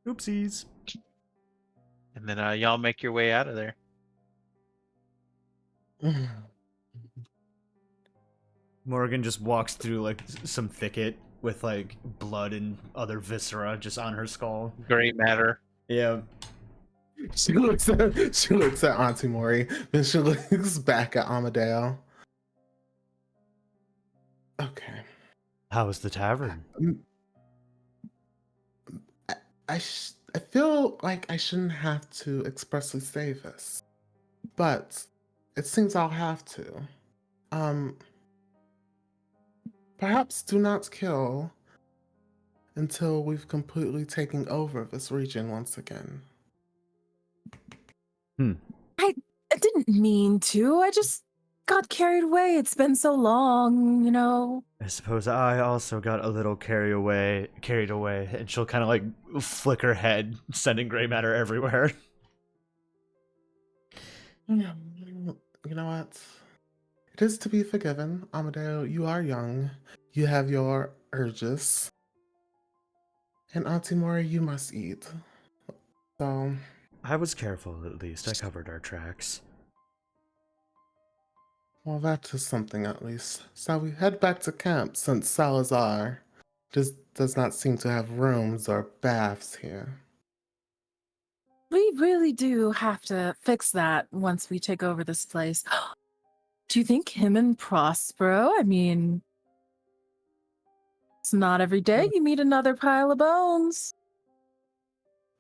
Oopsies. And then y'all make your way out of there. Morgan just walks through like some thicket with like blood and other viscera just on her skull. Great matter. Yeah. She looks at Auntie Mori, then she looks back at Amadeo. Okay. How was the tavern? I feel like I shouldn't have to expressly say this, but it seems I'll have to. Perhaps do not kill until we've completely taken over this region once again. I didn't mean to. I just got carried away. It's been so long, you know. I suppose I also got a little carried away, and she'll kind of like flick her head, sending gray matter everywhere. You know what? It is to be forgiven, Amadeo. You are young. You have your urges. And Auntie Mori, you must eat. So, I was careful, at least. I covered our tracks. well, that is something at least. Shall we head back to camp since Salazar just does not seem to have rooms or baths here? We really do have to fix that once we take over this place. Do you think him and Prospero? I mean, it's not every day you meet another pile of bones.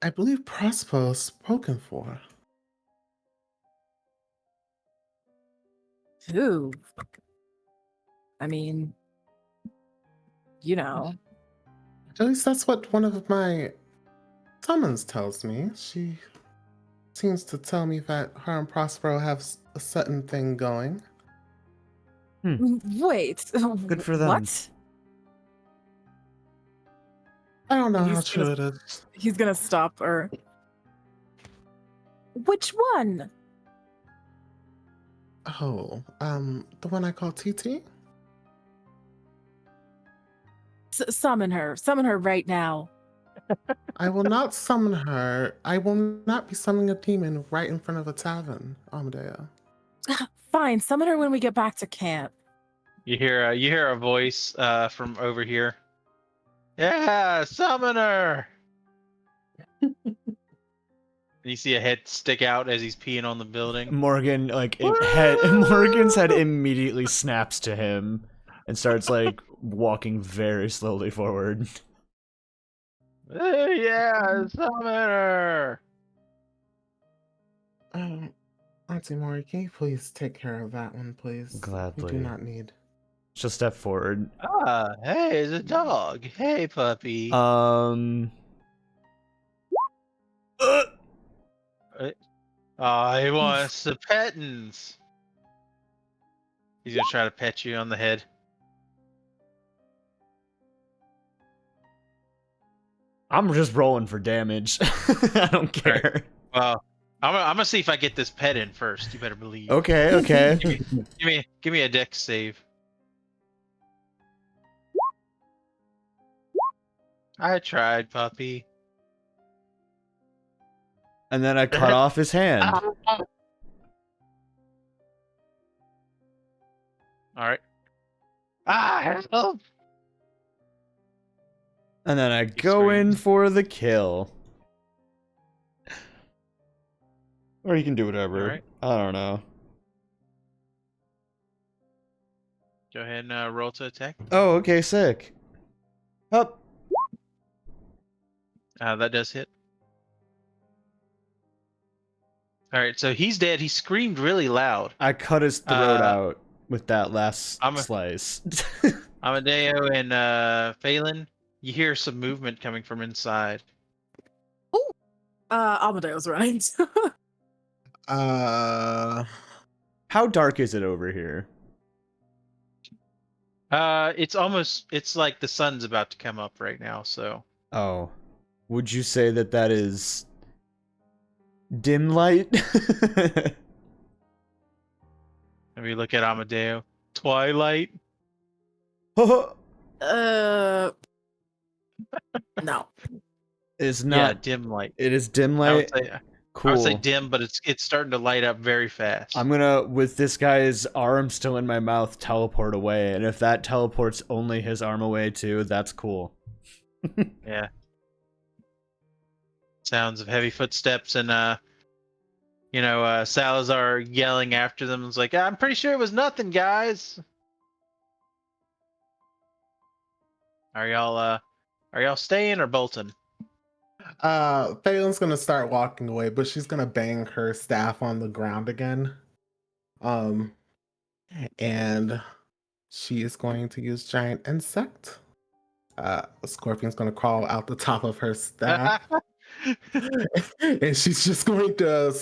I believe Prospero is spoken for. Ooh. I mean, you know. At least that's what one of my summons tells me. She seems to tell me that her and Prospero have a certain thing going. Wait. Good for them. What? I don't know how true it is. He's gonna stop her. Which one? Oh, the one I call TT? Summon her. Summon her right now. I will not summon her. I will not be summoning a demon right in front of a tavern, Amadeo. Fine, summon her when we get back to camp. You hear a voice from over here. Yeah, summoner. And you see a head stick out as he's peeing on the building. Morgan, Morgan's head immediately snaps to him and starts like walking very slowly forward. Yeah, summoner. Auntie Mori, can you please take care of that one, please? Gladly. We do not need. She'll step forward. Hey, it's a dog. Hey, puppy. He wants the pettins. He's gonna try to pet you on the head. I'm just rolling for damage. I don't care. Right. Well, I'm gonna see if I get this pet in first. You better believe. Okay. Give me a dex save. I tried, puppy. And then I cut off his hand. All right. Help! And then I He go in screams. for the kill. Or you can do whatever. Alright. I don't know. Go ahead and roll to attack. Oh, okay, sick. Up. That does hit. All right, so he's dead. He screamed really loud. I cut his throat out with that last I'm a- slice. Amadeo and Phelan, you hear some movement coming from inside. Amadeo's right. How dark is it over here? It's like the sun's about to come up right now, so. Oh. Would you say that that is dim light? Maybe look at Amadeo. Twilight. no. It's Yeah, not. dim light. It is dim I light. would say, Cool. I would say dim, but it's starting to light up very fast. I'm gonna, with this guy's arm still in my mouth, teleport away. And if that teleports only his arm away too, that's cool. Yeah. Sounds of heavy footsteps and Salazar yelling after them. It's like, I'm pretty sure it was nothing, guys. Are y'all staying or bolting? Phelan's gonna start walking away, but she's gonna bang her staff on the ground again. And she is going to use giant insect. A scorpion's gonna crawl out the top of her staff. And she's just going to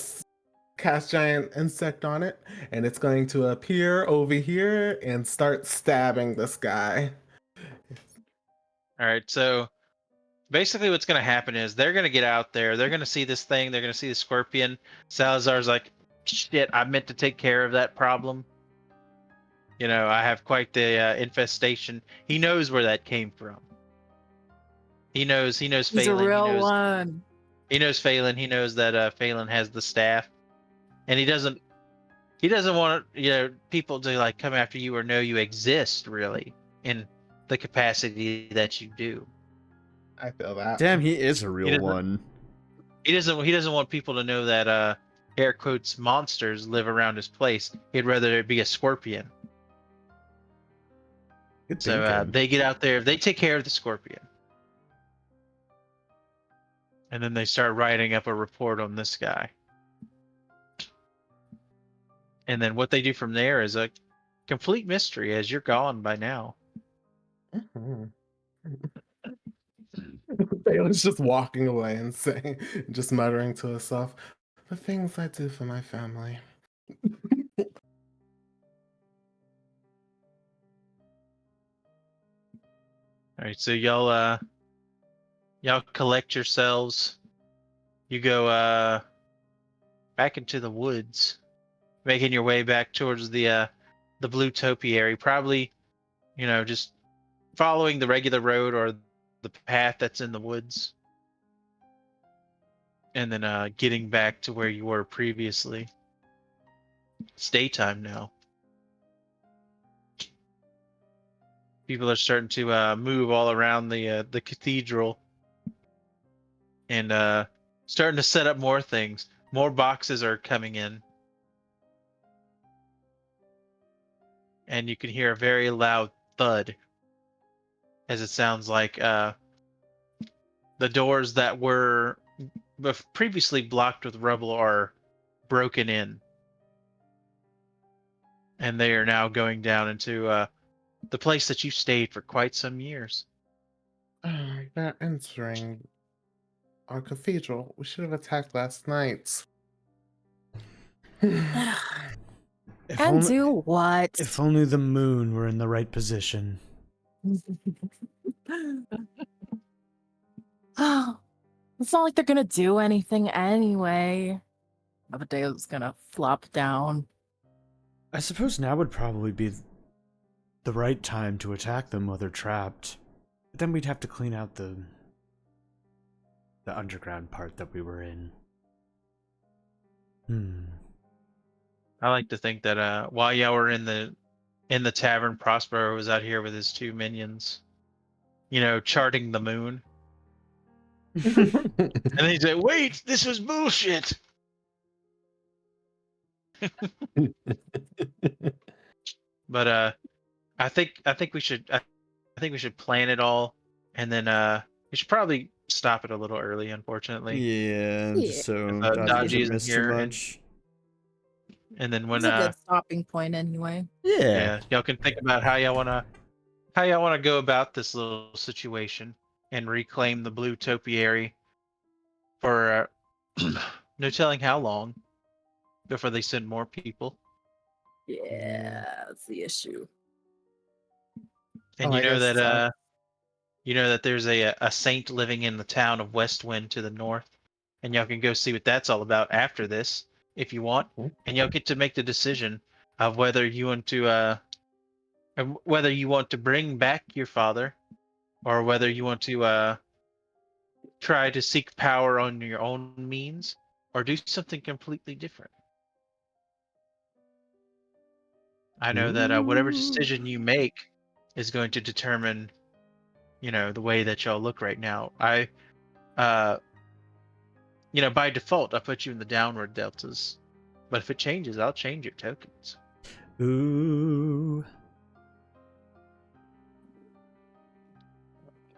cast giant insect on it, and it's going to appear over here and start stabbing this guy. All right, so basically what's going to happen is they're going to get out there. They're going to see this thing. They're going to see the scorpion. Salazar's like, shit, I meant to take care of that problem. I have quite the infestation. He knows where that came from. He knows He's Phelan. a real one. He knows Phelan. He knows that Phelan has the staff. And he doesn't want people to like come after you or know you exist really in the capacity that you do. I feel that. Damn, he is a real one. He doesn't want people to know that air quotes monsters live around his place. He'd rather it be a scorpion. Good So thinking. they get out there, they take care of the scorpion. And then they start writing up a report on this guy. And then what they do from there is a complete mystery as you're gone by now. Mhm. Phelan's just walking away and saying, just muttering to herself, the things I do for my family. All right, so y'all collect yourselves. You go back into the woods, making your way back towards the blue topiary. Probably, just following the regular road or the path that's in the woods, and then getting back to where you were previously. It's daytime now. People are starting to move all around the cathedral, and starting to set up more things. More boxes are coming in, and you can hear a very loud thud, as it sounds like the doors that were previously blocked with rubble are broken in, and they are now going down into the place that you stayed for quite some years. They're entering our cathedral. We should have attacked last night. If And only, do what? if only the moon were in the right position. Oh, it's not like they're gonna do anything anyway. Amadeo's gonna flop down. I suppose now would probably be the right time to attack them while they're trapped. But then we'd have to clean out the underground part that we were in. I like to think that while y'all were in the tavern, Prospero was out here with his 2 minions, charting the moon. And then he's like, "Wait, this was bullshit." But I think we should plan it all, and then we should probably stop it a little early. Unfortunately, Yeah, Yeah. just so if Dodgy Dodgy doesn't isn't miss too here, much. and then when It's a good stopping point anyway. Yeah. y'all can think about how y'all wanna go about this little situation and reclaim the blue topiary for no telling how long before they send more people. Yeah, that's the issue. And Oh, I guess, you know that there's a saint living in the town of Westwind to the north, and y'all can go see what that's all about after this if you want, and y'all get to make the decision of whether you want to bring back your father, or whether you want to try to seek power on your own means, or do something completely different. I know that whatever decision you make is going to determine, the way that y'all look right now. Uh, by default, I put you in the downward deltas, but if it changes, I'll change your tokens. Ooh.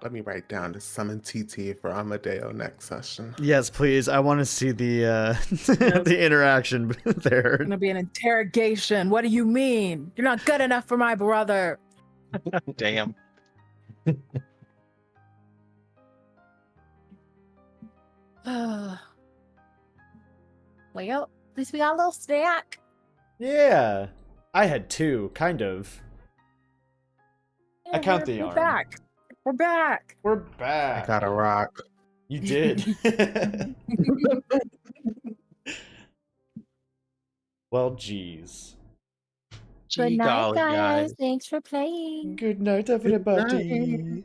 let me write down to summon TT for Amadeo next session. Yes, please. I want to see the the interaction there. It's gonna be an interrogation. What do you mean? You're not good enough for my brother. Damn. Well, at least we got a little snack. Yeah. I had 2, kind of. I count the We're yarn. back. We're back. We're back. I got a rock. You did. Well, geez. Good Gee night, golly, guys. Thanks for playing. Good night, everybody.